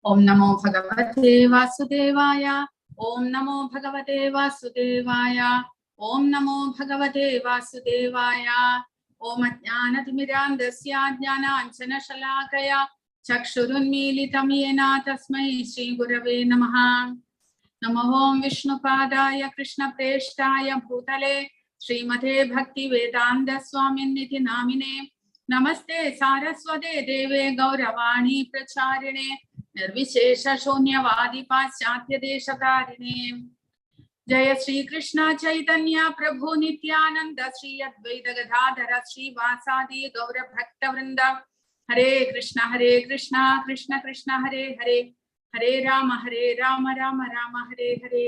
Om Namo Bhagavate Vasudevaya. Om Namo Bhagavate Vasudevaya. Om Namo Bhagavate Vasudevaya. Om Ajnanatimidandasya Jnananjana Shalakaya Chakshurunmilitam Yena Tasmai Shri Gurave Namaha. Namo Om Vishnupadaya Krishna Preshtaya Bhutale Srimate Bhakti Vedanta Swaminiti Namine. Namaste Saraswate Deve Gauravani Pracharine Nirvishesha Shunyavadi Paschatya Deshatarine. Jaya Shri Krishna Chaitanya Prabhu Nityananda Shri Advaita Gadadhara Shri Vasadi Gaura Bhakta Vrinda. Hare Krishna Krishna Krishna Hare Hare Hare Rama Rama Rama Hare Hare.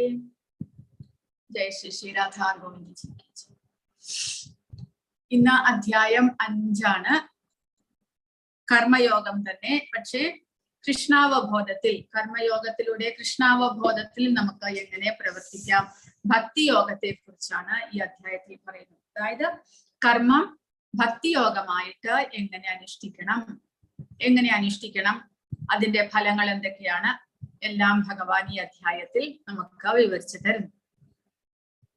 Jai Shri Shri Radha Govinda Ji. ഇന്ന് അധ്യായം 5 കർമ്മയോഗം തന്നെ. പക്ഷേ കൃഷ്ണാവബോധത്തിൽ, കർമ്മയോഗത്തിലൂടെ കൃഷ്ണാവബോധത്തിൽ നമുക്ക് എങ്ങനെ പ്രവർത്തിക്കാം, ഭക്തിയോഗത്തെ കുറിച്ചാണ് ഈ അധ്യായത്തിൽ പറയുന്നത്. അതായത് കർമ്മം ഭക്തിയോഗമായിട്ട് എങ്ങനെ അനുഷ്ഠിക്കണം, അതിന്റെ ഫലങ്ങൾ എന്തൊക്കെയാണ്, എല്ലാം ഭഗവാൻ ഈ അധ്യായത്തിൽ നമുക്ക് വിവരിച്ചു തരുന്നു.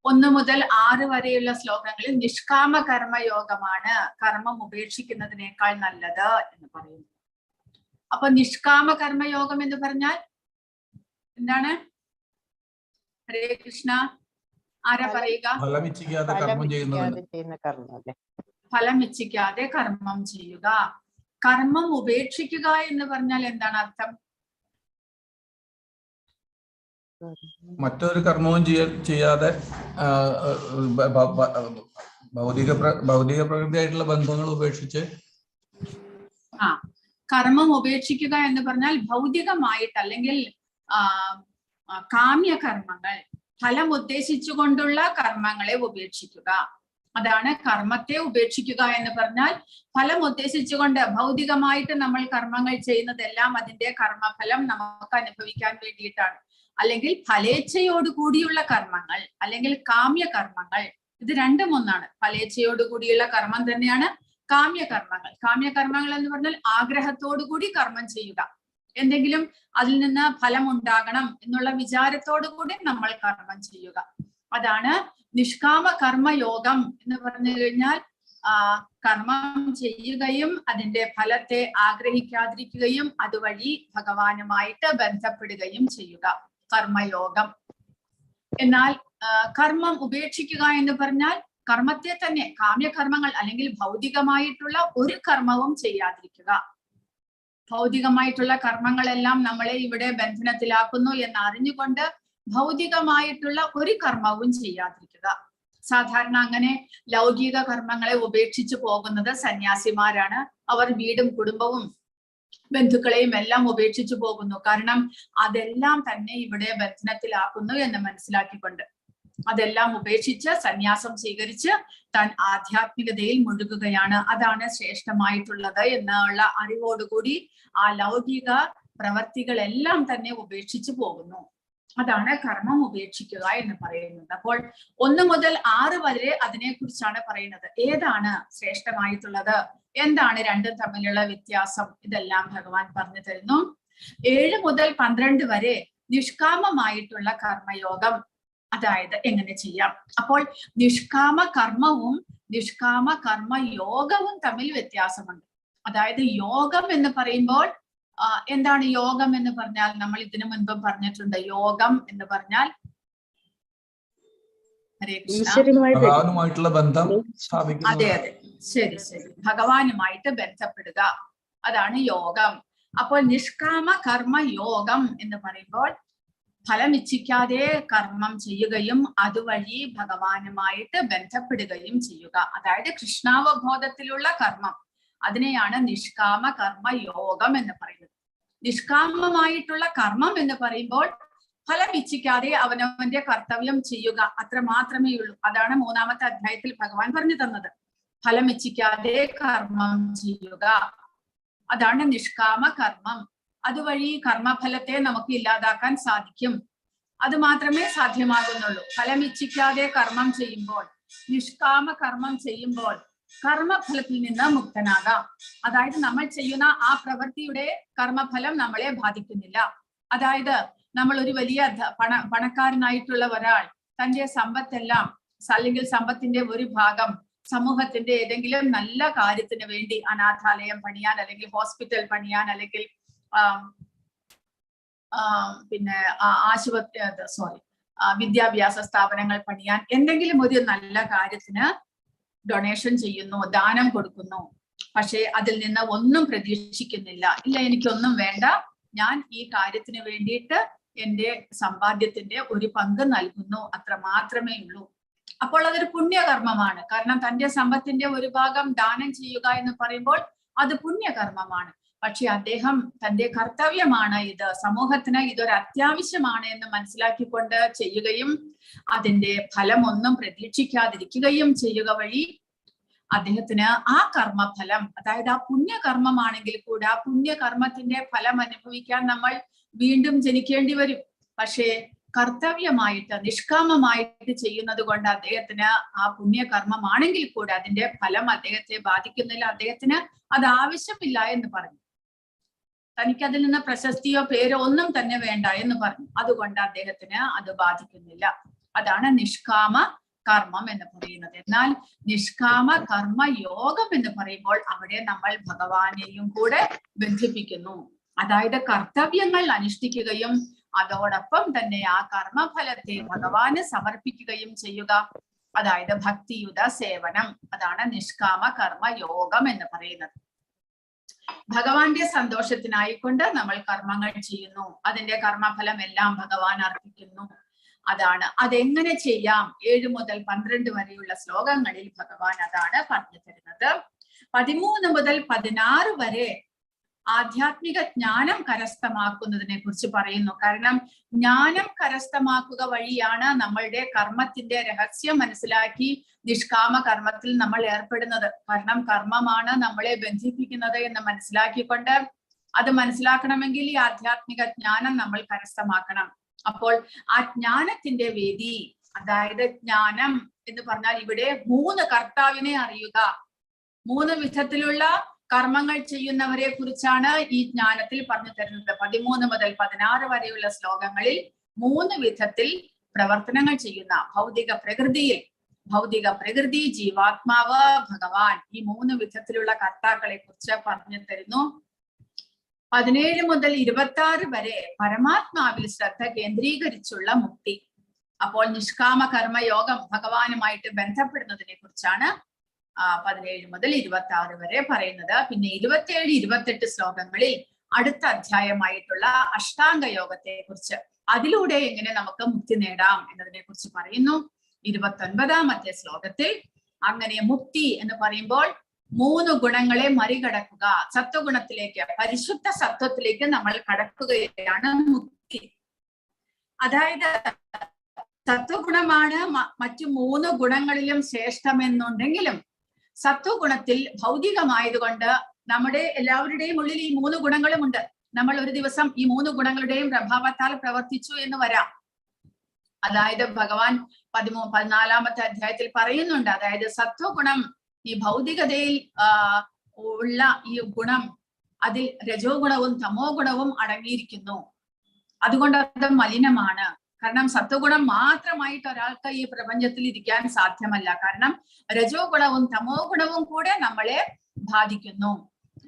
1 മുതൽ 6 വരെയുള്ള ശ്ലോകങ്ങളിൽ നിഷ്കാമ കർമ്മയോഗമാണ് കർമ്മം ഉപേക്ഷിക്കുന്നതിനേക്കാൾ നല്ലത് എന്ന് പറയുന്നു. അപ്പൊ നിഷ്കാമ കർമ്മയോഗം എന്ന് പറഞ്ഞാൽ എന്താണ്? ഹരേ കൃഷ്ണ, ആരാ പറയുക? ഫലം ഇച്ഛിക്കാതെ കർമ്മം ചെയ്യുക. കർമ്മം ഉപേക്ഷിക്കുക എന്ന് പറഞ്ഞാൽ എന്താണ് അർത്ഥം? മറ്റൊരു കർമ്മവും ചെയ്യാതെ ഭൗതിക പ്രകൃതിയായിട്ടുള്ള ബന്ധങ്ങൾ ഉപേക്ഷിച്ച്. കർമ്മം ഉപേക്ഷിക്കുക എന്ന് പറഞ്ഞാൽ ഭൗതികമായിട്ട് അല്ലെങ്കിൽ കാമ്യകർമ്മങ്ങൾ, ഫലം ഉദ്ദേശിച്ചുകൊണ്ടുള്ള കർമ്മങ്ങളെ ഉപേക്ഷിക്കുക. അതാണ് കർമ്മത്തെ ഉപേക്ഷിക്കുക എന്ന് പറഞ്ഞാൽ. ഫലം ഉദ്ദേശിച്ചുകൊണ്ട് ഭൗതികമായിട്ട് നമ്മൾ കർമ്മങ്ങൾ ചെയ്യുന്നതെല്ലാം അതിന്റെ കർമ്മഫലം നമുക്ക് അനുഭവിക്കാൻ വേണ്ടിയിട്ടാണ്. അല്ലെങ്കിൽ ഫലേച്ഛയോടുകൂടിയുള്ള കർമ്മങ്ങൾ അല്ലെങ്കിൽ കാമ്യകർമ്മങ്ങൾ, ഇത് രണ്ടും ഒന്നാണ്. ഫലേച്ഛയോടുകൂടിയുള്ള കർമ്മം തന്നെയാണ് കാമ്യകർമ്മങ്ങൾ. കാമ്യകർമ്മങ്ങൾ എന്ന് പറഞ്ഞാൽ ആഗ്രഹത്തോടുകൂടി കർമ്മം ചെയ്യുക, എന്തെങ്കിലും അതിൽ നിന്ന് ഫലം ഉണ്ടാകണം എന്നുള്ള വിചാരത്തോടു കൂടി നമ്മൾ കർമ്മം ചെയ്യുക. അതാണ് നിഷ്കാമ കർമ്മയോഗം എന്ന് പറഞ്ഞു കഴിഞ്ഞാൽ. കർമ്മം ചെയ്യുകയും അതിന്റെ ഫലത്തെ ആഗ്രഹിക്കാതിരിക്കുകയും അതുവഴി ഭഗവാനുമായിട്ട് ബന്ധപ്പെടുകയും ചെയ്യുക, കർമ്മയോഗം. എന്നാൽ കർമ്മം ഉപേക്ഷിക്കുക എന്ന് പറഞ്ഞാൽ കർമ്മത്തെ തന്നെ, കാമ്യകർമ്മങ്ങൾ അല്ലെങ്കിൽ ഭൗതികമായിട്ടുള്ള ഒരു കർമ്മവും ചെയ്യാതിരിക്കുക. ഭൗതികമായിട്ടുള്ള കർമ്മങ്ങളെല്ലാം നമ്മളെ ഇവിടെ ബന്ധനത്തിലാക്കുന്നു എന്ന് അറിഞ്ഞുകൊണ്ട് ഭൗതികമായിട്ടുള്ള ഒരു കർമ്മവും ചെയ്യാതിരിക്കുക. സാധാരണ അങ്ങനെ ലൗകിക കർമ്മങ്ങളെ ഉപേക്ഷിച്ചു പോകുന്നത് സന്യാസിമാരാണ്. അവർ വീടും കുടുംബവും ബന്ധുക്കളെയും എല്ലാം ഉപേക്ഷിച്ചു പോകുന്നു. കാരണം അതെല്ലാം തന്നെ ഇവിടെ ബന്ധനത്തിലാക്കുന്നു എന്ന് മനസ്സിലാക്കിക്കൊണ്ട് അതെല്ലാം ഉപേക്ഷിച്ച് സന്യാസം സ്വീകരിച്ച് താൻ ആധ്യാത്മികതയിൽ മുഴുകുകയാണ്. അതാണ് ശ്രേഷ്ഠമായിട്ടുള്ളത് എന്നുള്ള അറിവോടുകൂടി ആ ലൗകിക പ്രവർത്തികളെല്ലാം തന്നെ ഉപേക്ഷിച്ചു പോകുന്നു. അതാണ് കർമ്മം ഉപേക്ഷിക്കുക എന്ന് പറയുന്നത്. അപ്പോൾ 1 മുതൽ 6 വരെ അതിനെക്കുറിച്ചാണ് പറയുന്നത്. ഏതാണ് ശ്രേഷ്ഠമായിട്ടുള്ളത്, എന്താണ് രണ്ടും തമ്മിലുള്ള വ്യത്യാസം, ഇതെല്ലാം ഭഗവാൻ പറഞ്ഞു തരുന്നു. 7 മുതൽ 12 വരെ നിഷ്കാമമായിട്ടുള്ള കർമ്മയോഗം, അതായത് എങ്ങനെ ചെയ്യാം. അപ്പോൾ നിഷ്കാമ കർമ്മവും നിഷ്കാമ കർമ്മയോഗവും തമ്മിൽ വ്യത്യാസമുണ്ട്. അതായത് യോഗം എന്ന് പറയുമ്പോൾ എന്താണ് യോഗം എന്ന് പറഞ്ഞാൽ? നമ്മൾ ഇതിനു മുൻപും പറഞ്ഞിട്ടുണ്ട്. യോഗം എന്ന് പറഞ്ഞാൽ ഭഗവാനുമായിട്ടുള്ള ബന്ധം സ്ഥാപിക്കുക. അതെ, ശരി, ഭഗവാനുമായിട്ട് ബന്ധപ്പെടുക, അതാണ് യോഗം. അപ്പോൾ നിഷ്കാമ കർമ്മ യോഗം എന്ന് പറയുമ്പോൾ ഫലം ഇച്ഛിക്കാതെ കർമ്മം ചെയ്യുകയും അതുവഴി ഭഗവാനുമായിട്ട് ബന്ധപ്പെടുകയും ചെയ്യുക. അതായത് കൃഷ്ണാവബോധത്തിലുള്ള കർമ്മം, അതിനെയാണ് നിഷ്കാമ കർമ്മ യോഗം എന്ന് പറയുന്നത്. നിഷ്കാമമായിട്ടുള്ള കർമ്മം എന്ന് പറയുമ്പോൾ ഫലം ഇച്ഛിക്കാതെ അവനവന്റെ കർത്തവ്യം ചെയ്യുക, അത്ര മാത്രമേ ഉള്ളൂ. അതാണ് 3-ാമത്തെ അധ്യായത്തിൽ ഭഗവാൻ പറഞ്ഞു തന്നത്. ഫലം ഇച്ഛിക്കാതെ കർമ്മം ചെയ്യുക, അതാണ് നിഷ്കാമ കർമ്മം. അതുവഴി കർമ്മഫലത്തെ നമുക്ക് ഇല്ലാതാക്കാൻ സാധിക്കും. അത് മാത്രമേ സാധ്യമാകുന്നുള്ളൂ. ഫലം ഇച്ഛിക്കാതെ കർമ്മം ചെയ്യുമ്പോൾ, നിഷ്കാമ കർമ്മം ചെയ്യുമ്പോൾ കർമ്മഫലത്തിൽ നിന്ന് മുക്തനാകാം. അതായത് നമ്മൾ ചെയ്യുന്ന ആ പ്രവൃത്തിയുടെ കർമ്മഫലം നമ്മളെ ബാധിക്കുന്നില്ല. അതായത് നമ്മൾ ഒരു വലിയ പണക്കാരനായിട്ടുള്ള ഒരാൾ തന്റെ സമ്പത്തെല്ലാം അല്ലെങ്കിൽ സമ്പത്തിന്റെ ഒരു ഭാഗം സമൂഹത്തിന്റെ ഏതെങ്കിലും നല്ല കാര്യത്തിന് വേണ്ടി അനാഥാലയം പണിയാൻ, അല്ലെങ്കിൽ ഹോസ്പിറ്റൽ പണിയാൻ, അല്ലെങ്കിൽ പിന്നെ വിദ്യാഭ്യാസ സ്ഥാപനങ്ങൾ പണിയാൻ, എന്തെങ്കിലും ഒരു നല്ല കാര്യത്തിന് ഡൊണേഷൻ ചെയ്യുന്നു, ദാനം കൊടുക്കുന്നു. പക്ഷെ അതിൽ നിന്ന് ഒന്നും പ്രതീക്ഷിക്കുന്നില്ല. ഇല്ല, എനിക്കൊന്നും വേണ്ട, ഞാൻ ഈ കാര്യത്തിന് വേണ്ടിയിട്ട് എന്റെ സമ്പാദ്യത്തിന്റെ ഒരു പങ്ക് നൽകുന്നു, അത്ര മാത്രമേ ഉള്ളൂ. അപ്പോൾ അതൊരു പുണ്യകർമ്മമാണ്. കാരണം തന്റെ സമ്പത്തിന്റെ ഒരു ഭാഗം ദാനം ചെയ്യുക എന്ന് പറയുമ്പോൾ അത് പുണ്യകർമ്മമാണ്. പക്ഷെ അദ്ദേഹം തന്റെ കർത്തവ്യമാണ് ഇത്, സമൂഹത്തിന് ഇതൊരു അത്യാവശ്യമാണ് എന്ന് മനസ്സിലാക്കിക്കൊണ്ട് ചെയ്യുകയും അതിന്റെ ഫലമൊന്നും പ്രതീക്ഷിക്കാതിരിക്കുകയും ചെയ്യുക വഴി അദ്ദേഹത്തിന് ആ കർമ്മഫലം, അതായത് ആ പുണ്യകർമ്മമാണെങ്കിൽ കൂടെ ആ പുണ്യകർമ്മത്തിന്റെ ഫലം അനുഭവിക്കാൻ നമ്മൾ വീണ്ടും ജനിക്കേണ്ടി വരും. പക്ഷേ കർത്തവ്യമായിട്ട് നിഷ്കാമമായിട്ട് ചെയ്യുന്നത് കൊണ്ട് അദ്ദേഹത്തിന് ആ പുണ്യകർമ്മമാണെങ്കിൽ കൂടെ അതിന്റെ ഫലം അദ്ദേഹത്തെ ബാധിക്കുന്നില്ല. അദ്ദേഹത്തിന് അത് ആവശ്യമില്ല എന്ന് പറഞ്ഞു. തനിക്കതിൽ നിന്ന് പ്രശസ്തിയോ പേരോ ഒന്നും തന്നെ വേണ്ട എന്ന് പറഞ്ഞു. അതുകൊണ്ട് അദ്ദേഹത്തിന് അത് ബാധിക്കുന്നില്ല. അതാണ് നിഷ്കാമ കർമ്മം എന്ന് പറയുന്നത്. എന്നാൽ നിഷ്കാമ കർമ്മ യോഗം എന്ന് പറയുമ്പോൾ അവിടെ നമ്മൾ ഭഗവാനെയും കൂടെ ബന്ധിപ്പിക്കുന്നു. അതായത് കർത്തവ്യങ്ങൾ അനുഷ്ഠിക്കുകയും അതോടൊപ്പം തന്നെ ആ കർമ്മഫലത്തെ ഭഗവാന് സമർപ്പിക്കുകയും ചെയ്യുക. അതായത് ഭക്തിയുത സേവനം. അതാണ് നിഷ്കാമ കർമ്മ യോഗം എന്ന് പറയുന്നത്. ഭഗവാന്റെ സന്തോഷത്തിനായിക്കൊണ്ട് നമ്മൾ കർമ്മങ്ങൾ ചെയ്യുന്നു. അതിന്റെ കർമ്മഫലം എല്ലാം ഭഗവാൻ അർപ്പിക്കുന്നു. അതാണ് അതെങ്ങനെ ചെയ്യാം. 7 മുതൽ 12 വരെയുള്ള ശ്ലോകങ്ങളിൽ ഭഗവാൻ അതാണ് പറഞ്ഞു തരുന്നത്. 13 മുതൽ 16 വരെ ആധ്യാത്മിക ജ്ഞാനം കരസ്ഥമാക്കുന്നതിനെ കുറിച്ച് പറയുന്നു. കാരണം ജ്ഞാനം കരസ്ഥമാക്കുക വഴിയാണ് നമ്മളുടെ കർമ്മത്തിന്റെ രഹസ്യം മനസ്സിലാക്കി നിഷ്കാമ കർമ്മത്തിൽ നമ്മൾ ഏർപ്പെടുന്നത്. കാരണം കർമ്മമാണ് നമ്മളെ ബന്ധിപ്പിക്കുന്നത് എന്ന് മനസ്സിലാക്കിക്കൊണ്ട് അത് മനസ്സിലാക്കണമെങ്കിൽ ഈ ആധ്യാത്മിക ജ്ഞാനം നമ്മൾ കരസ്ഥമാക്കണം. അപ്പോൾ ആ ജ്ഞാനത്തിന്റെ വേദി, അതായത് ജ്ഞാനം എന്ന് പറഞ്ഞാൽ ഇവിടെ 3 കർത്താവിനെ അറിയുക. 3 വിധത്തിലുള്ള കർമ്മങ്ങൾ ചെയ്യുന്നവരെ കുറിച്ചാണ് ഈ ജ്ഞാനത്തിൽ പറഞ്ഞു തരുന്നത്. 13 മുതൽ 16 വരെയുള്ള ശ്ലോകങ്ങളിൽ 3 വിധത്തിൽ പ്രവർത്തനങ്ങൾ ചെയ്യുന്ന ഭൗതിക പ്രകൃതി, ജീവാത്മാവ്, ഭഗവാൻ, ഈ 3 വിധത്തിലുള്ള കർത്താക്കളെ കുറിച്ച് പറഞ്ഞു തരുന്നു. 17 മുതൽ 26 വരെ പരമാത്മാവിൽ ശ്രദ്ധ കേന്ദ്രീകരിച്ചുള്ള മുക്തി. അപ്പോൾ നിഷ്കാമ കർമ്മയോഗം ഭഗവാനുമായിട്ട് ബന്ധപ്പെടുന്നതിനെ കുറിച്ചാണ് 17 മുതൽ 26 വരെ പറയുന്നത്. പിന്നെ 27, 28 ശ്ലോകങ്ങളിൽ അടുത്ത അധ്യായമായിട്ടുള്ള അഷ്ടാംഗ യോഗത്തെ കുറിച്ച്, അതിലൂടെ എങ്ങനെ നമുക്ക് മുക്തി നേടാം എന്നതിനെ കുറിച്ച് പറയുന്നു. 29ാമത്തെ ശ്ലോകത്തിൽ അങ്ങനെ മുക്തി എന്ന് പറയുമ്പോൾ 3 ഗുണങ്ങളെ മറികടക്കുക, സത്വഗുണത്തിലേക്ക്, പരിശുദ്ധ സത്വത്തിലേക്ക് നമ്മൾ കടക്കുകയാണ് മുക്തി. അതായത് സത്വഗുണമാണ് മറ്റു 3 ഗുണങ്ങളിലും ശ്രേഷ്ഠമെന്നുണ്ടെങ്കിലും സത്വഗുണത്തിൽ ഭൗതികമായതുകൊണ്ട് നമ്മുടെ എല്ലാവരുടെയും ഉള്ളിൽ ഈ 3 ഗുണങ്ങളും ഉണ്ട്. നമ്മൾ ഒരു ദിവസം ഈ 3 ഗുണങ്ങളുടെയും പ്രഭാവത്താൽ പ്രവർത്തിച്ചു എന്ന് വരാം. അതായത് ഭഗവാൻ 14ാമത്തെ അധ്യായത്തിൽ പറയുന്നുണ്ട്. അതായത് സത്വഗുണം, ഈ ഭൗതികതയിൽ ഉള്ള ഈ ഗുണം, അതിൽ രജോ ഗുണവും തമോ ഗുണവും അടങ്ങിയിരിക്കുന്നു. അതുകൊണ്ട് അത് മലിനമാണ്. കാരണം സത്വഗുണം മാത്രമായിട്ട് ഒരാൾക്ക് ഈ പ്രപഞ്ചത്തിൽ ഇരിക്കാൻ സാധ്യമല്ല. കാരണം രജോ ഗുണവും തമോ ഗുണവും കൂടെ നമ്മളെ ബാധിക്കുന്നു.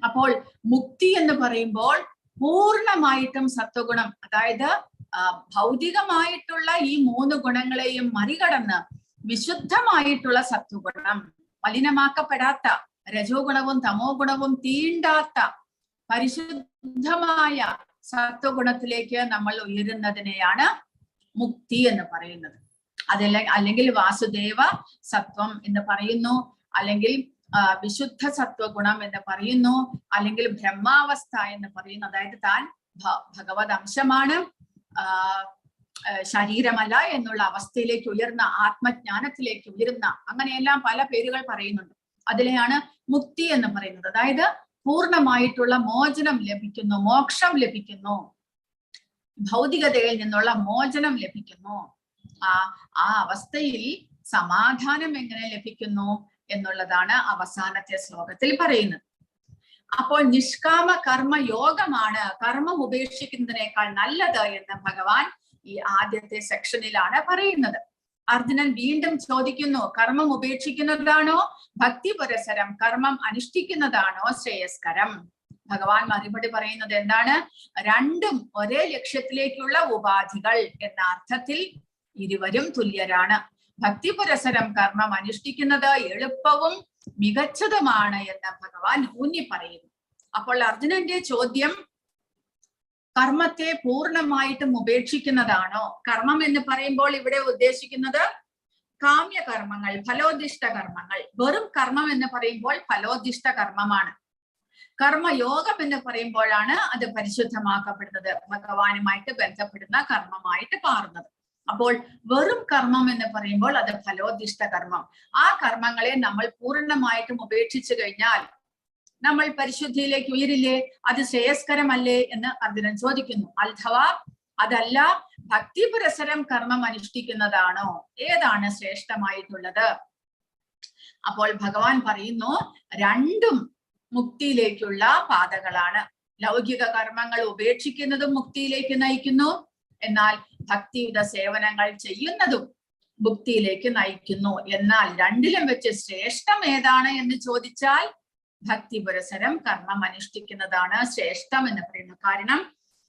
അപ്പോൾ മുക്തി എന്ന് പറയുമ്പോൾ പൂർണ്ണമായിട്ടും സത്വഗുണം, അതായത് ഭൗതികമായിട്ടുള്ള ഈ 3 ഗുണങ്ങളെയും മറികടന്ന് വിശുദ്ധമായിട്ടുള്ള സത്വഗുണം, മലിനമാക്കപ്പെടാത്ത രജോ ഗുണവും തമോ ഗുണവും തീണ്ടാത്ത പരിശുദ്ധമായ സത്വഗുണത്തിലേക്ക് നമ്മൾ ഉയരുന്നതിനെയാണ് മുക്തി എന്ന് പറയുന്നത്. അല്ലെങ്കിൽ വാസുദേവ സത്വം എന്ന് പറയുന്നു, അല്ലെങ്കിൽ വിശുദ്ധ സത്വഗുണം എന്ന് പറയുന്നു, അല്ലെങ്കിൽ ബ്രഹ്മാവസ്ഥ എന്ന് പറയുന്നു. അതായത് താൻ ഭഗവത് അംശമാണ്, ശരീരമല്ല എന്നുള്ള അവസ്ഥയിലേക്ക് ഉയർന്ന, ആത്മജ്ഞാനത്തിലേക്ക് ഉയരുന്ന, അങ്ങനെയെല്ലാം പല പേരുകൾ പറയുന്നുണ്ട്. അതിലെയാണ് മുക്തി എന്ന് പറയുന്നത്. അതായത് പൂർണ്ണമായിട്ടുള്ള മോചനം ലഭിക്കുന്നു, മോക്ഷം ലഭിക്കുന്നു, ഭൗതികതയിൽ നിന്നുള്ള മോചനം ലഭിക്കുന്നു. ആ അവസ്ഥയിൽ സമാധാനം എങ്ങനെ ലഭിക്കുന്നു? എന്നുള്ളതാണ് അവസാനത്തെ ശ്ലോകത്തിൽ പറയുന്നത്. അപ്പോൾ നിഷ്കാമ കർമ്മ യോഗമാണ് കർമ്മം ഉപേക്ഷിക്കുന്നതിനേക്കാൾ നല്ലത് എന്ന് ഭഗവാൻ ഈ ആദ്യത്തെ സെക്ഷനിലാണ് പറയുന്നത്. അർജുനൻ വീണ്ടും ചോദിക്കുന്നു, കർമ്മം ഉപേക്ഷിക്കുന്നതാണോ ഭക്തി പുരസരം കർമ്മം അനുഷ്ഠിക്കുന്നതാണോ ശ്രേയസ്കരം? ഭഗവാൻ മറുപടി പറയുന്നത് എന്താണ്? രണ്ടും ഒരേ ലക്ഷ്യത്തിലേക്കുള്ള ഉപാധികൾ എന്ന അർത്ഥത്തിൽ ഇരുവരും തുല്യരാണ്. ഭക്തി പുരസരം കർമ്മം അനുഷ്ഠിക്കുന്നത് എളുപ്പവും മികച്ചതുമാണ് എന്ന് ഭഗവാൻ ഊന്നി പറയുന്നു. അപ്പോൾ അർജുനന്റെ ചോദ്യം കർമ്മത്തെ പൂർണ്ണമായിട്ടും ഉപേക്ഷിക്കുന്നതാണോ? കർമ്മം എന്ന് പറയുമ്പോൾ ഇവിടെ ഉദ്ദേശിക്കുന്നത് കാമ്യകർമ്മങ്ങൾ, ഫലോദിഷ്ട കർമ്മങ്ങൾ. വെറും കർമ്മം എന്ന് പറയുമ്പോൾ ഫലോദിഷ്ട കർമ്മമാണ്. കർമ്മയോഗം എന്ന് പറയുമ്പോഴാണ് അത് പരിശുദ്ധമാക്കപ്പെടുന്നത്, ഭഗവാനുമായിട്ട് ബന്ധപ്പെടുന്ന കർമ്മമായിട്ട് മാറുന്നത്. അപ്പോൾ വെറും കർമ്മം എന്ന് പറയുമ്പോൾ അത് ഫലോദിഷ്ട കർമ്മം. ആ കർമ്മങ്ങളെ നമ്മൾ പൂർണ്ണമായിട്ടും ഉപേക്ഷിച്ചു കഴിഞ്ഞാൽ നമ്മൾ പരിശുദ്ധിയിലേക്ക് ഉയരില്ലേ? അത് ശ്രേയസ്കരമല്ലേ എന്ന് അർജുനൻ ചോദിക്കുന്നു. അഥവാ അതല്ല, ഭക്തി പുരസരം കർമ്മം അനുഷ്ഠിക്കുന്നതാണോ? ഏതാണ് ശ്രേഷ്ഠമായിട്ടുള്ളത്? അപ്പോൾ ഭഗവാൻ പറയുന്നു, രണ്ടും മുക്തിയിലേക്കുള്ള പാതകളാണ്. ലൗകിക കർമ്മങ്ങൾ ഉപേക്ഷിക്കുന്നതും മുക്തിയിലേക്ക് നയിക്കുന്നു, എന്നാൽ ഭക്തിയുടെ സേവനങ്ങൾ ചെയ്യുന്നതും മുക്തിയിലേക്ക് നയിക്കുന്നു. എന്നാൽ രണ്ടിലും വെച്ച് ശ്രേഷ്ഠം ഏതാണ് എന്ന് ചോദിച്ചാൽ ഭക്തി പുരസരം കർമ്മം അനുഷ്ഠിക്കുന്നതാണ് ശ്രേഷ്ഠം എന്ന് പറയുന്നു. കാരണം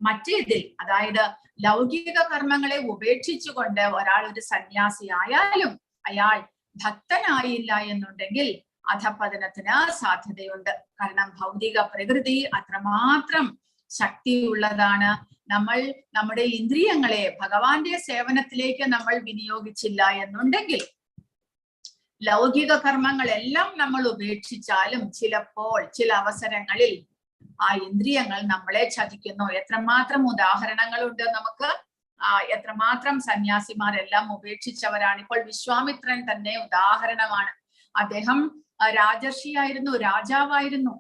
മറ്റേതിൽ, അതായത് ലൗകിക കർമ്മങ്ങളെ ഉപേക്ഷിച്ചുകൊണ്ട് ഒരാൾ ഒരു സന്യാസി ആയാലും അയാൾ ഭക്തനായില്ല എന്നുണ്ടെങ്കിൽ അധപതനത്തിന് സാധ്യതയുണ്ട്. കാരണം ഭൗതിക പ്രകൃതി അത്രമാത്രം ശക്തിയുള്ളതാണ്. നമ്മൾ നമ്മുടെ ഇന്ദ്രിയങ്ങളെ ഭഗവാന്റെ സേവനത്തിലേക്ക് നമ്മൾ വിനിയോഗിച്ചില്ല എന്നുണ്ടെങ്കിൽ, ലൗകിക കർമ്മങ്ങളെല്ലാം നമ്മൾ ഉപേക്ഷിച്ചാലും ചിലപ്പോൾ ചില അവസരങ്ങളിൽ ആ ഇന്ദ്രിയങ്ങൾ നമ്മളെ ചതിക്കുന്നു. എത്രമാത്രം ഉദാഹരണങ്ങളുണ്ട് നമുക്ക്. എത്രമാത്രം സന്യാസിമാരെല്ലാം ഉപേക്ഷിച്ചവരാണ്. ഇപ്പോൾ വിശ്വാമിത്രൻ തന്നെ ഉദാഹരണമാണ്. അദ്ദേഹം രാജർഷിയായിരുന്നു, രാജാവായിരുന്നു.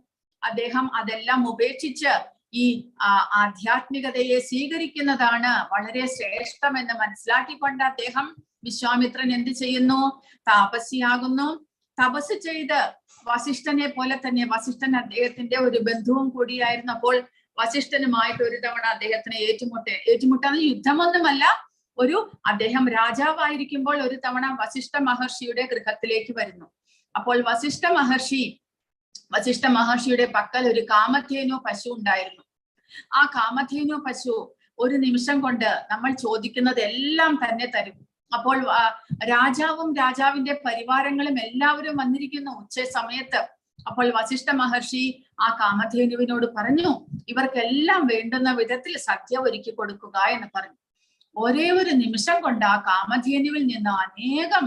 അദ്ദേഹം അതെല്ലാം ഉപേക്ഷിച്ച് ഈ ആധ്യാത്മികതയെ സ്വീകരിക്കുന്നതാണ് വളരെ ശ്രേഷ്ഠമെന്ന് മനസ്സിലാക്കിക്കൊണ്ട് അദ്ദേഹം, വിശ്വാമിത്രൻ എന്ത് ചെയ്യുന്നു? താപസിയാകുന്നു. തപസ് ചെയ്ത് വസിഷ്ഠനെ പോലെ തന്നെ, വസിഷ്ഠൻ അദ്ദേഹത്തിന്റെ ഒരു ബന്ധുവും കൂടിയായിരുന്നു. അപ്പോൾ വസിഷ്ഠനുമായിട്ട് ഒരു തവണ അദ്ദേഹത്തിന് ഏറ്റുമുട്ടാന്ന് യുദ്ധമൊന്നുമല്ല, അദ്ദേഹം രാജാവായിരിക്കുമ്പോൾ ഒരു തവണ വസിഷ്ഠ മഹർഷിയുടെ ഗൃഹത്തിലേക്ക് വരുന്നു. അപ്പോൾ വസിഷ്ഠ മഹർഷിയുടെ പക്കൽ ഒരു കാമധേനു പശു ഉണ്ടായിരുന്നു. ആ കാമധേനു പശു ഒരു നിമിഷം കൊണ്ട് നമ്മൾ ചോദിക്കുന്നത് എല്ലാം തന്നെ തരും. അപ്പോൾ രാജാവും രാജാവിന്റെ പരിവാരങ്ങളും എല്ലാവരും വന്നിരിക്കുന്നു ഉച്ച സമയത്ത്. അപ്പോൾ വസിഷ്ഠ മഹർഷി ആ കാമധേനുവിനോട് പറഞ്ഞു, ഇവർക്കെല്ലാം വേണ്ടുന്ന വിധത്തിൽ സദ്യ ഒരുക്കി കൊടുക്കുക എന്ന് പറഞ്ഞു. ഒരേ ഒരു നിമിഷം കൊണ്ട് ആ കാമധേനുവിൽ നിന്ന് അനേകം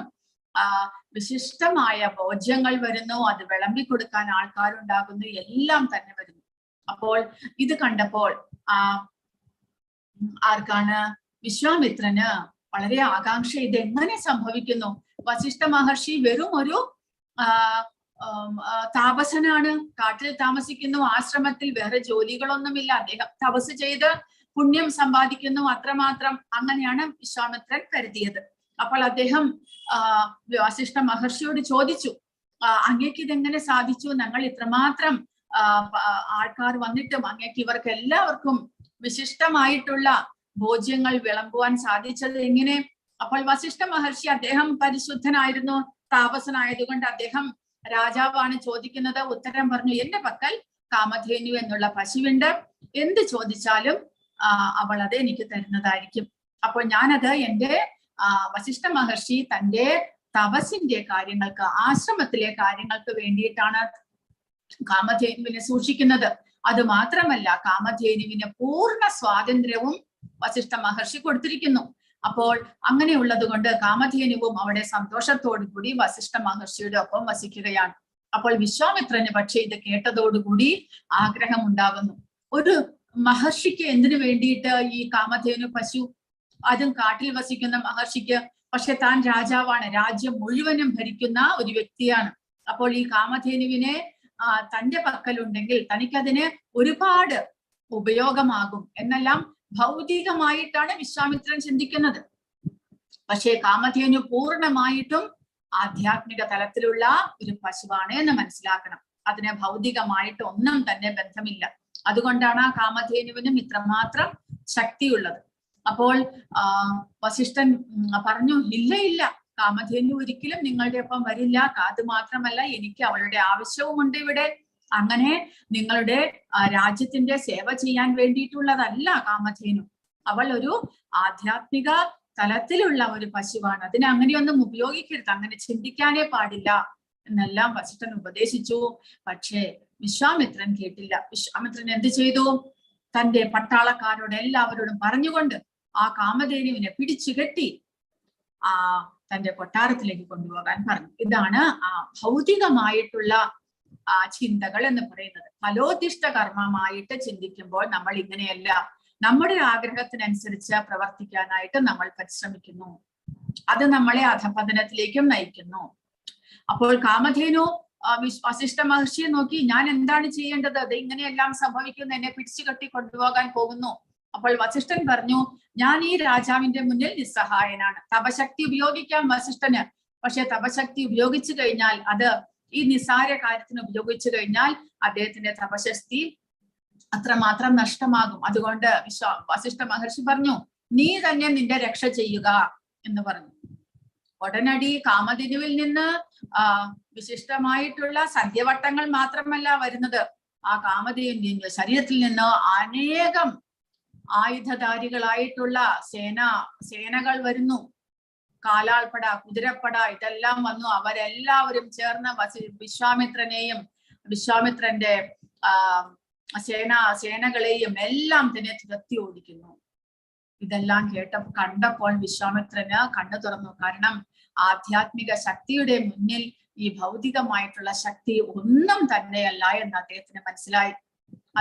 വിശിഷ്ടമായ ഭോജ്യങ്ങൾ വരുന്നു. അത് വിളമ്പി കൊടുക്കാൻ ആൾക്കാരുണ്ടാകുന്നു, എല്ലാം തന്നെ വരുന്നു. അപ്പോൾ ഇത് കണ്ടപ്പോൾ ആർക്കാണ്? വിശ്വാമിത്രന് വളരെ ആകാംക്ഷ, ഇതെങ്ങനെ സംഭവിക്കുന്നു? വസിഷ്ഠ മഹർഷി വെറും ഒരു താപസനാണ്, കാട്ടിൽ താമസിക്കുന്നു, ആശ്രമത്തിൽ വേറെ ജോലികളൊന്നുമില്ല, അദ്ദേഹം തപസ് ചെയ്ത് പുണ്യം സമ്പാദിക്കുന്നു, അത്രമാത്രം. അങ്ങനെയാണ് വിശ്വാമിത്രൻ കരുതിയത്. അപ്പോൾ അദ്ദേഹം വസിഷ്ഠ മഹർഷിയോട് ചോദിച്ചു, അങ്ങേക്ക് ഇതെങ്ങനെ സാധിച്ചു? ഞങ്ങൾ ഇത്രമാത്രം ആൾക്കാർ വന്നിട്ടും അങ്ങേക്ക് ഇവർക്ക് എല്ലാവർക്കും വിശിഷ്ടമായിട്ടുള്ള ഭോജ്യങ്ങൾ വിളമ്പുവാൻ സാധിച്ചത് എങ്ങനെ? അപ്പോൾ വസിഷ്ഠ മഹർഷി, അദ്ദേഹം പരിശുദ്ധനായിരുന്നു, താപസനായതുകൊണ്ട് അദ്ദേഹം രാജാവാണ് ചോദിക്കുന്നത്, ഉത്തരം പറഞ്ഞു, എന്റെ പക്കൽ കാമധേനു എന്നുള്ള പശുവുണ്ട്, എന്ത് ചോദിച്ചാലും അവൾ അത് എനിക്ക് തരുന്നതായിരിക്കും. അപ്പോൾ ഞാനത് എന്റെ വസിഷ്ഠ മഹർഷി തന്റെ തപസ്സിന്റെ കാര്യങ്ങൾക്ക്, ആശ്രമത്തിലെ കാര്യങ്ങൾക്ക് വേണ്ടിയിട്ടാണ് കാമധേനുവിനെ സൂക്ഷിക്കുന്നത്. അത് മാത്രമല്ല, കാമധേനുവിന് പൂർണ്ണ സ്വാതന്ത്ര്യവും വസിഷ്ഠ മഹർഷി കൊടുത്തിരിക്കുന്നു. അപ്പോൾ അങ്ങനെയുള്ളത് കൊണ്ട് കാമധേനുവും അവിടെ സന്തോഷത്തോടു കൂടി വസിഷ്ഠ മഹർഷിയുടെ ഒപ്പം വസിക്കുകയാണ്. അപ്പോൾ വിശ്വാമിത്രന് പക്ഷെ ഇത് കേട്ടതോടുകൂടി ആഗ്രഹം ഉണ്ടാകുന്നു. ഒരു മഹർഷിക്ക് എന്തിനു വേണ്ടിയിട്ട് ഈ കാമധേനു പശു? അതും കാട്ടിൽ വസിക്കുന്ന മഹർഷിക്ക്. പക്ഷെ താൻ രാജാവാണ്, രാജ്യം മുഴുവനും ഭരിക്കുന്ന ഒരു വ്യക്തിയാണ്. അപ്പോൾ ഈ കാമധേനുവിനെ തന്റെ പക്കലുണ്ടെങ്കിൽ തനിക്കതിന് ഒരുപാട് ഉപയോഗമാകും എന്നെല്ലാം ഭൗതികമായിട്ടാണ് വിശ്വാമിത്രൻ ചിന്തിക്കുന്നത്. പക്ഷേ കാമധേനു പൂർണ്ണമായിട്ടും ആധ്യാത്മിക തലത്തിലുള്ള ഒരു പശുവാണ് എന്ന് മനസ്സിലാക്കണം. അതിന് ഭൗതികമായിട്ട് ഒന്നും തന്നെ ബന്ധമില്ല. അതുകൊണ്ടാണ് ആ കാമധേനുവിനും ഇത്രമാത്രം ശക്തിയുള്ളത്. അപ്പോൾ വസിഷ്ഠൻ പറഞ്ഞു, ഇല്ല ഇല്ല, കാമധേനു ഒരിക്കലും നിങ്ങളുടെ ഒപ്പം വരില്ല. അത് മാത്രമല്ല, എനിക്ക് അവളുടെ ആവശ്യവുമുണ്ട് ഇവിടെ. അങ്ങനെ നിങ്ങളുടെ രാജ്യത്തിന്റെ സേവ ചെയ്യാൻ വേണ്ടിയിട്ടുള്ളതല്ല കാമധേനു. അവൾ ഒരു ആധ്യാത്മിക തലത്തിലുള്ള ഒരു പശുവാണ്. അതിനെ അങ്ങനെയൊന്നും ഉപയോഗിക്കരുത്, അങ്ങനെ ചിന്തിക്കാനേ പാടില്ല എന്നെല്ലാം വസിഷ്ഠൻ ഉപദേശിച്ചു. പക്ഷേ വിശ്വാമിത്രൻ കേട്ടില്ല. വിശ്വാമിത്രൻ എന്ത് ചെയ്തു? തന്റെ പട്ടാളക്കാരോട് എല്ലാവരോടും പറഞ്ഞുകൊണ്ട് ആ കാമധേനുവിനെ പിടിച്ചു കെട്ടി തന്റെ കൊട്ടാരത്തിലേക്ക് കൊണ്ടുപോകാൻ പറഞ്ഞു. ഇതാണ് ആ ഭൗതികമായിട്ടുള്ള ചിന്തകൾ എന്ന് പറയുന്നത്. ഫലോദിഷ്ട കർമ്മമായിട്ട് ചിന്തിക്കുമ്പോൾ നമ്മൾ ഇങ്ങനെയല്ല, നമ്മുടെ ആഗ്രഹത്തിനനുസരിച്ച് പ്രവർത്തിക്കാനായിട്ട് നമ്മൾ പരിശ്രമിക്കുന്നു. അത് നമ്മളെ അധപതനത്തിലേക്കും നയിക്കുന്നു. അപ്പോൾ കാമധേനു വസിഷ്ഠ മഹർഷിയെ നോക്കി, ഞാൻ എന്താണ് ചെയ്യേണ്ടത്? അത് ഇങ്ങനെയെല്ലാം സംഭവിക്കുന്നു, എന്നെ പിടിച്ചു കെട്ടി കൊണ്ടുപോകാൻ പോകുന്നു. അപ്പോൾ വസിഷ്ഠൻ പറഞ്ഞു, ഞാൻ ഈ രാജാവിന്റെ മുന്നിൽ നിസ്സഹായനാണ്. തപശക്തി ഉപയോഗിക്കാം വസിഷ്ഠന്, പക്ഷെ തപശക്തി ഉപയോഗിച്ചു കഴിഞ്ഞാൽ, അത് ഈ നിസ്സാര കാര്യത്തിന് ഉപയോഗിച്ചു കഴിഞ്ഞാൽ അദ്ദേഹത്തിന്റെ തപശക്തി അത്രമാത്രം നഷ്ടമാകും. അതുകൊണ്ട് വസിഷ്ഠ മഹർഷി പറഞ്ഞു, നീ തന്നെ നിന്റെ രക്ഷ ചെയ്യുക എന്ന് പറഞ്ഞു. ഉടനടി കാമധേനുവിൽ നിന്ന് വിശിഷ്ടമായിട്ടുള്ള സദ്യവട്ടങ്ങൾ മാത്രമല്ല വരുന്നത്, ആ കാമധേനുവിന്റെ ശരീരത്തിൽ നിന്ന് അനേകം ആയുധധാരികളായിട്ടുള്ള സേനകൾ വരുന്നു. കാലാൾപ്പട, കുതിരപ്പട, ഇതെല്ലാം വന്നു. അവരെല്ലാവരും ചേർന്ന് വിശ്വാമിത്രനെയും വിശ്വാമിത്രന്റെ സേനകളെയും എല്ലാം തന്നെ തുരത്തി ഓടിക്കുന്നു. ഇതെല്ലാം കണ്ടപ്പോൾ വിശ്വാമിത്രന് കണ്ണു തുറന്നു. കാരണം ആധ്യാത്മിക ശക്തിയുടെ മുന്നിൽ ഈ ഭൗതികമായിട്ടുള്ള ശക്തി ഒന്നും തന്നെയല്ല എന്ന് അദ്ദേഹത്തിന് മനസ്സിലായി.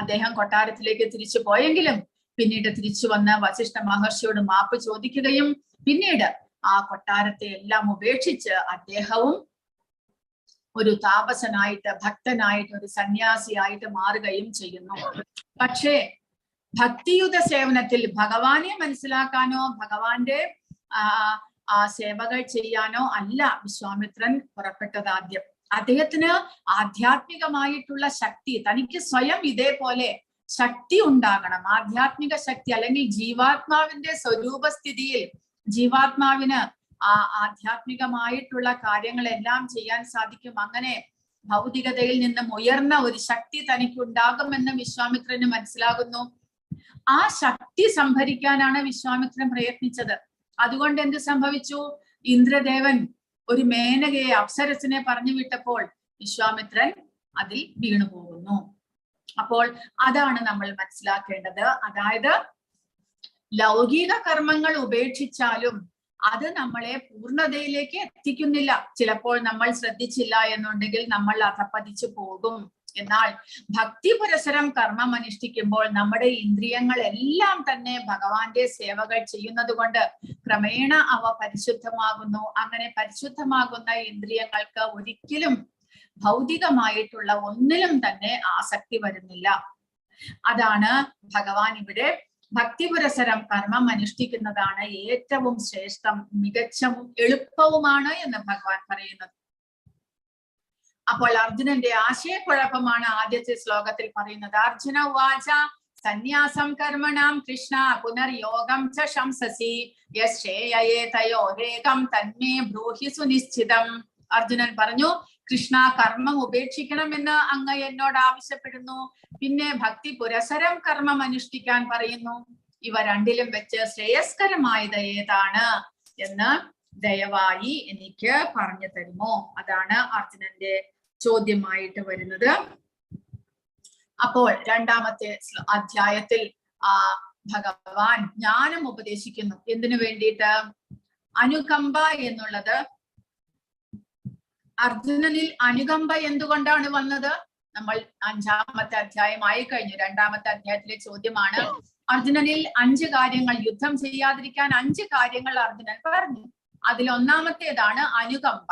അദ്ദേഹം കൊട്ടാരത്തിലേക്ക് തിരിച്ചു പോയെങ്കിലും പിന്നീട് തിരിച്ചു വന്ന് വസിഷ്ഠ മഹർഷിയോട് മാപ്പ് ചോദിക്കുകയും പിന്നീട് ആ കൊട്ടാരത്തെ എല്ലാം ഉപേക്ഷിച്ച് അദ്ദേഹവും ഒരു താപസനായിട്ട്, ഭക്തനായിട്ട്, ഒരു സന്യാസിയായിട്ട് മാറുകയും ചെയ്യുന്നു. പക്ഷേ ഭക്തിയുത സേവനത്തിൽ ഭഗവാനെ മനസ്സിലാക്കാനോ ഭഗവാന്റെ സേവകൾ ചെയ്യാനോ അല്ല വിശ്വാമിത്രൻ പുറപ്പെട്ടത്. ആദ്യം അദ്ദേഹത്തിന് ആധ്യാത്മികമായിട്ടുള്ള ശക്തി, തനിക്ക് സ്വയം ഇതേപോലെ ശക്തി ഉണ്ടാകണം. ആധ്യാത്മിക ശക്തി, അല്ലെങ്കിൽ ജീവാത്മാവിന്റെ സ്വരൂപസ്ഥിതിയിൽ ജീവാത്മാവിന് ആധ്യാത്മികമായിട്ടുള്ള കാര്യങ്ങളെല്ലാം ചെയ്യാൻ സാധിക്കും. അങ്ങനെ ഭൗതികതയിൽ നിന്നും ഉയർന്ന ഒരു ശക്തി തനിക്ക് ഉണ്ടാകുമെന്ന് വിശ്വാമിത്രന് മനസ്സിലാകുന്നു. ആ ശക്തി സംഭരിക്കാനാണ് വിശ്വാമിത്രൻ പ്രയത്നിച്ചത്. അതുകൊണ്ട് എന്ത് സംഭവിച്ചു? ഇന്ദ്രദേവൻ ഒരു മേനകയെ, അപ്സരസിനെ പറഞ്ഞു വിട്ടപ്പോൾ വിശ്വാമിത്രൻ അതിൽ വീണുപോകുന്നു. അപ്പോൾ അതാണ് നമ്മൾ മനസ്സിലാക്കേണ്ടത്. അതായത് ലൗകിക കർമ്മങ്ങൾ ഉപേക്ഷിച്ചാലും അത് നമ്മളെ പൂർണ്ണതയിലേക്ക് എത്തിക്കുന്നില്ല. ചിലപ്പോൾ നമ്മൾ ശ്രദ്ധിച്ചില്ല എന്നുണ്ടെങ്കിൽ നമ്മൾ അധപ്പതിച്ചു പോകും. എന്നാൽ ഭക്തി പുരസരം കർമ്മം അനുഷ്ഠിക്കുമ്പോൾ നമ്മുടെ ഇന്ദ്രിയങ്ങളെല്ലാം തന്നെ ഭഗവാന്റെ സേവകൾ ചെയ്യുന്നത് കൊണ്ട് ക്രമേണ അവ പരിശുദ്ധമാകുന്നു. അങ്ങനെ പരിശുദ്ധമാകുന്ന ഇന്ദ്രിയങ്ങൾക്ക് ഒരിക്കലും ഭൗതികമായിട്ടുള്ള ഒന്നിലും തന്നെ ആസക്തി വരുന്നില്ല. അതാണ് ഭഗവാൻ ഇവിടെ ഭക്തിപുരസരം കർമ്മം അനുഷ്ഠിക്കുന്നതാണ് ഏറ്റവും ശ്രേഷ്ഠം, മികച്ചവും എളുപ്പവുമാണ് എന്ന് ഭഗവാൻ പറയുന്നത്. അപ്പോൾ അർജുനന്റെ ആശയക്കുഴപ്പമാണ് ആദ്യത്തെ ശ്ലോകത്തിൽ പറയുന്നത്. അർജുന ഉവാച സന്യാസം കർമ്മണാം കൃഷ്ണ പുനർയോഗം ച ശംസസി യേതയോരേകം തന്മേ ബ്രൂഹി സുനിശ്ചിതം. അർജുനൻ പറഞ്ഞു, കൃഷ്ണ, കർമ്മം ഉപേക്ഷിക്കണമെന്ന് അങ്ങ് എന്നോട് ആവശ്യപ്പെടുന്നു, പിന്നെ ഭക്തി പുരസരം കർമ്മം അനുഷ്ഠിക്കാൻ പറയുന്നു. ഇവ രണ്ടിലും വെച്ച് ശ്രേയസ്കരമായത് ഏതാണ് എന്ന് ദയവായി എനിക്ക് പറഞ്ഞു തരുമോ? അതാണ് അർജുനന്റെ ചോദ്യമായിട്ട് വരുന്നത്. അപ്പോൾ രണ്ടാമത്തെ അധ്യായത്തിൽ ഭഗവാൻ ജ്ഞാനം ഉപദേശിക്കുന്നു. എന്തിനു വേണ്ടിയിട്ട്? അനുകമ്പ എന്നുള്ളത്, അർജുനനിൽ അനുകമ്പ എന്തുകൊണ്ടാണ് വന്നത്? നമ്മൾ 5-ാമത്തെ അധ്യായമായി കഴിഞ്ഞു. 2-ാമത്തെ അധ്യായത്തിലെ ചോദ്യമാണ്. അർജുനനിൽ 5 കാര്യങ്ങൾ, യുദ്ധം ചെയ്യാതിരിക്കാൻ 5 കാര്യങ്ങൾ അർജുനൻ പറഞ്ഞു. അതിൽ ഒന്നാമത്തേതാണ് അനുകമ്പ.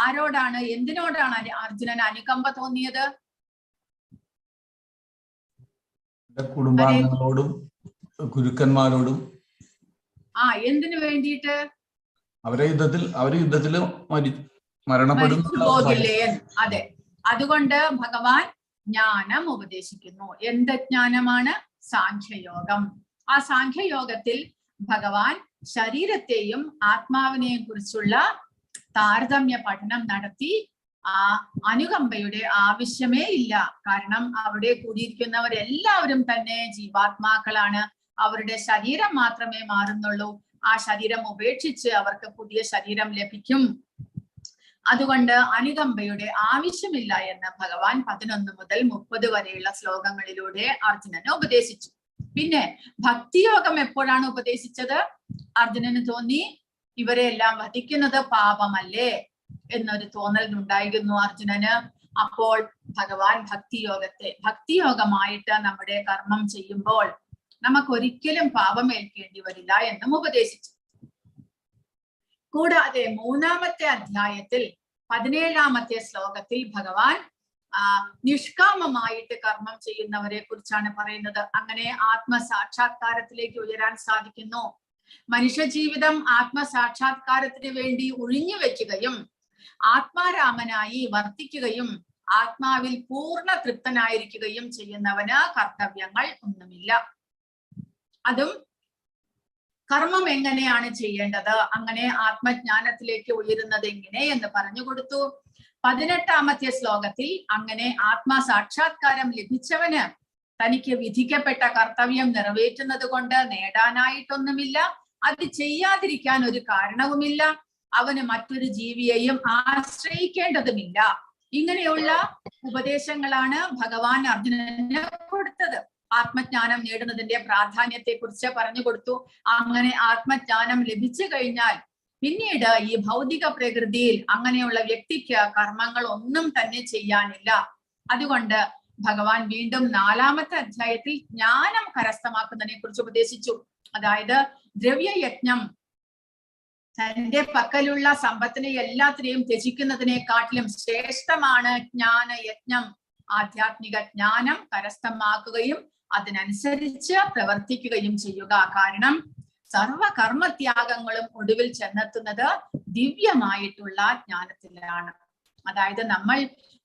ആരോടാണ്, എന്തിനോടാണ് അർജുനൻ അനുകമ്പ തോന്നിയത്? കുടുംബാംഗങ്ങളോടും ഗുരുക്കന്മാരോടും. എന്തിനു വേണ്ടിയിട്ട്? അവര് യുദ്ധത്തിൽ മരിച്ചു പോകില്ലേ? അതെ, അതുകൊണ്ട് ഭഗവാൻ ജ്ഞാനം ഉപദേശിക്കുന്നു. എന്ത് ജ്ഞാനമാണ്? സാഖ്യയോഗം. ആ സാഖ്യയോഗത്തിൽ ഭഗവാൻ ശരീരത്തെയും ആത്മാവിനെയും കുറിച്ചുള്ള താരതമ്യ പഠനം നടത്തി ആ അനുകമ്പയുടെ ആവശ്യമേ ഇല്ല. കാരണം അവിടെ കൂടിയിരിക്കുന്നവരെല്ലാവരും തന്നെ ജീവാത്മാക്കളാണ്. അവരുടെ ശരീരം മാത്രമേ മാറുന്നുള്ളൂ. ആ ശരീരം ഉപേക്ഷിച്ച് അവർക്ക് പുതിയ ശരീരം ലഭിക്കും. അതുകൊണ്ട് അനുകമ്പയുടെ ആവശ്യമില്ല എന്ന് ഭഗവാൻ 11 മുതൽ 30 വരെയുള്ള ശ്ലോകങ്ങളിലൂടെ അർജുനന് ഉപദേശിച്ചു. പിന്നെ ഭക്തിയോഗം എപ്പോഴാണ് ഉപദേശിച്ചത്? അർജുനന് തോന്നി ഇവരെ എല്ലാം വധിക്കുന്നത് പാപമല്ലേ എന്നൊരു തോന്നലുണ്ടായിരുന്നു അർജുനന്. അപ്പോൾ ഭഗവാൻ ഭക്തിയോഗമായിട്ട് നമ്മുടെ കർമ്മം ചെയ്യുമ്പോൾ നമുക്കൊരിക്കലും പാപമേൽക്കേണ്ടി വരില്ല എന്നും ഉപദേശിച്ചു. കൂടാതെ 3-ാമത്തെ അധ്യായത്തിൽ 17-ാമത്തെ ശ്ലോകത്തിൽ ഭഗവാൻ നിഷ്കാമമായിട്ട് കർമ്മം ചെയ്യുന്നവരെ കുറിച്ചാണ് പറയുന്നത്. അങ്ങനെ ആത്മസാക്ഷാത്കാരത്തിലേക്ക് ഉയരാൻ സാധിക്കുന്നു. മനുഷ്യജീവിതം ആത്മസാക്ഷാത്കാരത്തിന് വേണ്ടി ഒഴിഞ്ഞു വെക്കുകയും ആത്മാരാമനായി വർത്തിക്കുകയും ആത്മാവിൽ പൂർണ്ണ തൃപ്തനായിരിക്കുകയും ചെയ്യുന്നവന് കർത്തവ്യങ്ങൾ ഒന്നുമില്ല. അതും കർമ്മം എങ്ങനെയാണ് ചെയ്യേണ്ടത്, അങ്ങനെ ആത്മജ്ഞാനത്തിലേക്ക് ഉയരുന്നത് എങ്ങനെ എന്ന് പറഞ്ഞു കൊടുത്തു. 18-ാമത്തെ ശ്ലോകത്തിൽ അങ്ങനെ ആത്മസാക്ഷാത്കാരം ലഭിച്ചവന് തനിക്ക് വിധിക്കപ്പെട്ട കർത്തവ്യം നിറവേറ്റുന്നത് കൊണ്ട് നേടാനായിട്ടൊന്നുമില്ല, അത് ചെയ്യാതിരിക്കാൻ ഒരു കാരണവുമില്ല, അവന് മറ്റൊരു ജീവിയെയും ആശ്രയിക്കേണ്ടതുമില്ല. ഇങ്ങനെയുള്ള ഉപദേശങ്ങളാണ് ഭഗവാൻ അർജുനന് കൊടുത്തത്. ആത്മജ്ഞാനം നേടുന്നതിന്റെ പ്രാധാന്യത്തെ കുറിച്ച് പറഞ്ഞു കൊടുത്തു. അങ്ങനെ ആത്മജ്ഞാനം ലഭിച്ചു കഴിഞ്ഞാൽ പിന്നീട് ഈ ഭൗതിക പ്രകൃതിയിൽ അങ്ങനെയുള്ള വ്യക്തിക്ക് കർമ്മങ്ങൾ ഒന്നും തന്നെ ചെയ്യാനില്ല. അതുകൊണ്ട് ഭഗവാൻ വീണ്ടും 4-ാമത്തെ അധ്യായത്തിൽ ജ്ഞാനം കരസ്ഥമാക്കുന്നതിനെ കുറിച്ച് ഉപദേശിച്ചു. അതായത് ദ്രവ്യയജ്ഞം, തന്റെ പക്കലുള്ള സമ്പത്തിനെ എല്ലാത്തിനെയും ത്യജിക്കുന്നതിനെക്കാട്ടിലും ശ്രേഷ്ഠമാണ് ജ്ഞാനയജ്ഞം. ആധ്യാത്മിക ജ്ഞാനം കരസ്ഥമാക്കുകയും അതിനനുസരിച്ച് പ്രവർത്തിക്കുകയും ചെയ്യുക. കാരണം സർവകർമ്മത്യാഗങ്ങളും ഒടുവിൽ ചെന്നെത്തുന്നത് ദിവ്യമായിട്ടുള്ള ജ്ഞാനത്തിലാണ്. അതായത് നമ്മൾ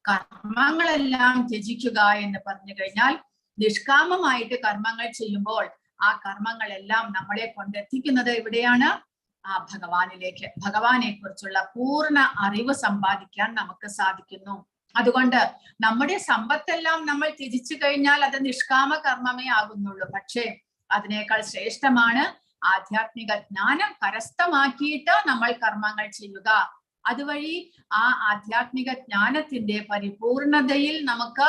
കർമ്മങ്ങളെല്ലാം ത്യജിക്കുക എന്ന് പറഞ്ഞു കഴിഞ്ഞാൽ നിഷ്കാമമായിട്ട് കർമ്മങ്ങൾ ചെയ്യുമ്പോൾ ആ കർമ്മങ്ങളെല്ലാം നമ്മളെ കൊണ്ടെത്തിക്കുന്നത് എവിടെയാണ്? ആ ഭഗവാനിലേക്ക്. ഭഗവാനെ കുറിച്ചുള്ള പൂർണ്ണ അറിവ് സമ്പാദിക്കാൻ നമുക്ക് സാധിക്കുന്നു. അതുകൊണ്ട് നമ്മുടെ സമ്പത്തെല്ലാം നമ്മൾ ത്യജിച്ചു കഴിഞ്ഞാൽ അത് നിഷ്കാമ കർമ്മമേ ആകുന്നുള്ളൂ. പക്ഷേ അതിനേക്കാൾ ശ്രേഷ്ഠമാണ് ആധ്യാത്മിക ജ്ഞാനം കരസ്ഥമാക്കിയിട്ട് നമ്മൾ കർമ്മങ്ങൾ ചെയ്യുക. അതുവഴി ആ ആധ്യാത്മിക ജ്ഞാനത്തിന്റെ പരിപൂർണതയിൽ നമുക്ക്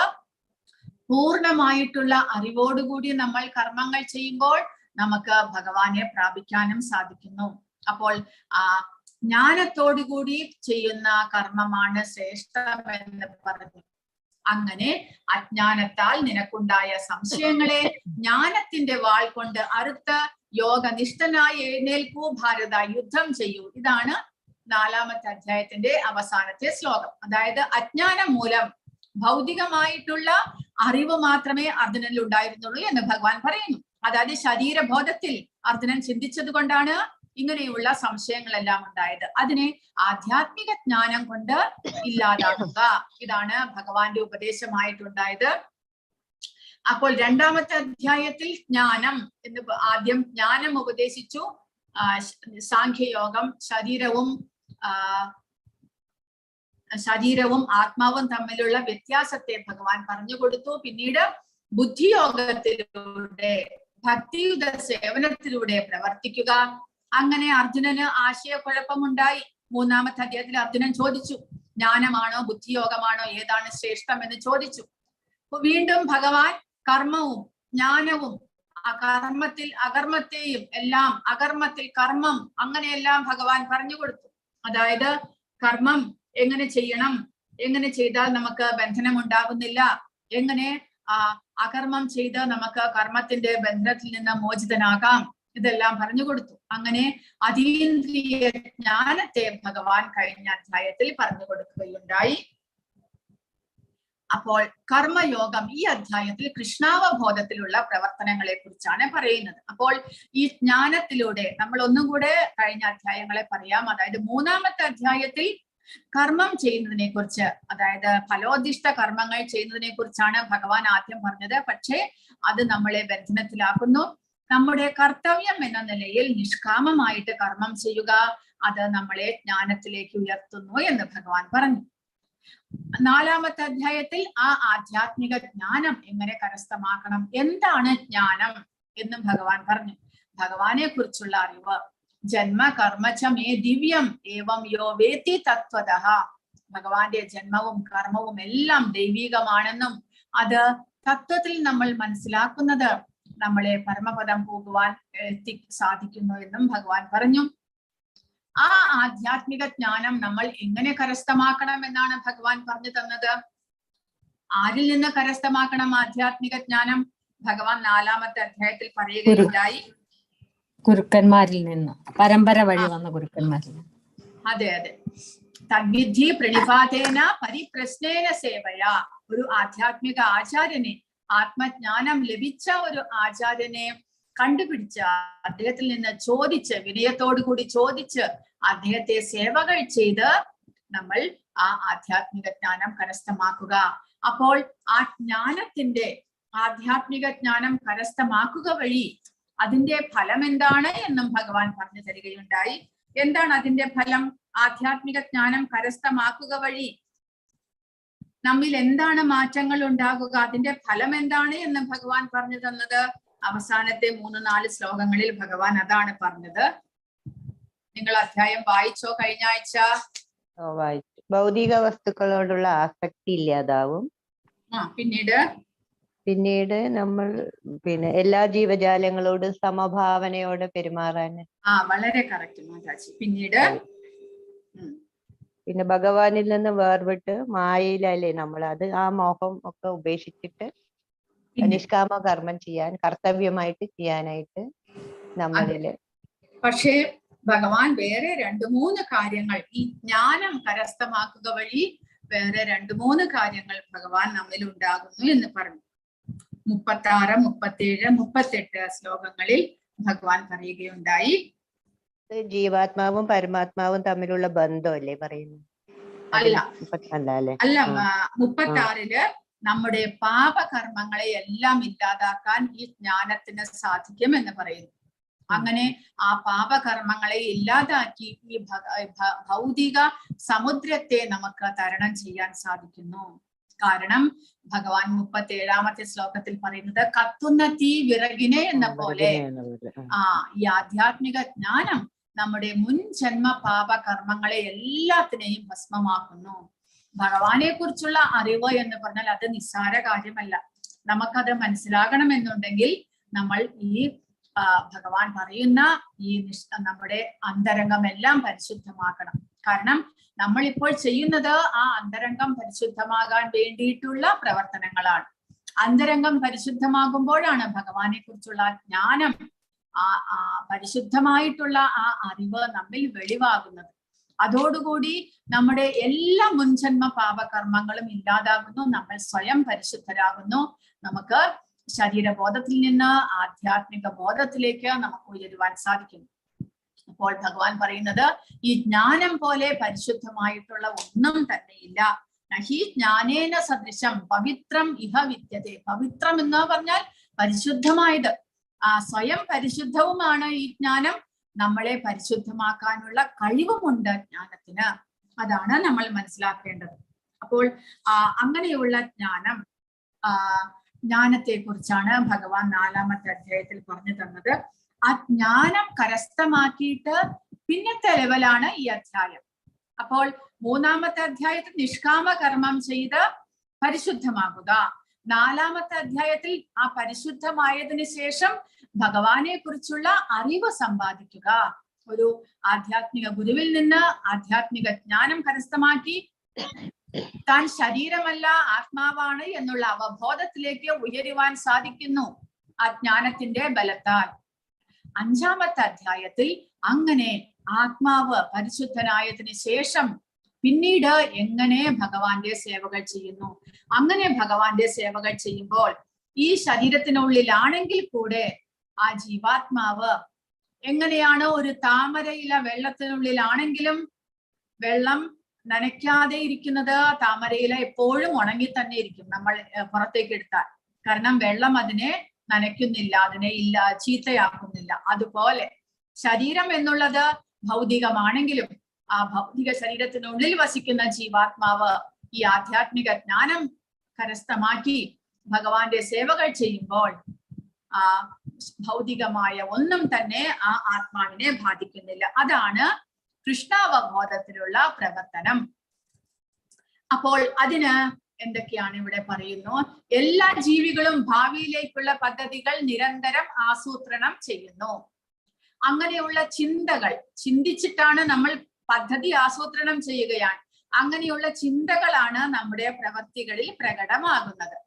പൂർണ്ണമായിട്ടുള്ള അറിവോടുകൂടി നമ്മൾ കർമ്മങ്ങൾ ചെയ്യുമ്പോൾ നമുക്ക് ഭഗവാനെ പ്രാപിക്കാനും സാധിക്കുന്നു. അപ്പോൾ ജ്ഞാനത്തോടുകൂടി ചെയ്യുന്ന കർമ്മമാണ് ശ്രേഷ്ഠമെന്ന് പറഞ്ഞു. അങ്ങനെ അജ്ഞാനത്താൽ നിനക്കുണ്ടായ സംശയങ്ങളെ ജ്ഞാനത്തിന്റെ വാൾ കൊണ്ട് അറുത്ത് യോഗനിഷ്ഠനായി എഴുന്നേൽക്കൂ ഭാരത, യുദ്ധം ചെയ്യൂ. ഇതാണ് 4-ാമത്തെ അധ്യായത്തിന്റെ അവസാനത്തെ ശ്ലോകം. അതായത് അജ്ഞാനം മൂലം ഭൗതികമായിട്ടുള്ള അറിവ് മാത്രമേ അർജുനനിൽ ഉണ്ടായിരുന്നുള്ളൂ എന്ന് ഭഗവാൻ പറയുന്നു. അതായത് ശരീരബോധത്തിൽ അർജുനൻ ചിന്തിച്ചത് കൊണ്ടാണ് ഇങ്ങനെയുള്ള സംശയങ്ങളെല്ലാം ഉണ്ടായത്. അതിനെ ആധ്യാത്മിക ജ്ഞാനം കൊണ്ട് ഇല്ലാതാക്കുക. ഇതാണ് ഭഗവാന്റെ ഉപദേശമായിട്ടുണ്ടായത്. അപ്പോൾ 2-ാമത്തെ അധ്യായത്തിൽ ജ്ഞാനം എന്ന് ആദ്യം ജ്ഞാനം ഉപദേശിച്ചു. സാഖ്യയോഗം, ശരീരവും ആത്മാവും തമ്മിലുള്ള വ്യത്യാസത്തെ ഭഗവാൻ പറഞ്ഞു കൊടുത്തു. പിന്നീട് ബുദ്ധിയോഗത്തിലൂടെ ഭക്തിയുത സേവനത്തിലൂടെ പ്രവർത്തിക്കുക. അങ്ങനെ അർജുനന് ആശയക്കുഴപ്പമുണ്ടായി. 3-ാമത്തെ അധ്യായത്തിൽ അർജുനൻ ചോദിച്ചു, ജ്ഞാനമാണോ ബുദ്ധിയോഗമാണോ ഏതാണ് ശ്രേഷ്ഠം എന്ന് ചോദിച്ചു. വീണ്ടും ഭഗവാൻ കർമ്മവും ജ്ഞാനവും കർമ്മത്തിൽ അകർമ്മത്തെയും എല്ലാം, അകർമ്മത്തിൽ കർമ്മം, അങ്ങനെയെല്ലാം ഭഗവാൻ പറഞ്ഞു കൊടുത്തു. അതായത് കർമ്മം എങ്ങനെ ചെയ്യണം, എങ്ങനെ ചെയ്താൽ നമുക്ക് ബന്ധനം ഉണ്ടാകുന്നില്ല, എങ്ങനെ അകർമ്മം ചെയ്ത് നമുക്ക് കർമ്മത്തിന്റെ ബന്ധനത്തിൽ നിന്ന് മോചിതനാകാം, ഇതെല്ലാം പറഞ്ഞു കൊടുത്തു. അങ്ങനെ അതീന്ദ്രിയ ജ്ഞാനത്തെ ഭഗവാൻ കഴിഞ്ഞ അധ്യായത്തിൽ പറഞ്ഞു കൊടുക്കുകയുണ്ടായി. അപ്പോൾ കർമ്മയോഗം ഈ അധ്യായത്തിൽ കൃഷ്ണാവബോധത്തിലുള്ള പ്രവർത്തനങ്ങളെ കുറിച്ചാണ് പറയുന്നത്. അപ്പോൾ ഈ ജ്ഞാനത്തിലൂടെ നമ്മൾ ഒന്നും കൂടെ കഴിഞ്ഞ അധ്യായങ്ങളെ പറയാം. അതായത് മൂന്നാമത്തെ അധ്യായത്തിൽ കർമ്മം ചെയ്യുന്നതിനെ കുറിച്ച്, അതായത് ഫലോദിഷ്ട കർമ്മങ്ങൾ ചെയ്യുന്നതിനെ കുറിച്ചാണ് ഭഗവാൻ ആദ്യം പറഞ്ഞത്. പക്ഷേ അത് നമ്മളെ ബന്ധനത്തിലാക്കുന്നു. നമ്മുടെ കർത്തവ്യം എന്ന നിലയിൽ നിഷ്കാമമായിട്ട് കർമ്മം ചെയ്യുക, അത് നമ്മളെ ജ്ഞാനത്തിലേക്ക് ഉയർത്തുന്നു എന്ന് ഭഗവാൻ പറഞ്ഞു. നാലാമത്തെ അധ്യായത്തിൽ ആ ആധ്യാത്മിക ജ്ഞാനം എങ്ങനെ കരസ്ഥമാക്കണം, എന്താണ് ജ്ഞാനം എന്നും ഭഗവാൻ പറഞ്ഞു. ഭഗവാനെ കുറിച്ചുള്ള അറിവ്, ജന്മ കർമ്മചമേ ദിവ്യം ഏവം യോ വേത്തി തത്വതഃ, ഭഗവാന്റെ ജന്മവും കർമ്മവും എല്ലാം ദൈവികമാണെന്നും അത് തത്വത്തിൽ നമ്മൾ മനസ്സിലാക്കുന്നത് നമ്മളെ പരമപദം പോകുവാൻ സാധിക്കുന്നു എന്നും ഭഗവാൻ പറഞ്ഞു. ആ ആധ്യാത്മിക ജ്ഞാനം നമ്മൾ എങ്ങനെ കരസ്ഥമാക്കണം എന്നാണ് ഭഗവാൻ പറഞ്ഞു തന്നത്. ആരിൽ നിന്ന് കരസ്ഥമാക്കണം ആധ്യാത്മിക ജ്ഞാനം? ഭഗവാൻ നാലാമത്തെ അധ്യായത്തിൽ പറയുകയുണ്ടായി, ഗുരുക്കന്മാരിൽ നിന്ന്, പരമ്പര വഴി വന്ന ഗുരുക്കന്മാരിൽ. അതെ അതെ. തദ്വിധി പ്രണിപാതേന പരിപ്രശ്നേന സേവയ, ഒരു ആധ്യാത്മിക ആചാര്യനെ, ആത്മജ്ഞാനം ലഭിച്ച ഒരു ആചാര്യനെ കണ്ടുപിടിച്ച് അദ്ദേഹത്തിൽ നിന്ന് ചോദിച്ച്, വിനയത്തോടു കൂടി ചോദിച്ച് അദ്ദേഹത്തെ സേവകൾ ചെയ്ത് നമ്മൾ ആ ആധ്യാത്മിക ജ്ഞാനം കരസ്ഥമാക്കുക. അപ്പോൾ ആ ജ്ഞാനത്തിന്റെ, ആധ്യാത്മിക ജ്ഞാനം കരസ്ഥമാക്കുക വഴി അതിന്റെ ഫലം എന്താണ് എന്നും ഭഗവാൻ പറഞ്ഞു തരികയുണ്ടായി. എന്താണ് അതിന്റെ ഫലം? ആധ്യാത്മിക ജ്ഞാനം കരസ്ഥമാക്കുക വഴി നമ്മിൽ എന്താണ് മാറ്റങ്ങൾ ഉണ്ടാകുക, അതിന്റെ ഫലം എന്താണ് എന്ന് ഭഗവാൻ പറഞ്ഞു തന്നത് അവസാനത്തെ 3-4 ശ്ലോകങ്ങളിൽ ഭഗവാൻ അതാണ് പറഞ്ഞത്. നിങ്ങൾ അധ്യായം വായിച്ചോ കഴിഞ്ഞ ആഴ്ച? വായിച്ചു. ഭൗതിക വസ്തുക്കളോടുള്ള ആസക്തി ഇല്ലാതാവും. പിന്നീട് നമ്മൾ എല്ലാ ജീവജാലങ്ങളോടും സമഭാവനയോടെ പെരുമാറാൻ. വളരെ കറക്റ്റ് മാതാജി. പിന്നെ ഭഗവാനിൽ നിന്ന് വേർവിട്ട് മായയിലല്ലേ നമ്മൾ, അത് ആ മോഹം ഒക്കെ ഉപേക്ഷിച്ചിട്ട് നിഷ്കാമ കർമ്മം ചെയ്യാൻ, കർത്തവ്യമായിട്ട് ചെയ്യാനായിട്ട് നമ്മളില്. പക്ഷേ ഭഗവാൻ വേറെ 2-3 കാര്യങ്ങൾ, ഈ ജ്ഞാനം കരസ്ഥമാക്കുക വഴി വേറെ 2-3 കാര്യങ്ങൾ ഭഗവാൻ നമ്മിൽ ഉണ്ടാകുന്നു എന്ന് പറഞ്ഞു. 36, 37, 38 ശ്ലോകങ്ങളിൽ ഭഗവാൻ പറയുകയുണ്ടായി. ജീവാത്മാവും പരമാത്മാവും തമ്മിലുള്ള ബന്ധമല്ലേ പറയുന്നത്? അല്ല, 36 നമ്മുടെ പാപകർമ്മങ്ങളെ എല്ലാം ഇല്ലാതാക്കാൻ ഈ ജ്ഞാനത്തിന് സാധിക്കും എന്ന് പറയുന്നു. അങ്ങനെ ആ പാപകർമ്മങ്ങളെ ഇല്ലാതാക്കി ഈ ഭൗതിക സമുദ്രത്തെ നമുക്ക് തരണം ചെയ്യാൻ സാധിക്കുന്നു. കാരണം ഭഗവാൻ 37ാമത്തെ ശ്ലോകത്തിൽ പറയുന്നത്, കത്തുന്ന തീ വിറകിനെ എന്ന പോലെ ഈ ആധ്യാത്മിക ജ്ഞാനം നമ്മുടെ മുൻ ജന്മ പാപകർമ്മങ്ങളെ എല്ലാത്തിനെയും ഭസ്മമാക്കുന്നു. ഭഗവാനെ കുറിച്ചുള്ള അറിവ് എന്ന് പറഞ്ഞാൽ അത് നിസ്സാര കാര്യമല്ല. നമുക്കത് മനസ്സിലാകണമെന്നുണ്ടെങ്കിൽ നമ്മൾ ഈ ഭഗവാൻ പറയുന്ന ഈ നമ്മുടെ അന്തരംഗം എല്ലാം പരിശുദ്ധമാക്കണം. കാരണം നമ്മൾ ഇപ്പോൾ ചെയ്യുന്നത് ആ അന്തരംഗം പരിശുദ്ധമാകാൻ വേണ്ടിയിട്ടുള്ള പ്രവർത്തനങ്ങളാണ്. അന്തരംഗം പരിശുദ്ധമാകുമ്പോഴാണ് ഭഗവാനെ കുറിച്ചുള്ള ജ്ഞാനം, ആ പരിശുദ്ധമായിട്ടുള്ള ആ അറിവ് നമ്മിൽ വെളിവാകുന്നത്. അതോടുകൂടി നമ്മുടെ എല്ലാ മുൻജന്മ പാപകർമ്മങ്ങളും ഇല്ലാതാകുന്നു, നമ്മൾ സ്വയം പരിശുദ്ധരാകുന്നു. നമുക്ക് ശരീരബോധത്തിൽ നിന്ന് ആധ്യാത്മിക ബോധത്തിലേക്ക് നമുക്ക് ഉയരുവാൻ സാധിക്കുന്നു. അപ്പോൾ ഭഗവാൻ പറയുന്നത്, ഈ ജ്ഞാനം പോലെ പരിശുദ്ധമായിട്ടുള്ള ഒന്നും തന്നെയില്ല. നഹി ജ്ഞാനേന സദൃശം പവിത്രം ഇഹ വിദ്യതേ. പവിത്രം എന്ന് പറഞ്ഞാൽ പരിശുദ്ധമായത്, സ്വയം പരിശുദ്ധവുമാണ് ഈ ജ്ഞാനം. നമ്മളെ പരിശുദ്ധമാക്കാനുള്ള കഴിവുമുണ്ട് ജ്ഞാനത്തിന്. അതാണ് നമ്മൾ മനസ്സിലാക്കേണ്ടത്. അപ്പോൾ അങ്ങനെയുള്ള ജ്ഞാനത്തെ കുറിച്ചാണ് ഭഗവാൻ 4ാമത്തെ അധ്യായത്തിൽ പറഞ്ഞു തന്നത്. ആ ജ്ഞാനം കരസ്ഥമാക്കിയിട്ട് പിന്നത്തെ ലെവലാണ് ഈ അധ്യായം. അപ്പോൾ 3ാമത്തെ അധ്യായത്തിൽ നിഷ്കാമ കർമ്മം ചെയ്ത് പരിശുദ്ധമാകുക. 4ാമത്തെ അധ്യായത്തിൽ ആ പരിശുദ്ധമായതിനു ശേഷം ഭഗവാനെ കുറിച്ചുള്ള അറിവ് സമ്പാദിക്കുക. ഒരു ആധ്യാത്മിക ഗുരുവിൽ നിന്ന് ആധ്യാത്മിക ജ്ഞാനം കരസ്ഥമാക്കി താൻ ശരീരമല്ല ആത്മാവാണ് എന്നുള്ള അവബോധത്തിലേക്ക് ഉയരുവാൻ സാധിക്കുന്നു ആ ജ്ഞാനത്തിന്റെ ബലത്താൽ. 5ാമത്തെ അധ്യായത്തിൽ അങ്ങനെ ആത്മാവ് പരിശുദ്ധനായതിനു ശേഷം പിന്നീട് എങ്ങനെ ഭഗവാന്റെ സേവകൾ ചെയ്യുന്നു. അങ്ങനെ ഭഗവാന്റെ സേവകൾ ചെയ്യുമ്പോൾ ഈ ശരീരത്തിനുള്ളിലാണെങ്കിൽ കൂടെ ആ ജീവാത്മാവ് എങ്ങനെയാണ് ഒരു താമരയില വെള്ളത്തിനുള്ളിലാണെങ്കിലും വെള്ളം നനയ്ക്കാതെ ഇരിക്കുന്നത്, താമരയില എപ്പോഴും ഉണങ്ങി തന്നെ ഇരിക്കും നമ്മൾ പുറത്തേക്ക് എടുത്താൽ. കാരണം വെള്ളം അതിനെ നനയ്ക്കുന്നില്ല, അതിനെ ചീത്തയാക്കുന്നില്ല. അതുപോലെ ശരീരം എന്നുള്ളത് ഭൗതികമാണെങ്കിലും ആ ഭൗതിക ശരീരത്തിനുള്ളിൽ വസിക്കുന്ന ജീവാത്മാവ് ഈ ആധ്യാത്മിക ജ്ഞാനം കരസ്ഥമാക്കി ഭഗവാന്റെ സേവകൾ ചെയ്യുമ്പോൾ ആ ഭൗതികമായ ഒന്നും തന്നെ ആ ആത്മാവിനെ ബാധിക്കുന്നില്ല. അതാണ് കൃഷ്ണാവബോധത്തിലുള്ള പ്രവർത്തനം. അപ്പോൾ അതിന് എന്തൊക്കെയാണ് ഇവിടെ പറയുന്നു? എല്ലാ ജീവികളും ഭാവിയിലേക്കുള്ള പദ്ധതികൾ നിരന്തരം ആസൂത്രണം ചെയ്യുന്നു. അങ്ങനെയുള്ള ചിന്തകൾ ചിന്തിച്ചിട്ടാണ് നമ്മൾ പദ്ധതി ആസൂത്രണം ചെയ്യുകയാണ്. അങ്ങനെയുള്ള ചിന്തകളാണ് നമ്മുടെ പ്രവൃത്തികളിൽ പ്രകടമാകുന്നത്.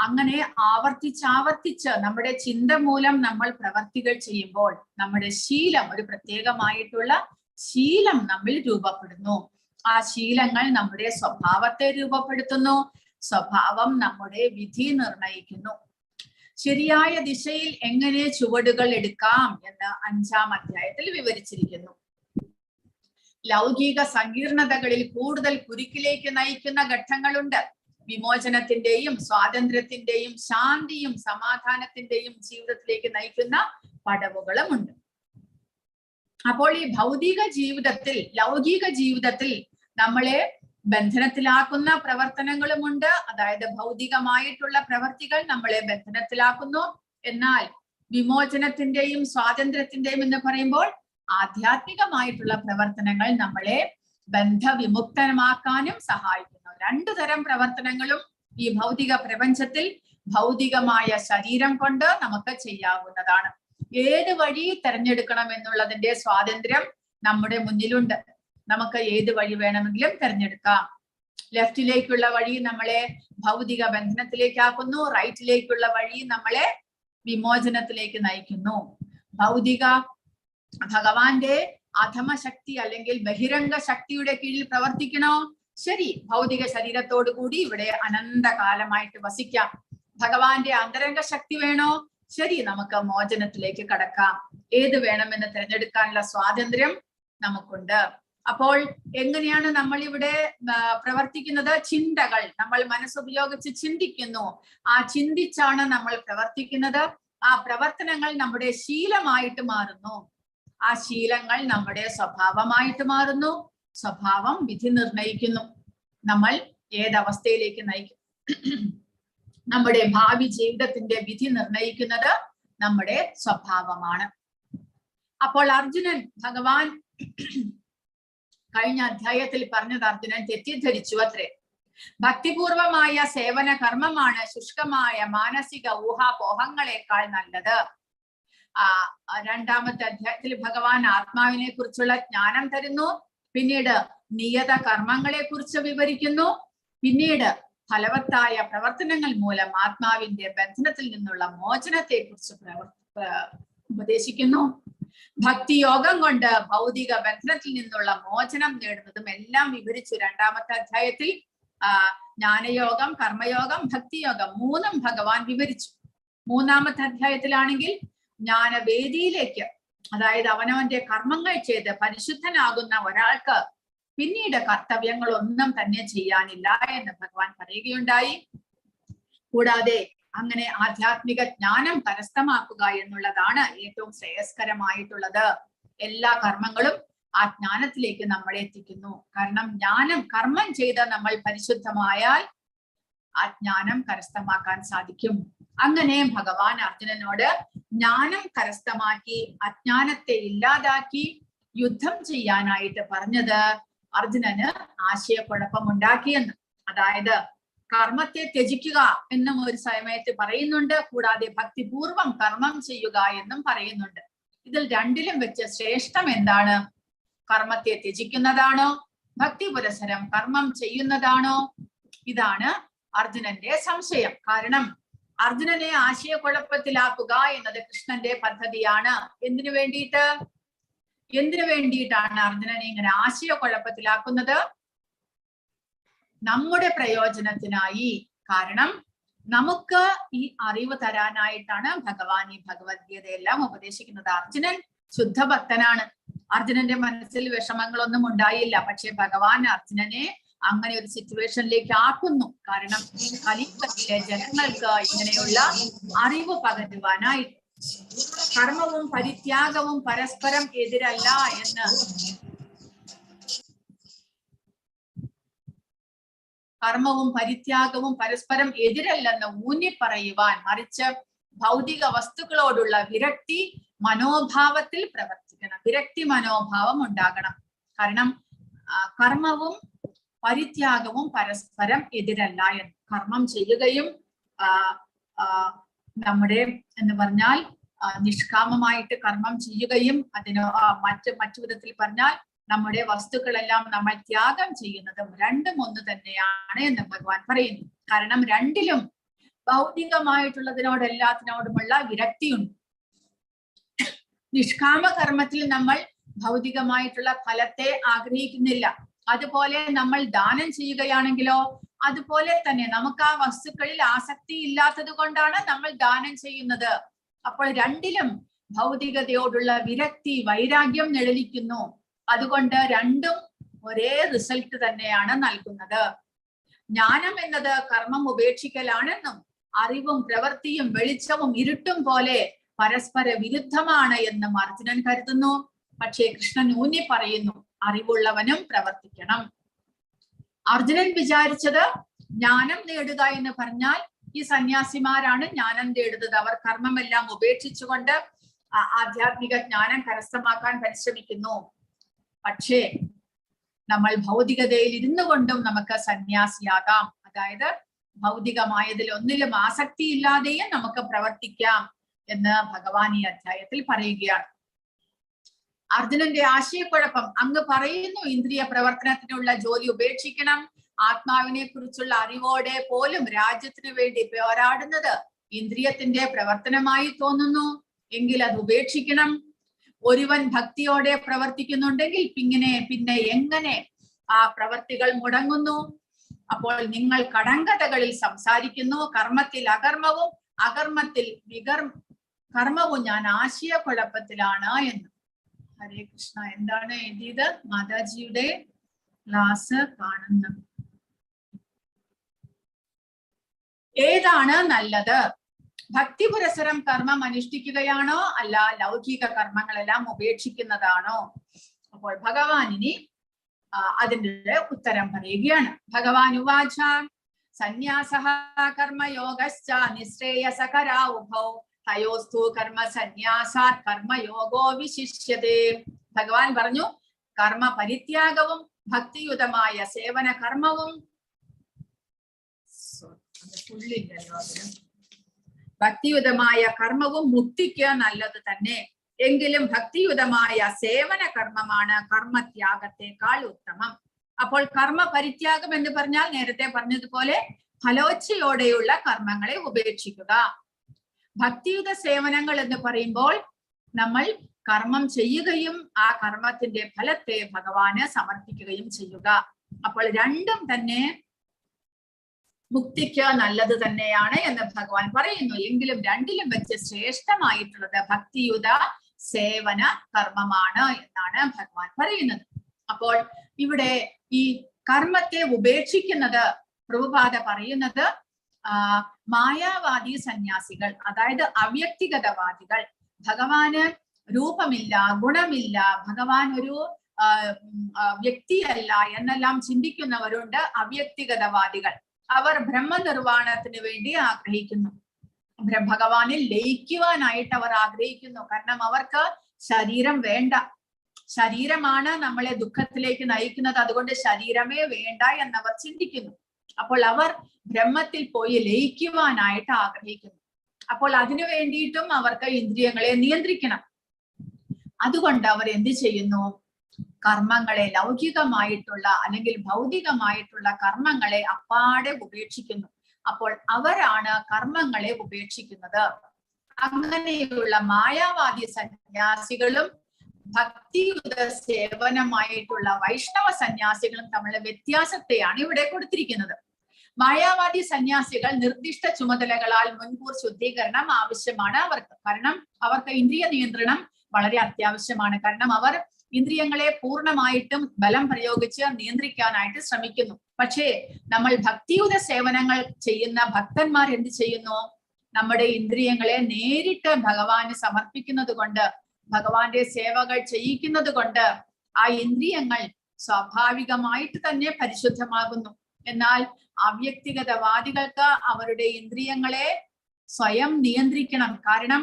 അങ്ങനെ ആവർത്തിച്ചാവർത്തിച്ച് നമ്മുടെ ചിന്ത മൂലം നമ്മൾ പ്രവർത്തികൾ ചെയ്യുമ്പോൾ നമ്മുടെ ശീലം, ഒരു പ്രത്യേകമായിട്ടുള്ള ശീലം നമ്മിൽ രൂപപ്പെടുന്നു. ആ ശീലങ്ങൾ നമ്മുടെ സ്വഭാവത്തെ രൂപപ്പെടുത്തുന്നു. സ്വഭാവം നമ്മുടെ വിധി നിർണയിക്കുന്നു. ശരിയായ ദിശയിൽ എങ്ങനെ ചുവടുകൾ എടുക്കാം എന്ന് 5-ാം അധ്യായത്തിൽ വിവരിച്ചിരിക്കുന്നു. ലൗകിക സങ്കീർണതകളിൽ കൂടുതൽ കുരുക്കിലേക്ക് നയിക്കുന്ന ഘട്ടങ്ങളുണ്ട്. വിമോചനത്തിന്റെയും സ്വാതന്ത്ര്യത്തിന്റെയും ശാന്തിയും സമാധാനത്തിന്റെയും ജീവിതത്തിലേക്ക് നയിക്കുന്ന പടവുകളുമുണ്ട്. അപ്പോൾ ഈ ഭൗതിക ജീവിതത്തിൽ, ലൗകിക ജീവിതത്തിൽ നമ്മളെ ബന്ധനത്തിലാക്കുന്ന പ്രവർത്തനങ്ങളുമുണ്ട്. അതായത് ഭൗതികമായിട്ടുള്ള പ്രവർത്തികൾ നമ്മളെ ബന്ധനത്തിലാക്കുന്നു. എന്നാൽ വിമോചനത്തിന്റെയും സ്വാതന്ത്ര്യത്തിന്റെയും എന്ന് പറയുമ്പോൾ ആധ്യാത്മികമായിട്ടുള്ള പ്രവർത്തനങ്ങൾ നമ്മളെ ബന്ധവിമുക്തമാക്കാനും സഹായിക്കുന്നു. 2 തരം പ്രവർത്തനങ്ങളും ഈ ഭൗതിക പ്രപഞ്ചത്തിൽ ഭൗതികമായ ശരീരം കൊണ്ട് നമുക്ക് ചെയ്യാവുന്നതാണ്. ഏത് വഴി തിരഞ്ഞെടുക്കണം എന്നുള്ളതിന്റെ സ്വാതന്ത്ര്യം നമ്മുടെ മുന്നിലുണ്ട്. നമുക്ക് ഏത് വഴി വേണമെങ്കിലും തിരഞ്ഞെടുക്കാം. ലെഫ്റ്റിലേക്കുള്ള വഴി നമ്മളെ ഭൗതിക ബന്ധനത്തിലേക്കാക്കുന്നു, റൈറ്റിലേക്കുള്ള വഴി നമ്മളെ വിമോചനത്തിലേക്ക് നയിക്കുന്നു. ഭഗവാന്റെ അധമ ശക്തി അല്ലെങ്കിൽ ബഹിരംഗ ശക്തിയുടെ കീഴിൽ പ്രവർത്തിക്കണോ? ശരി, ഭൗതിക ശരീരത്തോടു കൂടി ഇവിടെ അനന്തകാലമായിട്ട് വസിക്കാം. ഭഗവാന്റെ അന്തരംഗ ശക്തി വേണോ? ശരി, നമുക്ക് മോചനത്തിലേക്ക് കടക്കാം. ഏത് വേണമെന്ന് തിരഞ്ഞെടുക്കാനുള്ള സ്വാതന്ത്ര്യം നമുക്കുണ്ട്. അപ്പോൾ എങ്ങനെയാണ് നമ്മൾ ഇവിടെ പ്രവർത്തിക്കുന്നത്? ചിന്തകൾ, നമ്മൾ മനസ്സുപയോഗിച്ച് ചിന്തിക്കുന്നു. ആ ചിന്തിച്ചാണ് നമ്മൾ പ്രവർത്തിക്കുന്നത്. ആ പ്രവർത്തനങ്ങൾ നമ്മുടെ ശീലമായിട്ട് മാറുന്നു. ആ ശീലങ്ങൾ നമ്മുടെ സ്വഭാവമായിട്ട് മാറുന്നു. സ്വഭാവം വിധി നിർണയിക്കുന്നു. നമ്മൾ ഏതവസ്ഥയിലേക്ക് നയിക്കും. നമ്മുടെ ഭാവി ജീവിതത്തിന്റെ വിധി നിർണയിക്കുന്നത് നമ്മുടെ സ്വഭാവമാണ്. അപ്പോൾ അർജുനൻ, ഭഗവാൻ കഴിഞ്ഞ അധ്യായത്തിൽ പറഞ്ഞത് അർജുനൻ തെറ്റിദ്ധരിച്ചു അത്രേ. ഭക്തിപൂർവമായ സേവന കർമ്മമാണ് ശുഷ്കമായ മാനസിക ഊഹാപോഹങ്ങളെക്കാൾ നല്ലത്. 2-ാമത്തെ അധ്യായത്തിൽ ഭഗവാൻ ആത്മാവിനെ കുറിച്ചുള്ള ജ്ഞാനം തരുന്നു. പിന്നീട് നിയത കർമ്മങ്ങളെ കുറിച്ച് വിവരിക്കുന്നു. പിന്നീട് ഫലവത്തായ പ്രവർത്തനങ്ങൾ മൂലം ആത്മാവിന്റെ ബന്ധനത്തിൽ നിന്നുള്ള മോചനത്തെ കുറിച്ച് ഉപദേശിക്കുന്നു. ഭക്തിയോഗം കൊണ്ട് ഭൗതിക ബന്ധനത്തിൽ നിന്നുള്ള മോചനം നേടുന്നതും എല്ലാം വിവരിച്ചു. 2-ാമത്തെ അധ്യായത്തിൽ ജ്ഞാനയോഗം, കർമ്മയോഗം, ഭക്തിയോഗം 3ഉം ഭഗവാൻ വിവരിച്ചു. 3-ാമത്തെ അധ്യായത്തിലാണെങ്കിൽ ജ്ഞാനവേദിയിലേക്ക്, അതായത് അവനവന്റെ കർമ്മങ്ങൾ ചെയ്ത് പരിശുദ്ധനാകുന്ന ഒരാൾക്ക് പിന്നീട് കർത്തവ്യങ്ങളൊന്നും തന്നെ ചെയ്യാനില്ല എന്ന് ഭഗവാൻ പറയുകയുണ്ടായി. കൂടാതെ അങ്ങനെ ആധ്യാത്മിക ജ്ഞാനം കരസ്ഥമാക്കുക എന്നുള്ളതാണ് ഏറ്റവും ശ്രേയസ്കരമായിട്ടുള്ളത്. എല്ലാ കർമ്മങ്ങളും ആ ജ്ഞാനത്തിലേക്ക് നമ്മളെ എത്തിക്കുന്നു. കാരണം കർമ്മം ചെയ്ത് നമ്മൾ പരിശുദ്ധമായാൽ ആ ജ്ഞാനം കരസ്ഥമാക്കാൻ സാധിക്കും. അങ്ങനെ ഭഗവാൻ അർജുനനോട് ജ്ഞാനം കരസ്ഥമാക്കി അജ്ഞാനത്തെ ഇല്ലാതാക്കി യുദ്ധം ചെയ്യാനായിട്ട് പറഞ്ഞത് അർജുനന് ആശയക്കുഴപ്പമുണ്ടാക്കിയെന്ന്. അതായത് കർമ്മത്തെ ത്യജിക്കുക എന്നും ഒരു സമയത്ത് പറയുന്നുണ്ട്. കൂടാതെ ഭക്തിപൂർവം കർമ്മം ചെയ്യുക എന്നും പറയുന്നുണ്ട്. ഇതിൽ രണ്ടിലും വെച്ച് ശ്രേഷ്ഠം എന്താണ്? കർമ്മത്തെ ത്യജിക്കുന്നതാണോ, ഭക്തി പുരസരം കർമ്മം ചെയ്യുന്നതാണോ? ഇതാണ് അർജുനന്റെ സംശയം. കാരണം അർജുനനെ ആശയക്കുഴപ്പത്തിലാക്കുക എന്നത് കൃഷ്ണന്റെ പദ്ധതിയാണ്. എന്തിനു വേണ്ടിയിട്ടാണ് അർജുനനെ ഇങ്ങനെ ആശയക്കുഴപ്പത്തിലാക്കുന്നത്? നമ്മുടെ പ്രയോജനത്തിനായി. കാരണം നമുക്ക് ഈ അറിവ് തരാനായിട്ടാണ് ഭഗവാൻ ഈ ഭഗവത്ഗീതയെല്ലാം ഉപദേശിക്കുന്നത്. അർജുനൻ ശുദ്ധഭക്തനാണ്. അർജുനന്റെ മനസ്സിൽ വിഷമങ്ങളൊന്നും ഉണ്ടായില്ല. പക്ഷെ ഭഗവാൻ അർജുനനെ അങ്ങനെ ഒരു സിറ്റുവേഷനിലേക്ക് ആക്കുന്നു. കാരണം കലിയുഗത്തിലെ ജനങ്ങൾക്ക് ഇങ്ങനെയുള്ള അറിവ് പകരുവാനായിട്ട്. കർമ്മവും പരിത്യാഗവും പരസ്പരം എതിരല്ല എന്ന് കർമ്മവും പരിത്യാഗവും പരസ്പരം എതിരല്ലെന്ന് ഊന്നിപ്പറയുവാൻ, മറിച്ച് ഭൗതിക വസ്തുക്കളോടുള്ള വിരക്തി മനോഭാവത്തിൽ പ്രവർത്തിക്കണം. വിരക്തി മനോഭാവം ഉണ്ടാകണം. കാരണം കർമ്മവും പരിത്യാഗവും പരസ്പരം എതിരല്ല എന്ന്. കർമ്മം ചെയ്യുകയും നമ്മുടെ എന്ന് പറഞ്ഞാൽ നിഷ്കാമമായിട്ട് കർമ്മം ചെയ്യുകയും അതിന് മറ്റു വിധത്തിൽ പറഞ്ഞാൽ നമ്മുടെ വസ്തുക്കളെല്ലാം നമ്മൾ ത്യാഗം ചെയ്യുന്നതും രണ്ടും ഒന്ന് തന്നെയാണ് എന്ന് ഭഗവാൻ പറയുന്നു. കാരണം രണ്ടിലും ഭൗതികമായിട്ടുള്ളതിനോട് എല്ലാത്തിനോടുമുള്ള വിരക്തിയുണ്ട്. നിഷ്കാമ കർമ്മത്തിൽ നമ്മൾ ഭൗതികമായിട്ടുള്ള ഫലത്തെ ആഗ്രഹിക്കുന്നില്ല. അതുപോലെ നമ്മൾ ദാനം ചെയ്യുകയാണെങ്കിലോ അതുപോലെ തന്നെ നമുക്ക് ആ വസ്തുക്കളിൽ ആസക്തി ഇല്ലാത്തത് കൊണ്ടാണ് നമ്മൾ ദാനം ചെയ്യുന്നത്. അപ്പോൾ രണ്ടിലും ഭൗതികതയോടുള്ള വിരക്തി, വൈരാഗ്യം നിഴലിക്കുന്നു. അതുകൊണ്ട് രണ്ടും ഒരേ റിസൾട്ട് തന്നെയാണ് നൽകുന്നത്. ജ്ഞാനം എന്നത് കർമ്മം ഉപേക്ഷിക്കലാണെന്നും അറിവും പ്രവൃത്തിയും വെളിച്ചവും ഇരുട്ടും പോലെ പരസ്പര വിരുദ്ധമാണ് എന്നും അർജുനൻ കരുതുന്നു. പക്ഷേ കൃഷ്ണൻ ഊന്നി പറയുന്നു, അറിവുള്ളവനും പ്രവർത്തിക്കണം. അർജുനൻ വിചാരിച്ചത് ജ്ഞാനം നേടുക എന്ന് പറഞ്ഞാൽ ഈ സന്യാസിമാരാണ് ജ്ഞാനം നേടുന്നത്. അവർ കർമ്മമെല്ലാം ഉപേക്ഷിച്ചുകൊണ്ട് ആധ്യാത്മിക ജ്ഞാനം കരസ്ഥമാക്കാൻ പരിശ്രമിക്കുന്നു. പക്ഷേ നമ്മൾ ഭൗതികതയിൽ ഇരുന്നു കൊണ്ടും നമുക്ക് സന്യാസിയാകാം. അതായത് ഭൗതികമായതിൽ ഒന്നിലും ആസക്തി ഇല്ലാതെയും നമുക്ക് പ്രവർത്തിക്കാം എന്ന് ഭഗവാൻ ഈ അധ്യായത്തിൽ പറയുകയാണ്. അർജുനന്റെ ആശയക്കുഴപ്പം അങ്ങ് പറയുന്നു, ഇന്ദ്രിയ പ്രവർത്തനത്തിനുള്ള ജോലി ഉപേക്ഷിക്കണം. ആത്മാവിനെ കുറിച്ചുള്ള അറിവോടെ പോലും രാജ്യത്തിനു വേണ്ടി പോരാടുന്നത് ഇന്ദ്രിയത്തിന്റെ പ്രവർത്തനമായി തോന്നുന്നു. എങ്കിൽ അത് ഉപേക്ഷിക്കണം. ഒരുവൻ ഭക്തിയോടെ പ്രവർത്തിക്കുന്നുണ്ടെങ്കിൽ പിന്നെ എങ്ങനെ ആ പ്രവർത്തികൾ മുടങ്ങുന്നു? അപ്പോൾ നിങ്ങൾ കടങ്കഥകളിൽ സംസാരിക്കുന്നു. കർമ്മത്തിൽ അകർമ്മവും അകർമ്മത്തിൽ കർമ്മവും ഞാൻ ആശയക്കുഴപ്പത്തിലാണ് എന്ന്. ഹരേ കൃഷ്ണ. എന്താണ് എഴുതിയത്? മാതാജിയുടെ ക്ലാസ് കാണുന്നു. ഏതാണ് നല്ലത്? ഭക്തി പുരസരം കർമ്മം അനുഷ്ഠിക്കുകയാണോ അല്ല ലൗകിക കർമ്മങ്ങളെല്ലാം ഉപേക്ഷിക്കുന്നതാണോ? അപ്പോൾ ഭഗവാൻ ഇനി അതിന്റെ ഉത്തരം പറയുകയാണ്. ഭഗവാൻ ഉവാച സന്യാസഃ കർമ്മയോഗശ്ച നിശ്രേയസകരാ ഉഭൗ തയോസ്തു കർമ്മ സന്യാസാത് കർമ്മയോഗോ വിശിഷ്യതേ. ഭഗവാൻ പറഞ്ഞു, കർമ്മ പരിത്യാഗവും ഭക്തിയുതമായ സേവന കർമ്മവും ഭക്തിയുതമായ കർമ്മവും മുക്തിക്ക് നല്ലത് തന്നെ. എങ്കിലും ഭക്തിയുതമായ സേവന കർമ്മമാണ് കർമ്മത്യാഗത്തെക്കാൾ ഉത്തമം. അപ്പോൾ കർമ്മ പരിത്യാഗം എന്ന് പറഞ്ഞാൽ നേരത്തെ പറഞ്ഞതുപോലെ ഫലോച്ഛയോടെയുള്ള കർമ്മങ്ങളെ ഉപേക്ഷിക്കുക. ഭക്തിയുത സേവനങ്ങൾ എന്ന് പറയുമ്പോൾ നമ്മൾ കർമ്മം ചെയ്യുകയും ആ കർമ്മത്തിന്റെ ഫലത്തെ ഭഗവാന് സമർപ്പിക്കുകയും ചെയ്യുക. അപ്പോൾ രണ്ടും തന്നെ മുക്തിക്ക് നല്ലത് തന്നെയാണ് എന്ന് ഭഗവാൻ പറയുന്നു. എങ്കിലും രണ്ടിലും വെച്ച് ശ്രേഷ്ഠമായിട്ടുള്ളത് ഭക്തിയുത സേവന കർമ്മമാണ് എന്നാണ് ഭഗവാൻ പറയുന്നത്. അപ്പോൾ ഇവിടെ ഈ കർമ്മത്തെ ഉപേക്ഷിക്കുന്നത് പ്രഭുപാദ പറയുന്നത് മായാവാദി സന്യാസികൾ, അതായത് അവ്യക്തിഗതവാദികൾ, ഭഗവാന് രൂപമില്ല, ഗുണമില്ല, ഭഗവാൻ ഒരു വ്യക്തിയല്ല എന്നെല്ലാം ചിന്തിക്കുന്നവരുണ്ട്. അവ്യക്തിഗതവാദികൾ അവർ ബ്രഹ്മനിർവാണത്തിന് വേണ്ടി ആഗ്രഹിക്കുന്നു. ഭഗവാനിൽ ലയിക്കുവാനായിട്ട് അവർ ആഗ്രഹിക്കുന്നു. കാരണം അവർക്ക് ശരീരം വേണ്ട, ശരീരമാണ് നമ്മളെ ദുഃഖത്തിലേക്ക് നയിക്കുന്നത്, അതുകൊണ്ട് ശരീരമേ വേണ്ട എന്നവർ ചിന്തിക്കുന്നു. അപ്പോൾ അവർ ബ്രഹ്മത്തിൽ പോയി ലയിക്കുവാനായിട്ട് ആഗ്രഹിക്കുന്നു. അപ്പോൾ അതിനു വേണ്ടിയിട്ടും അവർക്ക് ഇന്ദ്രിയങ്ങളെ നിയന്ത്രിക്കണം. അതുകൊണ്ട് അവർ എന്ത് ചെയ്യുന്നു? കർമ്മങ്ങളെ, ലൗകികമായിട്ടുള്ള അല്ലെങ്കിൽ ഭൗതികമായിട്ടുള്ള കർമ്മങ്ങളെ അപ്പാടെ ഉപേക്ഷിക്കുന്നു. അപ്പോൾ അവരാണ് കർമ്മങ്ങളെ ഉപേക്ഷിക്കുന്നത്. അങ്ങനെയുള്ള മായാവാദി സന്യാസികളും ഭക്തിയുത സേവനമായിട്ടുള്ള വൈഷ്ണവ സന്യാസികളും തമ്മിലുള്ള വ്യത്യാസത്തെയാണ് ഇവിടെ കൊടുത്തിരിക്കുന്നത്. മായാവാദി സന്യാസികൾ നിർദ്ദിഷ്ട ചുമതലകളാൽ മുൻകൂർ ശുദ്ധീകരണം ആവശ്യമാണ് അവർക്ക്. കാരണം അവർക്ക് ഇന്ദ്രിയ നിയന്ത്രണം വളരെ അത്യാവശ്യമാണ്. കാരണം അവർ ഇന്ദ്രിയങ്ങളെ പൂർണ്ണമായിട്ടും ബലം പ്രയോഗിച്ച് നിയന്ത്രിക്കാനായിട്ട് ശ്രമിക്കുന്നു. പക്ഷേ നമ്മൾ ഭക്തിയുത സേവനങ്ങൾ ചെയ്യുന്ന ഭക്തന്മാർ എന്ത് ചെയ്യുന്നു? നമ്മുടെ ഇന്ദ്രിയങ്ങളെ നേരിട്ട് ഭഗവാന് സമർപ്പിക്കുന്നത് കൊണ്ട്, ഭഗവാന്റെ സേവകൾ ചെയ്യിക്കുന്നത് കൊണ്ട് ആ ഇന്ദ്രിയങ്ങൾ സ്വാഭാവികമായിട്ട് തന്നെ പരിശുദ്ധമാകുന്നു. എന്നാൽ അവ്യക്തിഗതവാദികൾക്ക് അവരുടെ ഇന്ദ്രിയങ്ങളെ സ്വയം നിയന്ത്രിക്കണം. കാരണം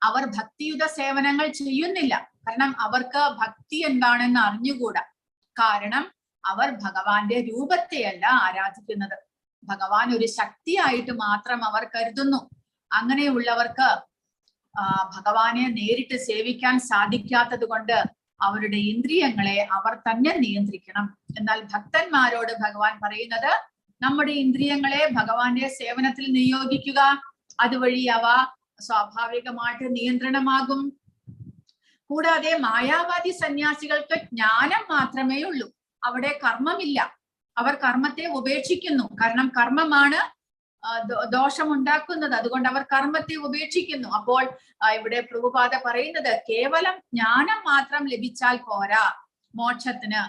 അവർ ഭക്തിയുത സേവനങ്ങൾ ചെയ്യുന്നില്ല. കാരണം അവർക്ക് ഭക്തി എന്താണെന്ന് അറിഞ്ഞുകൂടാ. കാരണം അവർ ഭഗവാന്റെ രൂപത്തെയല്ല ആരാധിക്കുന്നത്, ഭഗവാൻ ഒരു ശക്തിയായിട്ട് മാത്രം അവർ കരുതുന്നു. അങ്ങനെയുള്ളവർക്ക് ഭഗവാനെ നേരിട്ട് സേവിക്കാൻ സാധിക്കാത്തത് കൊണ്ട് അവരുടെ ഇന്ദ്രിയങ്ങളെ അവർ തന്നെ നിയന്ത്രിക്കണം. എന്നാൽ ഭക്തന്മാരോട് ഭഗവാൻ പറയുന്നത് നമ്മുടെ ഇന്ദ്രിയങ്ങളെ ഭഗവാന്റെ സേവനത്തിൽ നിയോഗിക്കുക. അതുവഴി അവ സ്വാഭാവികമായിട്ട് നിയന്ത്രണമാകും. കൂടാതെ മായാവാദി സന്യാസികൾക്ക് ജ്ഞാനം മാത്രമേ ഉള്ളൂ, അവിടെ കർമ്മമില്ല. അവർ കർമ്മത്തെ ഉപേക്ഷിക്കുന്നു. കാരണം കർമ്മമാണ് ദോഷമുണ്ടാക്കുന്നത്. അതുകൊണ്ട് അവർ കർമ്മത്തെ ഉപേക്ഷിക്കുന്നു. അപ്പോൾ ഇവിടെ പ്രഭുപാദ പറയുന്നത് കേവലം ജ്ഞാനം മാത്രം ലഭിച്ചാൽ പോരാ മോക്ഷത്തിന്.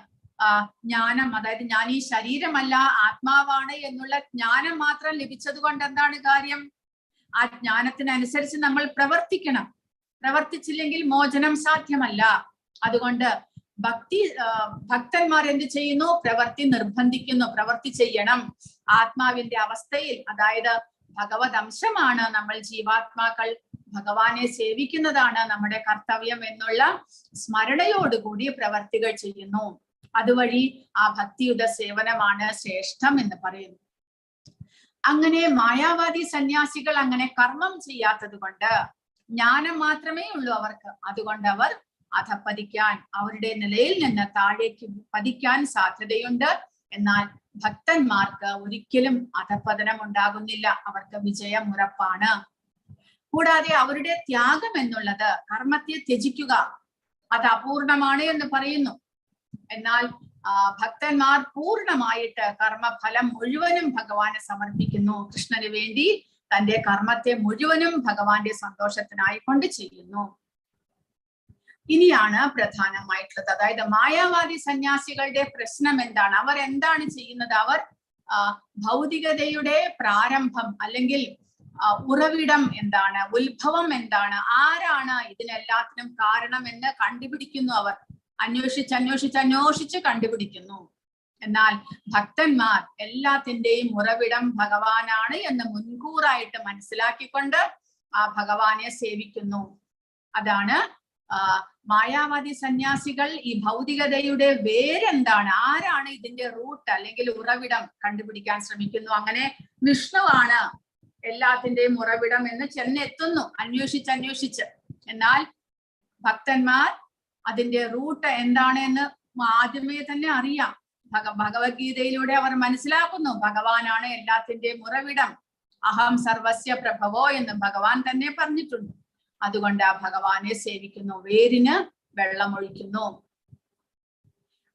ജ്ഞാനം, അതായത് ഞാൻ ഈ ശരീരമല്ല ആത്മാവാണ് എന്നുള്ള ജ്ഞാനം മാത്രം ലഭിച്ചത് കൊണ്ട് എന്താണ് കാര്യം? ആ ജ്ഞാനത്തിനനുസരിച്ച് നമ്മൾ പ്രവർത്തിക്കണം. പ്രവർത്തിച്ചില്ലെങ്കിൽ മോചനം സാധ്യമല്ല. അതുകൊണ്ട് ഭക്തന്മാർ എന്ത് ചെയ്യുന്നു? പ്രവൃത്തി നിർബന്ധിക്കുന്നു. പ്രവൃത്തി ചെയ്യണം. ആത്മാവിന്റെ അവസ്ഥയിൽ, അതായത് ഭഗവത് അംശമാണ് നമ്മൾ, ജീവാത്മാക്കൾ ഭഗവാനെ സേവിക്കുന്നതാണ് നമ്മുടെ കർത്തവ്യം എന്നുള്ള സ്മരണയോടുകൂടി പ്രവർത്തികൾ ചെയ്യുന്നു. അതുവഴി ആ ഭക്തിയുത സേവനമാണ് ശ്രേഷ്ഠം എന്ന് പറയുന്നു. അങ്ങനെ മായാവാദി സന്യാസികൾ അങ്ങനെ കർമ്മം ചെയ്യാത്തത് കൊണ്ട് ജ്ഞാനം മാത്രമേ ഉള്ളൂ അവർക്ക്. അതുകൊണ്ട് അവർ അധപ്പതിക്കാൻ, അവരുടെ നിലയിൽ നിന്ന് താഴേക്ക് പതിക്കാൻ സാധ്യതയുണ്ട്. എന്നാൽ ഭക്തന്മാർക്ക് ഒരിക്കലും അധപ്പതനം ഉണ്ടാകുന്നില്ല. അവർക്ക് വിജയം ഉറപ്പാണ്. കൂടാതെ അവരുടെ ത്യാഗം എന്നുള്ളത് കർമ്മത്തെ ത്യജിക്കുക, അത് അപൂർണമാണ് എന്ന് പറയുന്നു. എന്നാൽ ഭക്തന്മാർ പൂർണ്ണമായിട്ട് കർമ്മഫലം മുഴുവനും ഭഗവാന് സമർപ്പിക്കുന്നു. കൃഷ്ണന് വേണ്ടി തന്റെ കർമ്മത്തെ മുഴുവനും ഭഗവാന്റെ സന്തോഷത്തിനായി കൊണ്ട് ചെയ്യുന്നു. ഇനിയാണ് പ്രധാനമായിട്ടുള്ളത്, അതായത് മായാവാദി സന്യാസികളുടെ പ്രശ്നം എന്താണ്? അവർ എന്താണ് ചെയ്യുന്നത്? അവർ ഭൗതികതയുടെ പ്രാരംഭം അല്ലെങ്കിൽ ഉറവിടം എന്താണ്, ഉത്ഭവം എന്താണ്, ആരാണ് ഇതിനെല്ലാത്തിനും കാരണം എന്ന് കണ്ടുപിടിക്കുന്നു. അവർ അന്വേഷിച്ച് കണ്ടുപിടിക്കുന്നു. എന്നാൽ ഭക്തന്മാർ എല്ലാത്തിന്റെയും ഉറവിടം ഭഗവാനാണ് എന്ന് മുൻകൂറായിട്ട് മനസ്സിലാക്കിക്കൊണ്ട് ആ ഭഗവാനെ സേവിക്കുന്നു. അതാണ് മായാവാദി സന്യാസികൾ ഈ ഭൗതികതയുടെ വേരെന്താണ്, ആരാണ് ഇതിന്റെ റൂട്ട് അല്ലെങ്കിൽ ഉറവിടം കണ്ടുപിടിക്കാൻ ശ്രമിക്കുന്നു. അങ്ങനെ വിഷ്ണുവാണ് എല്ലാത്തിന്റെയും ഉറവിടം എന്ന് ചെന്നെത്തുന്നു അന്വേഷിച്ച്. എന്നാൽ ഭക്തന്മാർ അതിന്റെ റൂട്ട് എന്താണ് എന്ന് ആദ്യമേ തന്നെ അറിയാം. ഭഗവത്ഗീതയിലൂടെ അവർ മനസ്സിലാക്കുന്നു ഭഗവാനാണ് എല്ലാത്തിന്റെയും ഉറവിടം. അഹം സർവസ്യ പ്രഭവോ എന്ന് ഭഗവാൻ തന്നെ പറഞ്ഞിട്ടുണ്ട്. അതുകൊണ്ട് ആ ഭഗവാനെ സേവിക്കുന്നു, വേരിന് വെള്ളമൊഴിക്കുന്നു.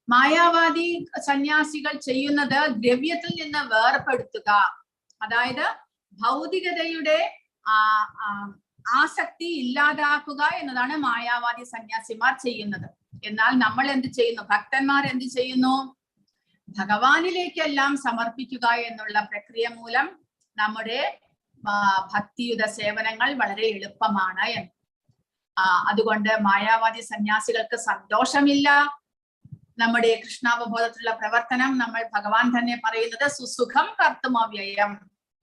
മായാവാദി സന്യാസികൾ ചെയ്യുന്നത് ദ്രവ്യത്തിൽ നിന്ന് വേർപെടുത്തുക, അതായത് ഭൗതികതയുടെ ആസക്തി ഇല്ലാതാക്കുക എന്നതാണ് മായാവാദി സന്യാസിമാർ ചെയ്യുന്നത്. എന്നാൽ നമ്മൾ എന്ത് ചെയ്യുന്നു? ഭക്തന്മാർ എന്ത് ചെയ്യുന്നു? ഭഗവാനിലേക്കെല്ലാം സമർപ്പിക്കുക എന്നുള്ള പ്രക്രിയ മൂലം നമ്മുടെ ഭക്തിയുത സേവനങ്ങൾ വളരെ എളുപ്പമാണ് എന്ന്. അതുകൊണ്ട് മായാവാദി സന്യാസികൾക്ക് സന്തോഷമില്ല. നമ്മുടെ കൃഷ്ണാവബോധത്തിലുള്ള പ്രവർത്തനം നമ്മൾ ഭഗവാൻ തന്നെ പറയുന്നത് സുസുഖം കർത്തുമവ്യയം,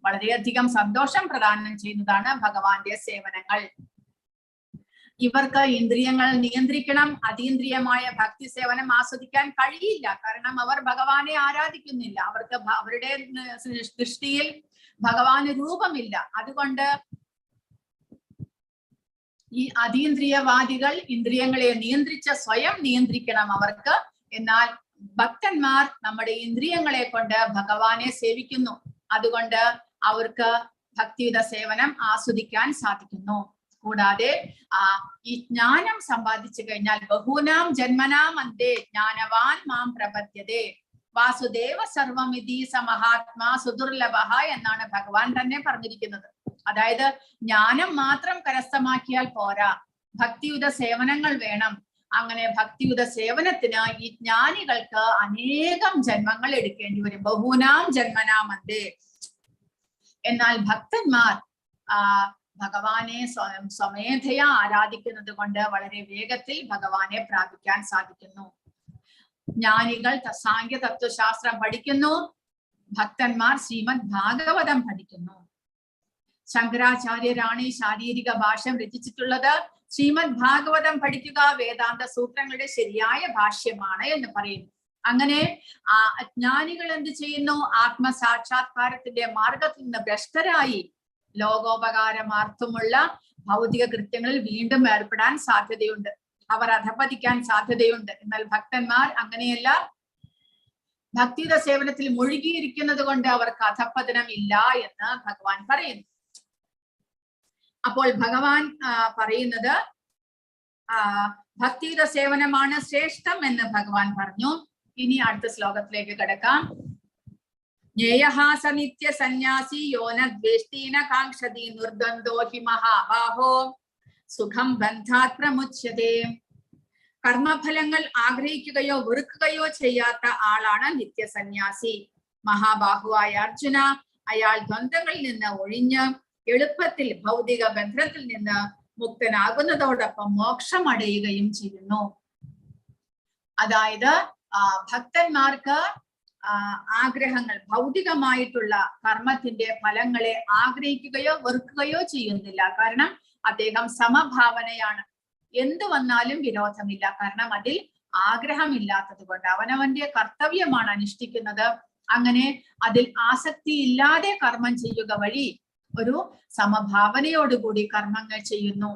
വളരെയധികം സന്തോഷം പ്രദാനം ചെയ്യുന്നതാണ് ഭഗവാന്റെ സേവനങ്ങൾ. ഇവർക്ക് ഇന്ദ്രിയങ്ങൾ നിയന്ത്രിക്കണം. അതീന്ദ്രിയമായ ഭക്തി സേവനം ആസ്വദിക്കാൻ കഴിയില്ല. കാരണം അവർ ഭഗവാനെ ആരാധിക്കുന്നില്ല. അവർക്ക് അവരുടെ ദൃഷ്ടിയിൽ ഭഗവാന് രൂപമില്ല. അതുകൊണ്ട് ഈ അതീന്ദ്രിയവാദികൾ ഇന്ദ്രിയങ്ങളെ നിയന്ത്രിച്ച് സ്വയം നിയന്ത്രിക്കണം അവർക്ക്. എന്നാൽ ഭക്തന്മാർ നമ്മുടെ ഇന്ദ്രിയങ്ങളെ കൊണ്ട് ഭഗവാനെ സേവിക്കുന്നു. അതുകൊണ്ട് അവർക്ക് ഭക്തിയുത സേവനം ആസ്വദിക്കാൻ സാധിക്കുന്നു. കൂടാതെ ഈ ജ്ഞാനം സമ്പാദിച്ചു കഴിഞ്ഞാൽ ബഹൂനാം ജന്മനാം അന്തേ ജ്ഞാനവാൻ മാം പ്രപദ്യതേ വാസുദേവ സർവമിതി സമഹാത്മാ സുദുർലഭ എന്നാണ് ഭഗവാൻ തന്നെ പറഞ്ഞിരിക്കുന്നത്. അതായത് ജ്ഞാനം മാത്രം കരസ്ഥമാക്കിയാൽ പോരാ, ഭക്തിയുത സേവനങ്ങൾ വേണം. അങ്ങനെ ഭക്തിയുത സേവനത്തിന് ഈ ജ്ഞാനികൾക്ക് അനേകം ജന്മങ്ങൾ എടുക്കേണ്ടി വരും. ബഹൂനാം ജന്മനാമന്തേ. എന്നാൽ ഭക്തന്മാർ ഭഗവാനെ സ്വമേധയാ ആരാധിക്കുന്നത് കൊണ്ട് വളരെ വേഗത്തിൽ ഭഗവാനെ പ്രാപിക്കാൻ സാധിക്കുന്നു. ജ്ഞാനികൾ സാഖ്യ തത്വശാസ്ത്രം പഠിക്കുന്നു, ഭക്തന്മാർ ശ്രീമദ് ഭാഗവതം പഠിക്കുന്നു. ശങ്കരാചാര്യരാണ് ഈ ശാരീരിക ഭാഷ്യം രചിച്ചിട്ടുള്ളത്. ശ്രീമദ് ഭാഗവതം പഠിക്കുക വേദാന്ത സൂത്രങ്ങളുടെ ശരിയായ ഭാഷ്യമാണ് എന്ന് പറയുന്നു. അങ്ങനെ അജ്ഞാനികൾ എന്ത് ചെയ്യുന്നു? ആത്മസാക്ഷാത്കാരത്തിന്റെ മാർഗത്തിൽ നിന്ന് ഭ്രഷ്ടരായി ലോകോപകാരമാർത്ഥമുള്ള ഭൗതിക കൃത്യങ്ങളിൽ വീണ്ടും ഏർപ്പെടാൻ സാധ്യതയുണ്ട്. അവർ അധപതിക്കാൻ സാധ്യതയുണ്ട്. എന്നാൽ ഭക്തന്മാർ അങ്ങനെയല്ല. ഭക്തിയുത സേവനത്തിൽ മുഴുകിയിരിക്കുന്നത് കൊണ്ട് അവർക്ക് അധപതനം ഇല്ല എന്ന് ഭഗവാൻ പറയുന്നു. അപ്പോൾ ഭഗവാൻ പറയുന്നത് ഭക്തിയുത സേവനമാണ് ശ്രേഷ്ഠം എന്ന് ഭഗവാൻ പറഞ്ഞു. ഇനി അടുത്ത ശ്ലോകത്തിലേക്ക് കിടക്കാം. ജ്ഞേയഹാസ നിത്യ സന്യാസി യോന ദ്വേഷ്ടീന കാംക്ഷതി നിർദ്വന്ദ്വോ ഹി മഹാബാഹോ സുഖം ബന്ധാത് പ്രമുച്യതേ. കർമ്മഫലങ്ങൾ ആഗ്രഹിക്കുകയോ വെറുക്കുകയോ ചെയ്യാത്ത ആളാണ് നിത്യസന്യാസി. മഹാബാഹുവായ അർജുന, അയാൾ ദ്വന്ദ്വങ്ങളിൽ നിന്ന് ഒഴിഞ്ഞ് എളുപ്പത്തിൽ ഭൗതിക ബന്ധത്തിൽ നിന്ന് മുക്തനാകുന്നതോടൊപ്പം മോക്ഷം അടയുകയും ചെയ്യുന്നു. അതായത് ഭക്തന്മാർക്ക് ആഗ്രഹങ്ങൾ, ഭൗതികമായിട്ടുള്ള കർമ്മത്തിന്റെ ഫലങ്ങളെ ആഗ്രഹിക്കുകയോ വെറുക്കുകയോ ചെയ്യുന്നില്ല. കാരണം അദ്ദേഹം സമഭാവനയാണ്. എന്തു വന്നാലും വിരോധമില്ല. കാരണം അതിൽ ആഗ്രഹമില്ലാത്തത് കൊണ്ട് അവനവന്റെ കർത്തവ്യമാണ് അനുഷ്ഠിക്കുന്നത്. അങ്ങനെ അതിൽ ആസക്തി ഇല്ലാതെ കർമ്മം ചെയ്യുക വഴി ഒരു സമഭാവനയോടുകൂടി കർമ്മങ്ങൾ ചെയ്യുന്നു.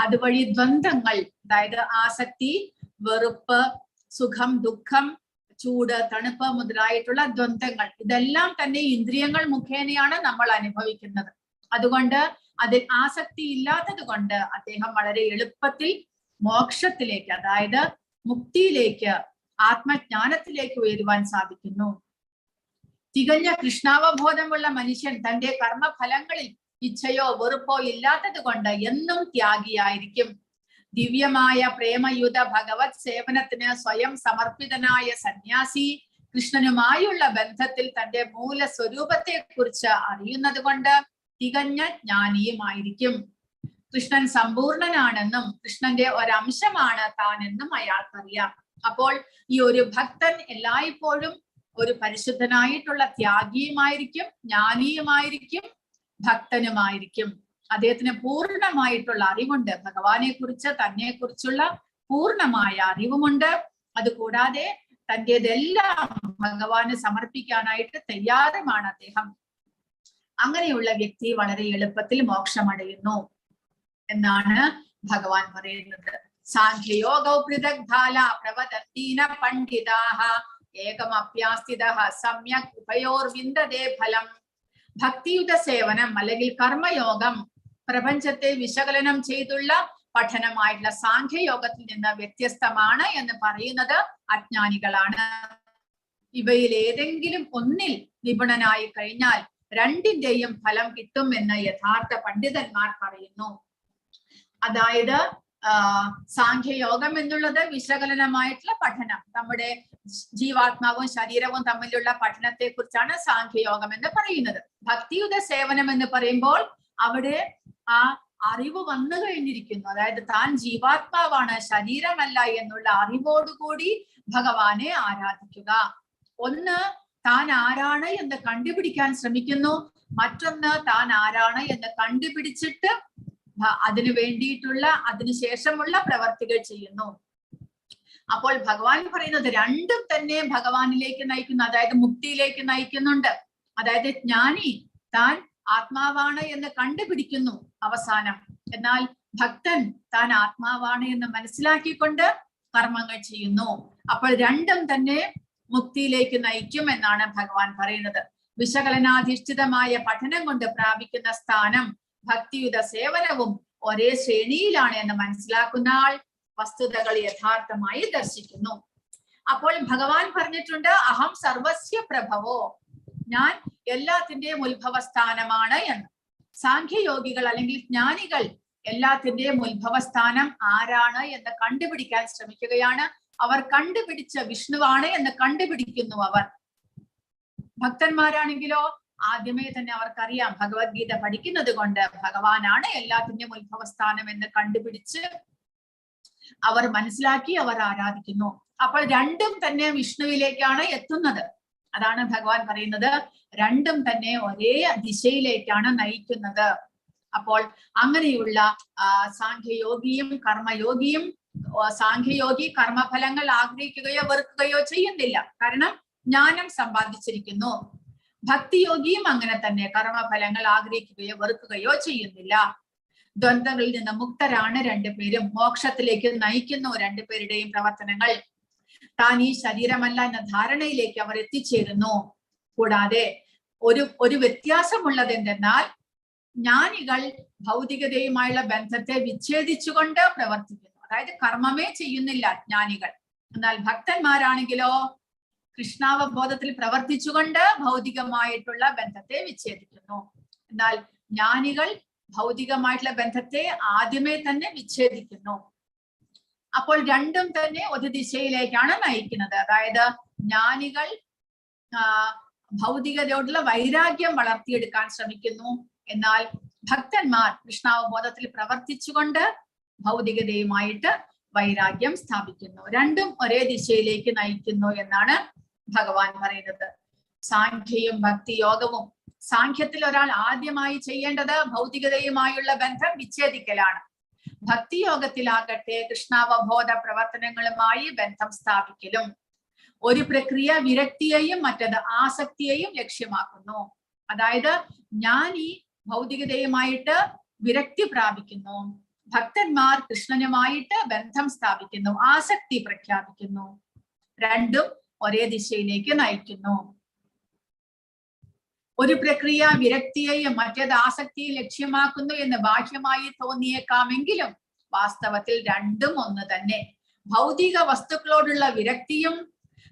അതുവഴി ദ്വന്ദ്ങ്ങൾ, അതായത് ആസക്തി, വെറുപ്പ്, സുഖം, ദുഃഖം, ചൂട്, തണുപ്പ് മുതലായിട്ടുള്ള ദ്വന്ദ്ങ്ങൾ, ഇതെല്ലാം തന്നെ ഇന്ദ്രിയങ്ങൾ മുഖേനയാണ് നമ്മൾ അനുഭവിക്കുന്നത്. അതുകൊണ്ട് അതിൽ ആസക്തി ഇല്ലാത്തത് കൊണ്ട് അദ്ദേഹം വളരെ എളുപ്പത്തിൽ മോക്ഷത്തിലേക്ക്, അതായത് മുക്തിയിലേക്ക്, ആത്മജ്ഞാനത്തിലേക്ക് ഉയരുവാൻ സാധിക്കുന്നു. തികഞ്ഞ കൃഷ്ണാവബോധമുള്ള മനുഷ്യൻ തന്റെ കർമ്മഫലങ്ങളിൽ ഇച്ഛയോ വെറുപ്പോ ഇല്ലാത്തത് കൊണ്ട് എന്നും ത്യാഗിയായിരിക്കും. ദിവ്യമായ പ്രേമയുത ഭഗവത് സേവനത്തിന് സ്വയം സമർപ്പിതനായ സന്യാസി കൃഷ്ണനുമായുള്ള ബന്ധത്തിൽ തന്റെ മൂല സ്വരൂപത്തെ കുറിച്ച് അറിയുന്നത് കൊണ്ട് തികഞ്ഞ ജ്ഞാനിയുമായിരിക്കും. കൃഷ്ണൻ സമ്പൂർണനാണെന്നും കൃഷ്ണന്റെ ഒരംശമാണ് താനെന്നും അയാൾക്കറിയാം. അപ്പോൾ ഈ ഒരു ഭക്തൻ എല്ലായ്പ്പോഴും ഒരു പരിശുദ്ധനായിട്ടുള്ള ത്യാഗിയുമായിരിക്കും, ജ്ഞാനിയുമായിരിക്കും, ഭക്തനുമായിരിക്കും. അദ്ദേഹത്തിന് പൂർണ്ണമായിട്ടുള്ള അറിവുണ്ട്. ഭഗവാനെ കുറിച്ച്, തന്നെ കുറിച്ചുള്ള പൂർണ്ണമായ അറിവുമുണ്ട്. അതുകൂടാതെ തന്റേതെല്ലാം ഭഗവാന് സമർപ്പിക്കാനായിട്ട് തയ്യാറുമാണ് അദ്ദേഹം. അങ്ങനെയുള്ള വ്യക്തി വളരെ എളുപ്പത്തിൽ മോക്ഷമടയുന്നു എന്നാണ് ഭഗവാൻ പറയുന്നത്. സാഖ്യയോഗ പൃഥഗ്ഭാല പ്രവദന്തീന പണ്ഡിതാഃ ഏകമപ്യാസ്ഥിതഃ സമ്യക് ഉഭയോർവിന്ദതേ ഫലം. ഭക്തിയുത സേവനം അല്ലെങ്കിൽ കർമ്മയോഗം പ്രപഞ്ചത്തെ വിശകലനം ചെയ്തുള്ള പഠനമായിട്ടുള്ള സാഖ്യയോഗത്തിൽ നിന്ന് വ്യത്യസ്തമാണ് എന്ന് പറയുന്നത് അജ്ഞാനികളാണ്. ഇവയിൽ ഏതെങ്കിലും ഒന്നിൽ നിപുണനായി കഴിഞ്ഞാൽ രണ്ടിന്റെയും ഫലം കിട്ടുമെന്ന് യഥാർത്ഥ പണ്ഡിതന്മാർ പറയുന്നു. അതായത് സാഖ്യയോഗം എന്നുള്ളത് വിശകലനമായിട്ടുള്ള പഠനം, നമ്മുടെ ജീവാത്മാവും ശരീരവും തമ്മിലുള്ള പഠനത്തെ കുറിച്ചാണ് സാഖ്യയോഗം എന്ന് പറയുന്നത്. ഭക്തിയുത സേവനം എന്ന് പറയുമ്പോൾ അവിടെ ആ അറിവ് വന്നു കഴിഞ്ഞിരിക്കുന്നു. അതായത് താൻ ജീവാത്മാവാണ്, ശരീരമല്ല എന്നുള്ള അറിവോടുകൂടി ഭഗവാനെ ആരാധിക്കുക. ഒന്ന്, താൻ ആരാണ് എന്ന് കണ്ടുപിടിക്കാൻ ശ്രമിക്കുന്നു. മറ്റൊന്ന്, താൻ ആരാണ് എന്ന് കണ്ടുപിടിച്ചിട്ട് അതിനു വേണ്ടിയിട്ടുള്ള, അതിനുശേഷമുള്ള പ്രവർത്തികൾ ചെയ്യുന്നു. അപ്പോൾ ഭഗവാൻ പറയുന്നത് രണ്ടും തന്നെ ഭഗവാനിലേക്ക് നയിക്കുന്നു, അതായത് മുക്തിയിലേക്ക് നയിക്കുന്നുണ്ട്. അതായത് ജ്ഞാനി താൻ ആത്മാവാണ് എന്ന് കണ്ടുപിടിക്കുന്നു അവസാനം. എന്നാൽ ഭക്തൻ താൻ ആത്മാവാണ് എന്ന് മനസ്സിലാക്കിക്കൊണ്ട് കർമ്മങ്ങൾ ചെയ്യുന്നു. അപ്പോൾ രണ്ടും തന്നെ മുക്തിയിലേക്ക് നയിക്കും എന്നാണ് ഭഗവാൻ പറയുന്നത്. വിശകലനാധിഷ്ഠിതമായ പഠനം കൊണ്ട് പ്രാപിക്കുന്ന സ്ഥാനം ഭക്തിയുത സേവനവും ഒരേ ശ്രേണിയിലാണ് എന്ന് മനസ്സിലാക്കുന്ന ആൾ വസ്തുതകൾ യഥാർത്ഥമായി ദർശിക്കുന്നു. അപ്പോൾ ഭഗവാൻ പറഞ്ഞിട്ടുണ്ട്, അഹം സർവസ്യ പ്രഭവോ, ഞാൻ എല്ലാത്തിന്റെയും ഉത്ഭവസ്ഥാനമാണ് എന്ന്. സാഖ്യയോഗികൾ അല്ലെങ്കിൽ ജ്ഞാനികൾ എല്ലാത്തിന്റെയും ഉത്ഭവസ്ഥാനം ആരാണ് എന്ന് കണ്ടുപിടിക്കാൻ ശ്രമിക്കുകയാണ്. അവർ കണ്ടുപിടിച്ച വിഷ്ണുവാണ് എന്ന് കണ്ടുപിടിക്കുന്നു അവർ. ഭക്തന്മാരാണെങ്കിലോ ആദ്യമേ തന്നെ അവർക്കറിയാം, ഭഗവത്ഗീത പഠിക്കുന്നത് കൊണ്ട് ഭഗവാനാണ് എല്ലാത്തിന്റെയും ഉത്ഭവസ്ഥാനം എന്ന് കണ്ടുപിടിച്ച് അവർ മനസ്സിലാക്കി അവർ ആരാധിക്കുന്നു. അപ്പോൾ രണ്ടും തന്നെ വിഷ്ണുവിലേക്കാണ് എത്തുന്നത്. അതാണ് ഭഗവാൻ പറയുന്നത്, രണ്ടും തന്നെ ഒരേ ദിശയിലേക്കാണ് നയിക്കുന്നത്. അപ്പോൾ അങ്ങനെയുള്ള സാഖ്യയോഗിയും കർമ്മയോഗിയും, സാഖ്യയോഗി കർമ്മഫലങ്ങൾ ആഗ്രഹിക്കുകയോ വെറുക്കുകയോ ചെയ്യുന്നില്ല, കാരണം ജ്ഞാനം സമ്പാദിച്ചിരിക്കുന്നു. ഭക്തിയോഗിയും അങ്ങനെ തന്നെ കർമ്മഫലങ്ങൾ ആഗ്രഹിക്കുകയോ വെറുക്കുകയോ ചെയ്യുന്നില്ല. ദ്വന്ദ്ങ്ങളിൽ നിന്ന് മുക്തരാണ് രണ്ടുപേരും, മോക്ഷത്തിലേക്ക് നയിക്കുന്നു രണ്ടുപേരുടെയും പ്രവർത്തനങ്ങൾ. താൻ ഈ ശരീരമല്ല എന്ന ധാരണയിലേക്ക് അവർ എത്തിച്ചേരുന്നു. കൂടാതെ ഒരു വ്യത്യാസമുള്ളത് എന്തെന്നാൽ, ജ്ഞാനികൾ ഭൗതികതയുമായുള്ള ബന്ധത്തെ വിച്ഛേദിച്ചുകൊണ്ട് പ്രവർത്തിക്കുന്നു, അതായത് കർമ്മമേ ചെയ്യുന്നില്ല ജ്ഞാനികൾ. എന്നാൽ ഭക്തന്മാരാണെങ്കിലോ കൃഷ്ണാവബോധത്തിൽ പ്രവർത്തിച്ചുകൊണ്ട് ഭൗതികമായിട്ടുള്ള ബന്ധത്തെ വിച്ഛേദിക്കുന്നു. എന്നാൽ ജ്ഞാനികൾ ഭൗതികമായിട്ടുള്ള ബന്ധത്തെ ആദ്യമേ തന്നെ വിച്ഛേദിക്കുന്നു. അപ്പോൾ രണ്ടും തന്നെ ഒരു ദിശയിലേക്കാണ് നയിക്കുന്നത്. അതായത് ജ്ഞാനികൾ ഭൗതികതയോടുള്ള വൈരാഗ്യം വളർത്തിയെടുക്കാൻ ശ്രമിക്കുന്നു, എന്നാൽ ഭക്തന്മാർ കൃഷ്ണാവബോധത്തിൽ പ്രവർത്തിച്ചുകൊണ്ട് ഭൗതികതയുമായിട്ട് വൈരാഗ്യം സ്ഥാപിക്കുന്നു. രണ്ടും ഒരേ ദിശയിലേക്ക് നയിക്കുന്നു എന്നാണ് ഭഗവാൻ പറയുന്നത്. സാഖ്യയും ഭക്തിയോഗവും, സാഖ്യത്തിൽ ഒരാൾ ആദ്യമായി ചെയ്യേണ്ടത് ഭൗതികതയുമായുള്ള ബന്ധം വിച്ഛേദിക്കലാണ്. ഭക്തിയോഗത്തിലാകട്ടെ കൃഷ്ണാവബോധ പ്രവർത്തനങ്ങളുമായി ബന്ധം സ്ഥാപിക്കലും. ഒരു പ്രക്രിയ വിരക്തിയെയും മറ്റത് ആസക്തിയെയും ലക്ഷ്യമാക്കുന്നു. അതായത് ജ്ഞാനി ഭൗതികതയുമായിട്ട് വിരക്തി പ്രാപിക്കുന്നു, ഭക്തന്മാർ കൃഷ്ണനുമായിട്ട് ബന്ധം സ്ഥാപിക്കുന്നു, ആസക്തി പ്രഖ്യാപിക്കുന്നു. രണ്ടും ഒരേ ദിശയിലേക്ക് നയിക്കുന്നു. ഒരു പ്രക്രിയ വിരക്തിയെയും മറ്റേത് ആസക്തിയെ ലക്ഷ്യമാക്കുന്നു എന്ന് ബാഹ്യമായി തോന്നിയേക്കാമെങ്കിലും വാസ്തവത്തിൽ രണ്ടും ഒന്ന് തന്നെ. ഭൗതിക വസ്തുക്കളോടുള്ള വിരക്തിയും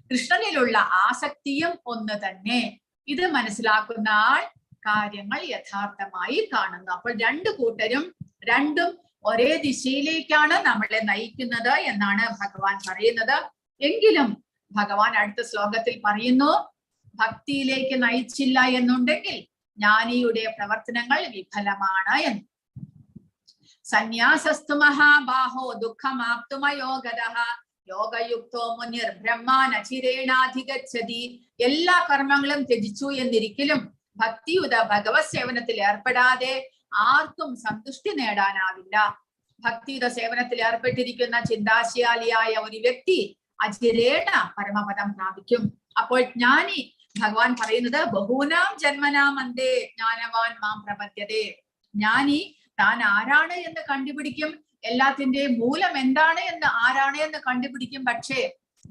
കൃഷ്ണനിലുള്ള ആസക്തിയും ഒന്ന് തന്നെ. ഇത് മനസ്സിലാക്കുന്ന ആൾ കാര്യങ്ങൾ യഥാർത്ഥമായി കാണുന്നു. അപ്പോൾ രണ്ടു കൂട്ടരും രണ്ടും ഒരേ ദിശയിലേക്കാണ് നമ്മളെ നയിക്കുന്നത് എന്നാണ് ഭഗവാൻ പറയുന്നത്. എങ്കിലും ഭഗവാൻ അടുത്ത ശ്ലോകത്തിൽ പറയുന്നു, ഭക്തിയിലേക്ക് നയിച്ചില്ല എന്നുണ്ടെങ്കിൽ ജ്ഞാനിയുടെ പ്രവർത്തനങ്ങൾ വിഫലമാണ് എന്ന്. സന്യാസസ്തു മഹാബാഹോ ദുഃഖമാപ്തുമയോഗതഃ യോഗയുക്തോ മുനിർ ബ്രഹ്മാനചിരേണാധിഗച്ഛതി. എല്ലാ കർമ്മങ്ങളും ത്യജിച്ചു എന്നിരിക്കലും ഭക്തിയുത ഭഗവത് സേവനത്തിൽ ഏർപ്പെടാതെ ആർക്കും സന്തുഷ്ടി നേടാനാവില്ല. ഭക്തിയുത സേവനത്തിൽ ഏർപ്പെട്ടിരിക്കുന്ന ചിന്താശാലിയായ ഒരു വ്യക്തി അചിരേണ പരമപദം പ്രാപിക്കും. അപ്പോൾ ജ്ഞാനി, ഭഗവാൻ പറയുന്നത്, ബഹൂനാം ജന്മനാം അന്തേ ജ്ഞാനവാൻ മാം പ്രപദ്യതേ. ജ്ഞാനി താൻ ആരാണ് എന്ന് കണ്ടുപിടിക്കും, എല്ലാത്തിന്റെയും മൂലം എന്താണ് എന്ന് ആരാണ് എന്ന് കണ്ടുപിടിക്കും. പക്ഷേ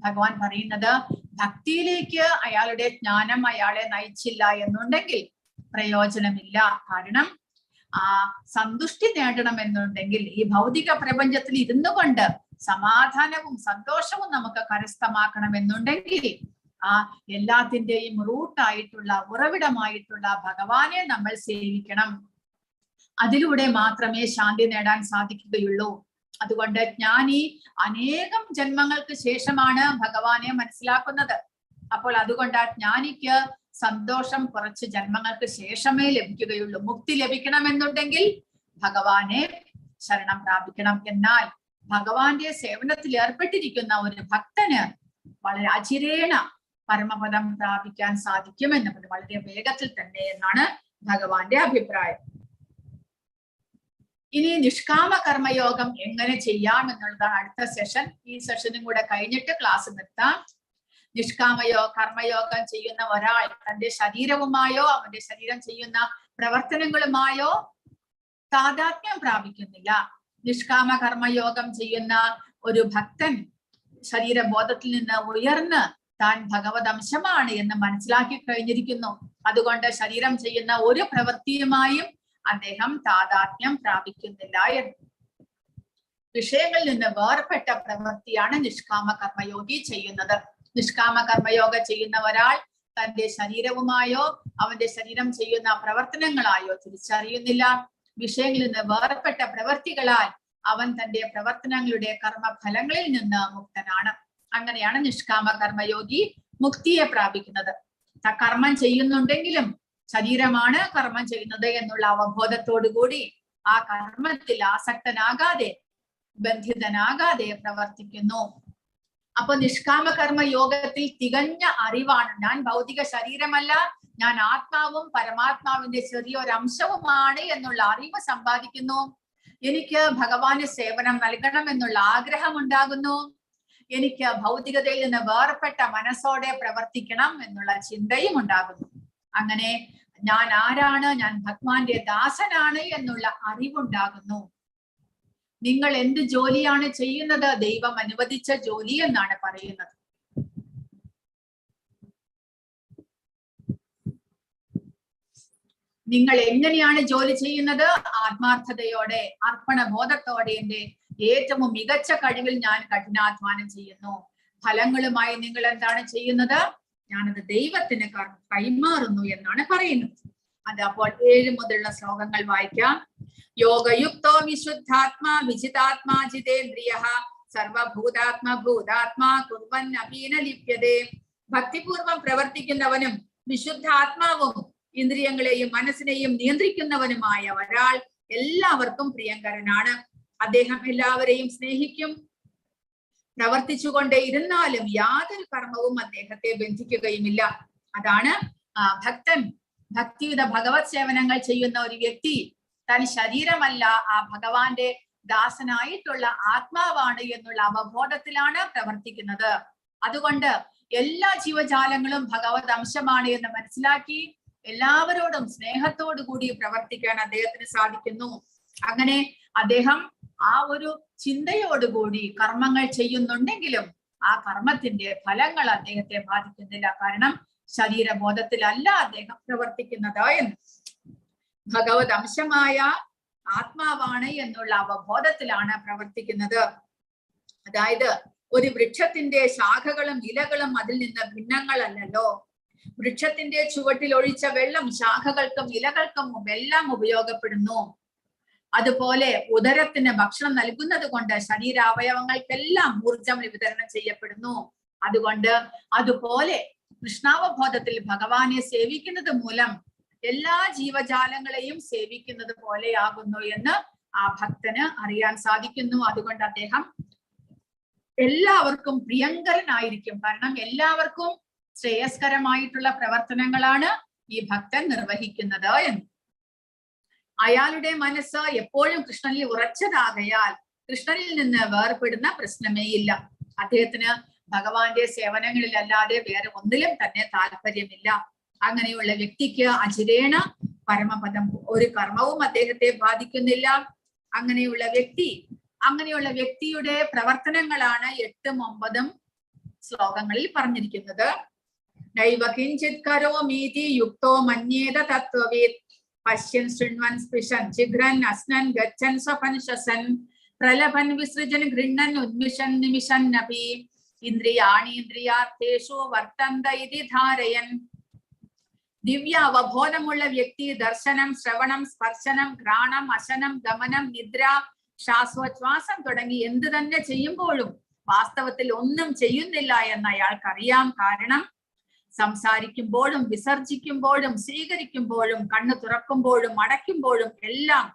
ഭഗവാൻ പറയുന്നത്, ഭക്തിയിലേക്ക് അയാളുടെ ജ്ഞാനം അയാളെ നയിച്ചില്ല എന്നുണ്ടെങ്കിൽ പ്രയോജനമില്ല. കാരണം സന്തുഷ്ടി നേടണമെന്നുണ്ടെങ്കിൽ ഈ ഭൗതിക പ്രപഞ്ചത്തിൽ ഇരുന്നു കൊണ്ട് സമാധാനവും സന്തോഷവും നമുക്ക് കരസ്ഥമാക്കണമെന്നുണ്ടെങ്കിൽ എല്ലാത്തിന്റെയും റൂട്ടായിട്ടുള്ള ഉറവിടമായിട്ടുള്ള ഭഗവാനെ നമ്മൾ സേവിക്കണം. അതിലൂടെ മാത്രമേ ശാന്തി നേടാൻ സാധിക്കുകയുള്ളൂ. അതുകൊണ്ട് ജ്ഞാനി അനേകം ജന്മങ്ങൾക്ക് ശേഷമാണ് ഭഗവാനെ മനസ്സിലാക്കുന്നത്. അപ്പോൾ അതുകൊണ്ട് ജ്ഞാനിക്ക് സന്തോഷം കുറച്ച് ജന്മങ്ങൾക്ക് ശേഷമേ ലഭിക്കുകയുള്ളൂ. മുക്തി ലഭിക്കണമെന്നുണ്ടെങ്കിൽ ഭഗവാനെ ശരണം പ്രാപിക്കണം. എന്നാൽ ഭഗവാന്റെ സേവനത്തിൽ ഏർപ്പെട്ടിരിക്കുന്ന ഒരു ഭക്തന് വളരെ അചിരേണ പരമപദം പ്രാപിക്കാൻ സാധിക്കുമെന്നത് വളരെ വേഗത്തിൽ തന്നെ എന്നാണ് ഭഗവാന്റെ അഭിപ്രായം. ഇനി നിഷ്കാമ കർമ്മയോഗം എങ്ങനെ ചെയ്യാം എന്നുള്ളതാണ് അടുത്ത സെഷൻ. ഈ സെഷനും കൂടെ കഴിഞ്ഞിട്ട് ക്ലാസ് നിർത്താം. കർമ്മയോഗം ചെയ്യുന്ന ഒരാൾ തന്റെ ശരീരവുമായോ അവന്റെ ശരീരം ചെയ്യുന്ന പ്രവർത്തനങ്ങളുമായോ താദാത്മ്യം പ്രാപിക്കുന്നില്ല. നിഷ്കാമ കർമ്മയോഗം ചെയ്യുന്ന ഒരു ഭക്തൻ ശരീരബോധത്തിൽ നിന്ന് ഉയർന്ന് താൻ ഭഗവത് അംശമാണ് എന്ന് മനസ്സിലാക്കി കഴിഞ്ഞിരിക്കുന്നു. അതുകൊണ്ട് ശരീരം ചെയ്യുന്ന ഒരു പ്രവൃത്തിയുമായും അദ്ദേഹം താദാത്മ്യം പ്രാപിക്കുന്നില്ല എന്ന്. വിഷയങ്ങളിൽ നിന്ന് വേർപെട്ട പ്രവൃത്തിയാണ് നിഷ്കാമ കർമ്മയോഗി ചെയ്യുന്നത്. നിഷ്കാമ കർമ്മയോഗ ചെയ്യുന്ന ഒരാൾ തന്റെ ശരീരവുമായോ അവന്റെ ശരീരം ചെയ്യുന്ന പ്രവർത്തനങ്ങളായോ തിരിച്ചറിയുന്നില്ല. വിഷയങ്ങളിൽ നിന്ന് വേർപെട്ട പ്രവൃത്തികളാൽ അവൻ തന്റെ പ്രവർത്തനങ്ങളുടെ കർമ്മഫലങ്ങളിൽ നിന്ന് മുക്തനാണ്. അങ്ങനെയാണ് നിഷ്കാമ കർമ്മയോഗി മുക്തിയെ പ്രാപിക്കുന്നത്. കർമ്മം ചെയ്യുന്നുണ്ടെങ്കിലും ശരീരമാണ് കർമ്മം ചെയ്യുന്നത് എന്നുള്ള അവബോധത്തോടു കൂടി ആ കർമ്മത്തിൽ ആസക്തനാകാതെ ബന്ധിതനാകാതെ പ്രവർത്തിക്കുന്നു. അപ്പൊ നിഷ്കാമ കർമ്മ യോഗത്തിൽ തികഞ്ഞ അറിവാണ്. ഞാൻ ഭൗതിക ശരീരമല്ല, ഞാൻ ആത്മാവും പരമാത്മാവിന്റെ ചെറിയൊരംശവുമാണ് എന്നുള്ള അറിവ് സമ്പാദിക്കുന്നു. എനിക്ക് ഭഗവാന് സേവനം നൽകണം എന്നുള്ള ആഗ്രഹം ഉണ്ടാകുന്നു. എനിക്ക് ഭൗതികതയിൽ നിന്ന് വേർപെട്ട മനസ്സോടെ പ്രവർത്തിക്കണം എന്നുള്ള ചിന്തയും ഉണ്ടാകുന്നു. അങ്ങനെ ഞാൻ ആരാണ്, ഞാൻ ഭഗവാന്റെ ദാസനാണ് എന്നുള്ള അറിവുണ്ടാകുന്നു. നിങ്ങൾ എന്ത് ജോലിയാണ് ചെയ്യുന്നത്? ദൈവം അനുവദിച്ച ജോലി എന്നാണ് പറയുന്നത്. നിങ്ങൾ എങ്ങനെയാണ് ജോലി ചെയ്യുന്നത്? ആത്മാർത്ഥതയോടെ, അർപ്പണബോധത്തോടെ. എന്റെ ഏറ്റവും മികച്ച കഴിവിൽ ഞാൻ കഠിനാധ്വാനം ചെയ്യുന്നു. ഫലങ്ങളുമായി നിങ്ങൾ എന്താണ് ചെയ്യുന്നത്? ഞാനത് ദൈവത്തിന് കൈമാറുന്നു എന്നാണ് പറയുന്നത്. അത് അപ്പോൾ 7 മുതലുള്ള ശ്ലോകങ്ങൾ വായിക്കാം. യോഗയുക്തോ വിശുദ്ധാത്മാ വിജിതാത്മാ ജിതേന്ദ്രിയഃ സർവഭൂതാത്മ ഭൂതാത്മാ കുർവൻ അപീന ലിപ്യതേ. ഭക്തിപൂർവം പ്രവർത്തിക്കുന്നവനും വിശുദ്ധാത്മാവും ഇന്ദ്രിയങ്ങളെയും മനസ്സിനെയും നിയന്ത്രിക്കുന്നവനുമായ ഒരാൾ എല്ലാവർക്കും പ്രിയങ്കരനാണ്. അദ്ദേഹം എല്ലാവരെയും സ്നേഹിക്കും. പ്രവർത്തിച്ചുകൊണ്ടേ ഇരുന്നാലും യാതൊരു കർമ്മവും അദ്ദേഹത്തെ ബന്ധിക്കുകയുമില്ല. അതാണ് ഭക്തൻ. ഭക്തിയുത ഭഗവത് സേവനങ്ങൾ ചെയ്യുന്ന ഒരു വ്യക്തി താൻ ശരീരമല്ല, ആ ഭഗവാന്റെ ദാസനായിട്ടുള്ള ആത്മാവാണ് എന്നുള്ള അവബോധത്തിലാണ് പ്രവർത്തിക്കുന്നത്. അതുകൊണ്ട് എല്ലാ ജീവജാലങ്ങളും ഭഗവത് അംശമാണ് എന്ന് മനസ്സിലാക്കി എല്ലാവരോടും സ്നേഹത്തോടു കൂടി പ്രവർത്തിക്കാൻ അദ്ദേഹത്തിന് സാധിക്കുന്നു. അങ്ങനെ അദ്ദേഹം ആ ഒരു ചിന്തയോടുകൂടി കർമ്മങ്ങൾ ചെയ്യുന്നുണ്ടെങ്കിലും ആ കർമ്മത്തിന്റെ ഫലങ്ങൾ അദ്ദേഹത്തെ ബാധിക്കുന്നില്ല. കാരണം ശരീരബോധത്തിലല്ല അദ്ദേഹം പ്രവർത്തിക്കുന്നത് എന്ന്. ഭഗവത് അംശമായ ആത്മാവാണ് എന്നുള്ള അവബോധത്തിലാണ് പ്രവർത്തിക്കുന്നത്. അതായത് ഒരു വൃക്ഷത്തിന്റെ ശാഖകളും ഇലകളും അതിൽ നിന്ന് ഭിന്നങ്ങളല്ലല്ലോ. വൃക്ഷത്തിന്റെ ചുവട്ടിൽ ഒഴിച്ച വെള്ളം ശാഖകൾക്കും ഇലകൾക്കും എല്ലാം ഉപയോഗപ്പെടുന്നു. അതുപോലെ ഉദരത്തിന് ഭക്ഷണം നൽകുന്നത് കൊണ്ട് ശരീരാവയവങ്ങൾക്കെല്ലാം ഊർജം വിതരണം ചെയ്യപ്പെടുന്നു. അതുപോലെ കൃഷ്ണാവബോധത്തിൽ ഭഗവാനെ സേവിക്കുന്നത് മൂലം എല്ലാ ജീവജാലങ്ങളെയും സേവിക്കുന്നത് പോലെയാകുന്നു എന്ന് ആ ഭക്തന് അറിയാൻ സാധിക്കുന്നു. അതുകൊണ്ട് അദ്ദേഹം എല്ലാവർക്കും പ്രിയങ്കരനായിരിക്കും. കാരണം എല്ലാവർക്കും ശ്രേയസ്കരമായിട്ടുള്ള പ്രവർത്തനങ്ങളാണ് ഈ ഭക്തൻ നിർവഹിക്കുന്നത് എന്ന്. അയാളുടെ മനസ്സ് എപ്പോഴും കൃഷ്ണനിൽ ഉറച്ചതാകയാൽ കൃഷ്ണനിൽ നിന്ന് വേർപെടുന്ന പ്രശ്നമേ ഇല്ല. അദ്ദേഹത്തിന് ഭഗവാന്റെ സേവനങ്ങളിലല്ലാതെ വേറെ ഒന്നിലും തന്നെ താല്പര്യമില്ല. അങ്ങനെയുള്ള വ്യക്തിക്ക് അചിരേണ പരമപദം ഒരു കർമ്മവും അദ്ദേഹത്തെ ബാധിക്കുന്നില്ല. അങ്ങനെയുള്ള വ്യക്തിയുടെ പ്രവർത്തനങ്ങളാണ് 8ഉം 9ഉം ശ്ലോകങ്ങളിൽ പറഞ്ഞിരിക്കുന്നത്. നൈവ കിഞ്ചിത് കരോമീതി യുക്തോ മന്യേത തത്വവേദ് പശ്യൻ ശൃണ്വൻ സ്പൃശൻ ജിഘ്രൻ അസ്നൻ ഗച്ഛൻ സ്വപൻ ശ്വസൻ പ്രലഭൻ വിസൃജൻ ഗൃണ്ണൻ ഉന്മിഷൻ നിമിഷൻ നപി ഇന്ദ്രിയാണീന്ദ്രിയാർത്ഥേഷു വർത്തന്ത ഇതി ധാരയൻ. ദിവ്യ അവബോധമുള്ള വ്യക്തി ദർശനം, ശ്രവണം, സ്പർശനം, ഘ്രാണം, അശനം, ഗമനം, നിദ്ര, ശ്വാസോച്ഛ്വാസം തുടങ്ങി എന്ത് തന്നെ ചെയ്യുമ്പോഴും വാസ്തവത്തിൽ ഒന്നും ചെയ്യുന്നില്ല എന്ന് അയാൾക്കറിയാം. കാരണം സംസാരിക്കുമ്പോഴും വിസർജിക്കുമ്പോഴും സ്വീകരിക്കുമ്പോഴും കണ്ണു തുറക്കുമ്പോഴും അടയ്ക്കുമ്പോഴും എല്ലാം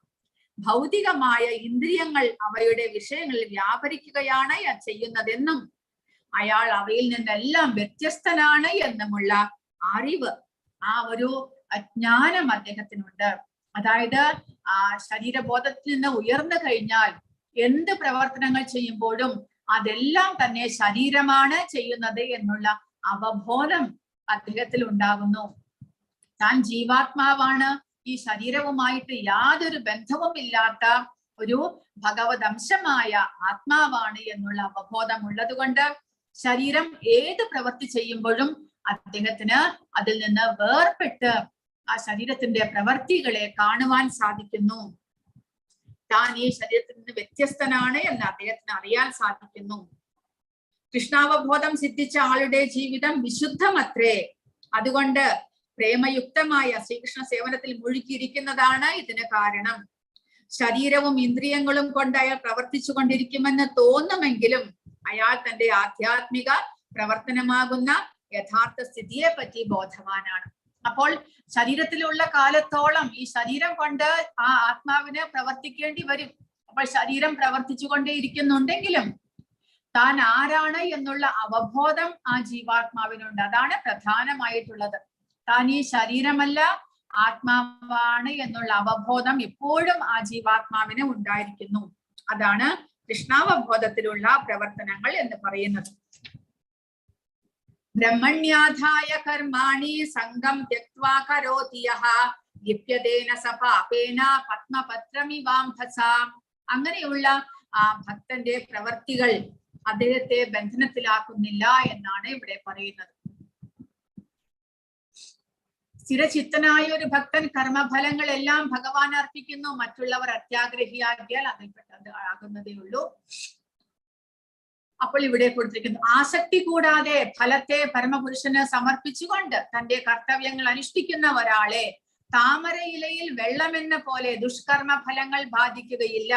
ഭൗതികമായ ഇന്ദ്രിയങ്ങൾ അവയുടെ വിഷയങ്ങളിൽ വ്യാപരിക്കുകയാണ് ചെയ്യുന്നതെന്നും അയാൾ അവയിൽ നിന്നെല്ലാം വ്യത്യസ്തനാണ് എന്നുമുള്ള അറിവ്, ആ ഒരു അജ്ഞാനം അദ്ദേഹത്തിനുണ്ട്. അതായത് ആ ശരീരബോധത്തിൽ നിന്ന് ഉയർന്നു കഴിഞ്ഞാൽ എന്ത് പ്രവർത്തനങ്ങൾ ചെയ്യുമ്പോഴും അതെല്ലാം തന്നെ ശരീരമാണ് ചെയ്യുന്നത് എന്നുള്ള അവബോധം അദ്ദേഹത്തിൽ ഉണ്ടാകുന്നു. താൻ ജീവാത്മാവാണ്, ഈ ശരീരവുമായിട്ട് യാതൊരു ബന്ധവും ഇല്ലാത്ത ഒരു ഭഗവത് അംശമായ ആത്മാവാണ് എന്നുള്ള അവബോധം ഉള്ളത് കൊണ്ട് ശരീരം ഏത് പ്രവൃത്തി ചെയ്യുമ്പോഴും അദ്ദേഹത്തിന് അതിൽ നിന്ന് വേർപെട്ട് ആ ശരീരത്തിന്റെ പ്രവർത്തികളെ കാണുവാൻ സാധിക്കുന്നു. താൻ ഈ ശരീരത്തിൽ നിന്ന് വ്യത്യസ്തനാണ് എന്ന് അദ്ദേഹത്തിന് അറിയാൻ സാധിക്കുന്നു. കൃഷ്ണാവബോധം സിദ്ധിച്ച ആളുടെ ജീവിതം വിശുദ്ധമത്രേ. അതുകൊണ്ട് പ്രേമയുക്തമായ ശ്രീകൃഷ്ണ സേവനത്തിൽ മുഴുകിയിരിക്കുന്നതാണ് ഇതിന് കാരണം. ശരീരവും ഇന്ദ്രിയങ്ങളും കൊണ്ട് അയാൾ പ്രവർത്തിച്ചു കൊണ്ടിരിക്കുമെന്ന് തോന്നുമെങ്കിലും അയാൾ തന്റെ ആധ്യാത്മിക പ്രവർത്തനമാകുന്ന യഥാർത്ഥ സ്ഥിതിയെ പറ്റി ബോധവാനാണ്. അപ്പോൾ ശരീരത്തിലുള്ള കാലത്തോളം ഈ ശരീരം കൊണ്ട് ആ ആത്മാവിന് പ്രവർത്തിക്കേണ്ടി വരും. അപ്പോൾ ശരീരം പ്രവർത്തിച്ചു കൊണ്ടേയിരിക്കുന്നുണ്ടെങ്കിലും താൻ ആരാണ് എന്നുള്ള അവബോധം ആ ജീവാത്മാവിനുണ്ട്. അതാണ് പ്രധാനമായിട്ടുള്ളത്. താൻ ഈ ശരീരമല്ല, ആത്മാവാണ് എന്നുള്ള അവബോധം എപ്പോഴും ആ ജീവാത്മാവിന് ഉണ്ടായിരിക്കുന്നു. അതാണ് കൃഷ്ണാവബോധത്തിലുള്ള പ്രവർത്തനങ്ങൾ എന്ന് പറയുന്നത്. ബ്രഹ്മണ്യാധായ കർമാണി സംഗം ത്യക്ത്വാ കരോതി യഃ ലിപ്യതേന സ പാപേന പത്മപത്രമിവാംഭസ. അങ്ങനെയുള്ള ആ ഭക്തന്റെ പ്രവർത്തികൾ അദ്ദേഹത്തെ ബന്ധനത്തിലാക്കുന്നില്ല എന്നാണ് ഇവിടെ പറയുന്നത്. സ്ഥിരചിത്തനായ ഒരു ഭക്തൻ കർമ്മഫലങ്ങളെല്ലാം ഭഗവാൻ അർപ്പിക്കുന്നു. മറ്റുള്ളവർ അത്യാഗ്രഹിയാകിയാൽ അതിൽപ്പെട്ടത് ആകുന്നതേ ഉള്ളൂ. അപ്പോൾ ഇവിടെ കൊടുത്തിരിക്കുന്നു, ആസക്തി കൂടാതെ ഫലത്തെ പരമപുരുഷന് സമർപ്പിച്ചുകൊണ്ട് തന്റെ കർത്തവ്യങ്ങൾ അനുഷ്ഠിക്കുന്ന ഒരാളെ താമരയിലയിൽ വെള്ളമെന്ന പോലെ ദുഷ്കർമ്മ ഫലങ്ങൾ ബാധിക്കുകയില്ല.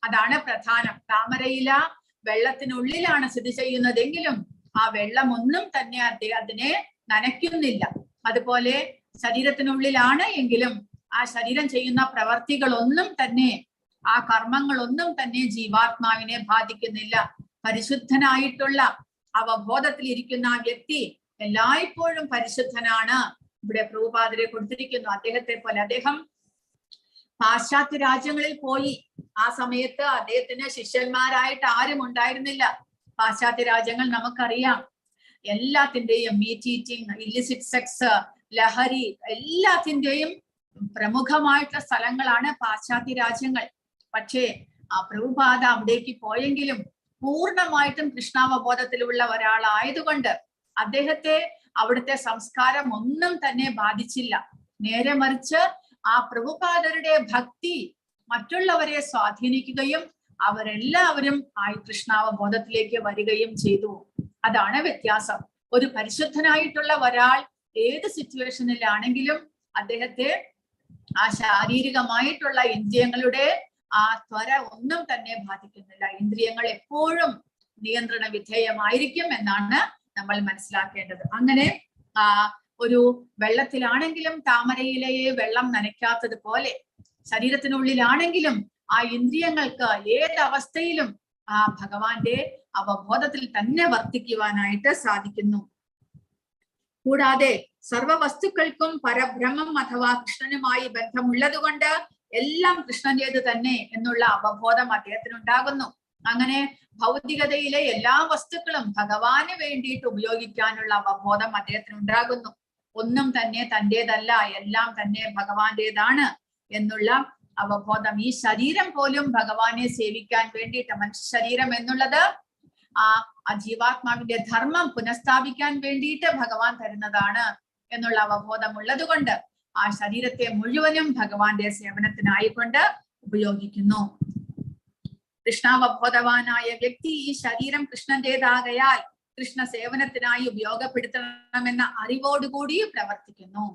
അതാണ് പ്രധാനം. താമരയില വെള്ളത്തിനുള്ളിലാണ് സ്ഥിതി ചെയ്യുന്നതെങ്കിലും ആ വെള്ളമൊന്നും തന്നെ അതിനെ നനയ്ക്കുന്നില്ല. അതുപോലെ ശരീരത്തിനുള്ളിലാണ് എങ്കിലും ആ ശരീരം ചെയ്യുന്ന പ്രവർത്തികളൊന്നും തന്നെ, ആ കർമ്മങ്ങളൊന്നും തന്നെ ജീവാത്മാവിനെ ബാധിക്കുന്നില്ല. പരിശുദ്ധനായിട്ടുള്ള അവബോധത്തിൽ ഇരിക്കുന്ന ആ വ്യക്തി എല്ലായ്പ്പോഴും പരിശുദ്ധനാണ്. ഇവിടെ പ്രഭുപാദരെ കൊടുത്തിരിക്കുന്നു. അദ്ദേഹത്തെ പോലെ അദ്ദേഹം പാശ്ചാത്യ രാജ്യങ്ങളിൽ പോയി. ആ സമയത്ത് അദ്ദേഹത്തിന് ശിഷ്യന്മാരായിട്ട് ആരും ഉണ്ടായിരുന്നില്ല. പാശ്ചാത്യ രാജ്യങ്ങൾ നമുക്കറിയാം, എല്ലാത്തിന്റെയും മീറ്റ് ഈറ്റിംഗ്, ഇല്ലിസിറ്റ് സെക്സ്, ലഹരി, എല്ലാത്തിന്റെയും പ്രമുഖമായിട്ടുള്ള സ്ഥലങ്ങളാണ് പാശ്ചാത്യ രാജ്യങ്ങൾ. പക്ഷേ ആ പ്രഭുപാദ അവിടേക്ക് പോയെങ്കിലും പൂർണ്ണമായിട്ടും കൃഷ്ണാവബോധത്തിലുള്ള ഒരാളായതുകൊണ്ട് അദ്ദേഹത്തെ അവിടുത്തെ സംസ്കാരം ഒന്നും തന്നെ ബാധിച്ചില്ല. നേരെ മറിച്ച് ആ പ്രഭുപാദരുടെ ഭക്തി മറ്റുള്ളവരെ സ്വാധീനിക്കുകയും അവരെല്ലാവരും ആ കൃഷ്ണാവബോധത്തിലേക്ക് വരികയും ചെയ്തു. അതാണ് വ്യത്യാസം. ഒരു പരിശുദ്ധനായിട്ടുള്ള ഒരാൾ ഏത് സിറ്റുവേഷനിലാണെങ്കിലും അദ്ദേഹത്തെ ആ ശാരീരികമായിട്ടുള്ള ഇന്ദ്രിയങ്ങളുടെ ആ ത്വര ഒന്നും തന്നെ ബാധിക്കുന്നില്ല. ഇന്ദ്രിയങ്ങൾ എപ്പോഴും നിയന്ത്രണ വിധേയമായിരിക്കും എന്നാണ് നമ്മൾ മനസ്സിലാക്കേണ്ടത്. അങ്ങനെ ഒരു വെള്ളത്തിലാണെങ്കിലും താമരയിലയെ വെള്ളം നനയ്ക്കാത്തതുപോലെ ശരീരത്തിനുള്ളിലാണെങ്കിലും ആ ഇന്ദ്രിയങ്ങൾക്ക് ഏതവസ്ഥയിലും ആ ഭഗവാന്റെ അവബോധത്തിൽ തന്നെ വർത്തിക്കുവാനായിട്ട് സാധിക്കുന്നു. കൂടാതെ സർവ വസ്തുക്കൾക്കും പരബ്രഹ്മം അഥവാ കൃഷ്ണനുമായി ബന്ധമുള്ളത് കൊണ്ട് എല്ലാം കൃഷ്ണന്റേത് തന്നെ എന്നുള്ള അവബോധം അദ്ദേഹത്തിനുണ്ടാകുന്നു. അങ്ങനെ ഭൗതികതയിലെ എല്ലാ വസ്തുക്കളും ഭഗവാന് വേണ്ടിയിട്ട് ഉപയോഗിക്കാനുള്ള അവബോധം അദ്ദേഹത്തിനുണ്ടാകുന്നു. ഒന്നും തന്നെ തന്റേതല്ല, എല്ലാം തന്നെ ഭഗവാന്റേതാണ് എന്നുള്ള അവബോധം. ഈ ശരീരം പോലും ഭഗവാനെ സേവിക്കാൻ വേണ്ടിയിട്ട്, മനുഷ്യ ശരീരം എന്നുള്ളത് ആ ജീവാത്മാവിന്റെ ധർമ്മം പുനഃസ്ഥാപിക്കാൻ വേണ്ടിയിട്ട് ഭഗവാൻ തരുന്നതാണ് എന്നുള്ള അവബോധം ഉള്ളത് കൊണ്ട് ആ ശരീരത്തെ മുഴുവനും ഭഗവാന്റെ സേവനത്തിനായിക്കൊണ്ട് ഉപയോഗിക്കുന്നു. കൃഷ്ണാവബോധവാനായ വ്യക്തി ഈ ശരീരം കൃഷ്ണന്റേതാകയാൽ കൃഷ്ണ സേവനത്തിനായി ഉപയോഗപ്പെടുത്തണമെന്ന അറിവോടുകൂടി പ്രവർത്തിക്കുന്നു.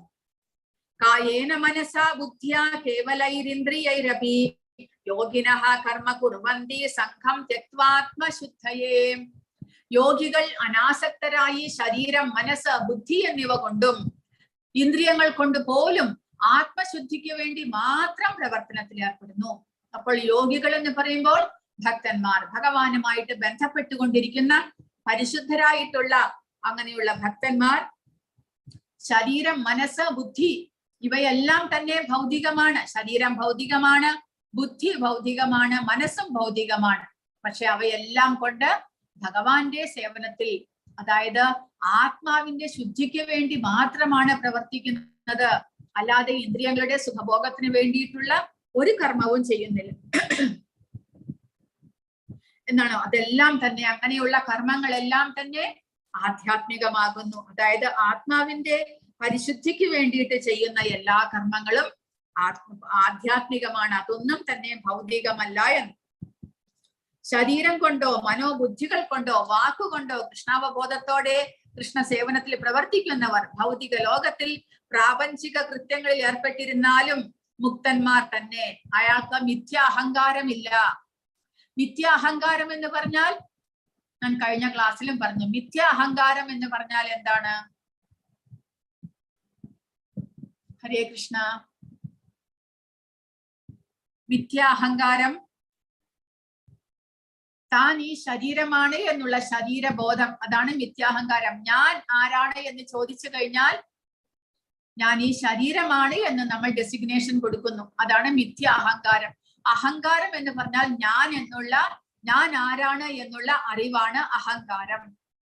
കായേന മനസാ ബുദ്ധ്യാ കേവലൈരിന്ദ്രിയൈരപി യോഗിനഃ കർമ്മ കുർവന്തി സംഘം ത്യക്ത്വാത്മശുദ്ധയേ. യോഗികൾ അനാസക്തരായി ശരീരം, മനസ്സ്, ബുദ്ധി എന്നിവ കൊണ്ടും ഇന്ദ്രിയങ്ങൾ കൊണ്ട് പോലും ആത്മശുദ്ധിക്ക് വേണ്ടി മാത്രം പ്രവർത്തനത്തിൽ ഏർപ്പെടുന്നു. അപ്പോൾ യോഗികൾ എന്ന് പറയുമ്പോൾ ഭക്തന്മാർ, ഭഗവാനുമായിട്ട് ബന്ധപ്പെട്ടുകൊണ്ടിരിക്കുന്ന പരിശുദ്ധരായിട്ടുള്ള അങ്ങനെയുള്ള ഭക്തന്മാർ ശരീരം, മനസ്സ്, ബുദ്ധി ഇവയെല്ലാം തന്നെ ഭൗതികമാണ്. ശരീരം ഭൗതികമാണ്, ബുദ്ധി ഭൗതികമാണ്, മനസ്സും ഭൗതികമാണ്. പക്ഷെ അവയെല്ലാം കൊണ്ട് ഭഗവാന്റെ സേവനത്തിൽ, അതായത് ആത്മാവിന്റെ ശുദ്ധിക്ക് വേണ്ടി മാത്രമാണ് പ്രവർത്തിക്കുന്നത്. അല്ലാതെ ഇന്ദ്രിയങ്ങളുടെ സുഖഭോഗത്തിന് വേണ്ടിയിട്ടുള്ള ഒരു കർമ്മവും ചെയ്യുന്നില്ല എന്നാണോ. അതെല്ലാം തന്നെ, അങ്ങനെയുള്ള കർമ്മങ്ങളെല്ലാം തന്നെ ആധ്യാത്മികമാകുന്നു. അതായത് ആത്മാവിന്റെ പരിശുദ്ധിക്ക് വേണ്ടിയിട്ട് ചെയ്യുന്ന എല്ലാ കർമ്മങ്ങളും ആധ്യാത്മികമാണ്. അതൊന്നും തന്നെ ഭൗതികമല്ല എന്ന്. ശരീരം കൊണ്ടോ മനോബുദ്ധികൾ കൊണ്ടോ വാക്കുകൊണ്ടോ കൃഷ്ണാവബോധത്തോടെ കൃഷ്ണ സേവനത്തിൽ പ്രവർത്തിക്കുന്നവർ ഭൗതിക ലോകത്തിൽ പ്രാപഞ്ചിക കൃത്യങ്ങളിൽ ഏർപ്പെട്ടിരുന്നാലും മുക്തന്മാർ തന്നെ. അയാൾക്ക് മിഥ്യാഹങ്കാരമില്ല. മിഥ്യാഹങ്കാരം എന്ന് പറഞ്ഞാൽ ഞാൻ കഴിഞ്ഞ ക്ലാസ്സിലും പറഞ്ഞു. മിഥ്യാഹങ്കാരം എന്ന് പറഞ്ഞാൽ എന്താണ്? ഹരേ കൃഷ്ണ. മിഥ്യാഹങ്കാരം താൻ ഈ ശരീരമാണ് എന്നുള്ള ശരീരബോധം, അതാണ് മിഥ്യാഹങ്കാരം. ഞാൻ ആരാണ് എന്ന് ചോദിച്ചു കഴിഞ്ഞാൽ ഞാൻ ഈ ശരീരമാണ് എന്ന് നമ്മൾ ഡെസിഗ്നേഷൻ കൊടുക്കുന്നു. അതാണ് മിഥ്യാഹങ്കാരം. അഹങ്കാരം എന്ന് പറഞ്ഞാൽ ഞാൻ ആരാണ് എന്നുള്ള അറിവാണ് അഹങ്കാരം.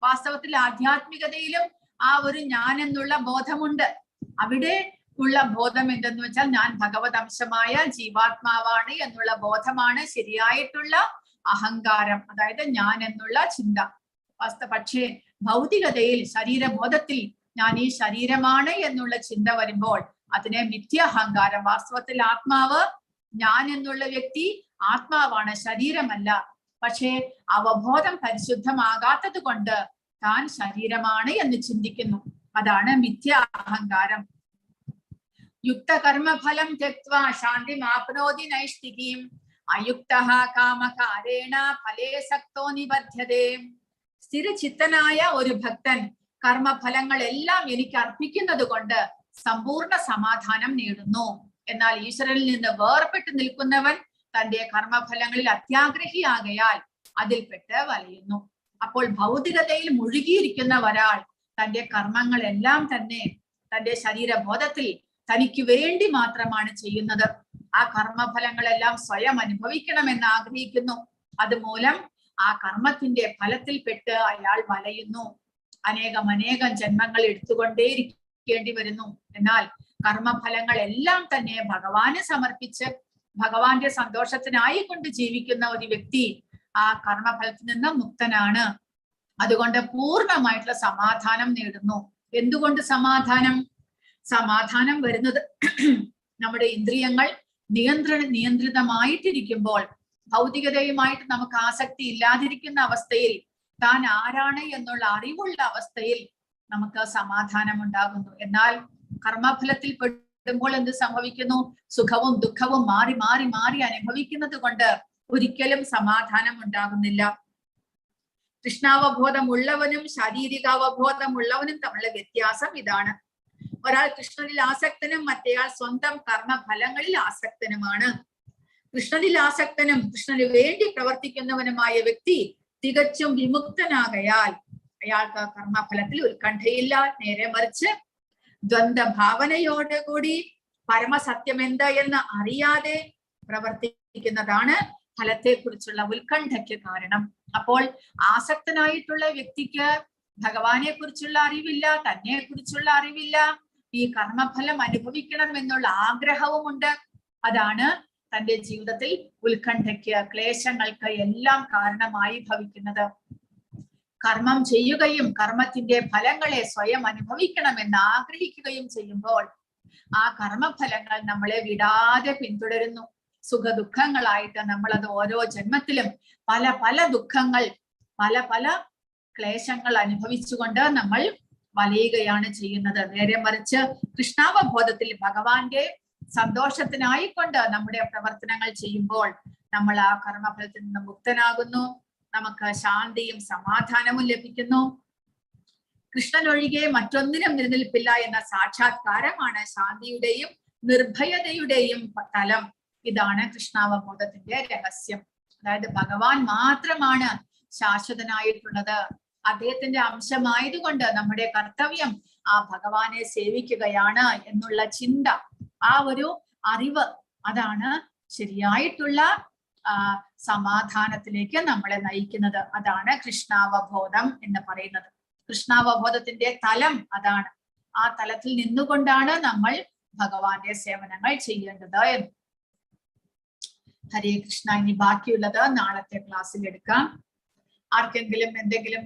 വാസ്തവത്തിൽ ആധ്യാത്മികതയിലും ആ ഒരു ഞാൻ എന്നുള്ള ബോധമുണ്ട്. അവിടെ ഉള്ള ബോധം എന്തെന്ന് വെച്ചാൽ ഞാൻ ഭഗവത് അംശമായ ജീവാത്മാവാണ് എന്നുള്ള ബോധമാണ് ശരിയായിട്ടുള്ള അഹങ്കാരം, അതായത് ഞാൻ എന്നുള്ള ചിന്ത. പക്ഷേ ഭൗതികതയിൽ ശരീരബോധത്തിൽ ഞാൻ ഈ ശരീരമാണ് എന്നുള്ള ചിന്ത വരുമ്പോൾ അതിനെ മിഥ്യാഹങ്കാരം. വാസ്തവത്തിൽ ആത്മാവ്, ഞാൻ എന്നുള്ള വ്യക്തി ആത്മാവാണ്, ശരീരമല്ല. പക്ഷേ അവബോധം പരിശുദ്ധമാകാത്തത് കൊണ്ട് താൻ ശരീരമാണ് എന്ന് ചിന്തിക്കുന്നു. അതാണ് മിഥ്യാ അഹങ്കാരം. യുക്തകർമ്മഫലം ത്യക്ത്വാ ശാന്തിമാപ്നോതി നൈഷ്ഠികീം അയുക്തഃ കാമകാരേണ ഫലേ സക്തോ നിബധ്യതേ. സ്ഥിരചിത്തനായ ഒരു ഭക്തൻ കർമ്മഫലങ്ങളെല്ലാം എനിക്ക് അർപ്പിക്കുന്നത് കൊണ്ട് സമ്പൂർണ്ണ സമാധാനം നേടുന്നു. എന്നാൽ ഈശ്വരനിൽ നിന്ന് വേർപെട്ട് നിൽക്കുന്നവൻ തന്റെ കർമ്മഫലങ്ങളിൽ അത്യാഗ്രഹിയാകയാൽ അതിൽപ്പെട്ട് വലയുന്നു. അപ്പോൾ ഭൗതികതയിൽ മുഴുകിയിരിക്കുന്ന ഒരാൾ തന്റെ കർമ്മങ്ങളെല്ലാം തന്നെ തന്റെ ശരീരബോധത്തിൽ തനിക്ക് വേണ്ടി മാത്രമാണ് ചെയ്യുന്നത്. ആ കർമ്മഫലങ്ങളെല്ലാം സ്വയം അനുഭവിക്കണമെന്ന് ആഗ്രഹിക്കുന്നു. അതുമൂലം ആ കർമ്മത്തിന്റെ ഫലത്തിൽപ്പെട്ട് അയാൾ വലയുന്നു. അനേകം ജന്മങ്ങൾ എടുത്തുകൊണ്ടേയിരിക്കേണ്ടി വരുന്നു. എന്നാൽ കർമ്മഫലങ്ങളെല്ലാം തന്നെ ഭഗവാന് സമർപ്പിച്ച് ഭഗവാന്റെ സന്തോഷത്തിനായി കൊണ്ട് ജീവിക്കുന്ന ഒരു വ്യക്തി ആ കർമ്മഫലത്തിൽ നിന്ന് മുക്തനാണ്. അതുകൊണ്ട് പൂർണ്ണമായിട്ടുള്ള സമാധാനം നേടുന്നു. എന്തുകൊണ്ട് സമാധാനം വരുന്നത് നമ്മുടെ ഇന്ദ്രിയങ്ങൾ നിയന്ത്രിതമായിട്ടിരിക്കുമ്പോൾ, ഭൗതികതയുമായിട്ട് നമുക്ക് ആസക്തി ഇല്ലാതിരിക്കുന്ന അവസ്ഥയിൽ, താൻ ആരാണ് എന്നുള്ള അറിവുള്ള അവസ്ഥയിൽ നമുക്ക് സമാധാനം ഉണ്ടാകുന്നു. എന്നാൽ കർമ്മഫലത്തിൽ പെടുമ്പോൾ എന്ത് സംഭവിക്കുന്നു? സുഖവും ദുഃഖവും മാറി മാറി മാറി അനുഭവിക്കുന്നത് കൊണ്ട് ഒരിക്കലും സമാധാനം ഉണ്ടാകുന്നില്ല. കൃഷ്ണാവബോധമുള്ളവനും ശാരീരികാവബോധമുള്ളവനും തമ്മിലുള്ള വ്യത്യാസം ഇതാണ്. ഒരാൾ കൃഷ്ണനിൽ ആസക്തനും മറ്റേയാൾ സ്വന്തം കർമ്മഫലങ്ങളിൽ ആസക്തനുമാണ്. കൃഷ്ണനിൽ ആസക്തനും കൃഷ്ണന് വേണ്ടി പ്രവർത്തിക്കുന്നവനുമായ വ്യക്തി തികച്ചും വിമുക്തനാകയാൽ അയാൾക്ക് കർമ്മഫലത്തിൽ ഉത്കണ്ഠയില്ല. നേരെ മറിച്ച് ദ്വന്ദ് ഭാവനയോടുകൂടി പരമസത്യം എന്താ എന്ന് അറിയാതെ പ്രവർത്തിക്കുന്നതാണ് ഫലത്തെക്കുറിച്ചുള്ള ഉത്കണ്ഠയ്ക്ക് കാരണം. അപ്പോൾ ആസക്തനായിട്ടുള്ള വ്യക്തിക്ക് ഭഗവാനെ കുറിച്ചുള്ള അറിവില്ല, തന്നെ കുറിച്ചുള്ള അറിവില്ല, ഈ കർമ്മഫലം അനുഭവിക്കണം എന്നുള്ള ആഗ്രഹവുമുണ്ട്. അതാണ് തന്റെ ജീവിതത്തിൽ ഉത്കണ്ഠയ്ക്ക്, ക്ലേശങ്ങൾക്ക് എല്ലാം കാരണമായി ഭവിക്കുന്നത്. കർമ്മം ചെയ്യുകയും കർമ്മത്തിന്റെ ഫലങ്ങളെ സ്വയം അനുഭവിക്കണമെന്ന് ആഗ്രഹിക്കുകയും ചെയ്യുമ്പോൾ ആ കർമ്മഫലങ്ങൾ നമ്മളെ വിടാതെ പിന്തുടരുന്നു. സുഖദുഃഖങ്ങളായിട്ട് നമ്മളത് ഓരോ ജന്മത്തിലും പല ദുഃഖങ്ങൾ, പല ക്ലേശങ്ങൾ അനുഭവിച്ചുകൊണ്ട് നമ്മൾ വലയുകയാണ് ചെയ്യുന്നത്. നേരെ മറിച്ച് കൃഷ്ണാവബോധത്തിൽ ഭഗവാന്റെ സന്തോഷത്തിനായിക്കൊണ്ട് നമ്മുടെ പ്രവർത്തനങ്ങൾ ചെയ്യുമ്പോൾ നമ്മൾ ആ കർമ്മഫലത്തിൽ നിന്ന് മുക്തനാകുന്നു. നമുക്ക് ശാന്തിയും സമാധാനവും ലഭിക്കുന്നു. കൃഷ്ണനൊഴികെ മറ്റൊന്നിനും നിലനിൽപ്പില്ല എന്ന സാക്ഷാത്കാരമാണ് ശാന്തിയുടെയും നിർഭയതയുടെയും തലം. ഇതാണ് കൃഷ്ണാവബോധത്തിന്റെ രഹസ്യം. അതായത് ഭഗവാൻ മാത്രമാണ് ശാശ്വതനായിട്ടുള്ളത്. അദ്ദേഹത്തിന്റെ അംശമായതുകൊണ്ട് നമ്മുടെ കർത്തവ്യം ആ ഭഗവാനെ സേവിക്കുകയാണ് എന്നുള്ള ചിന്ത, ആ ഒരു അറിവ്, അതാണ് ശരിയായിട്ടുള്ള സമാധാനത്തിലേക്ക് നമ്മളെ നയിക്കുന്നത്. അതാണ് കൃഷ്ണാവബോധം എന്ന് പറയുന്നത്. കൃഷ്ണാവബോധത്തിന്റെ തലം അതാണ്. ആ തലത്തിൽ നിന്നുകൊണ്ടാണ് നമ്മൾ ഭഗവാന്റെ സേവനങ്ങൾ ചെയ്യേണ്ടത് എന്ന്. ഹരേ കൃഷ്ണ. ഇനി ബാക്കിയുള്ളത് നാളത്തെ ക്ലാസ്സിൽ എടുക്കാം. ആർക്കെങ്കിലും എന്തെങ്കിലും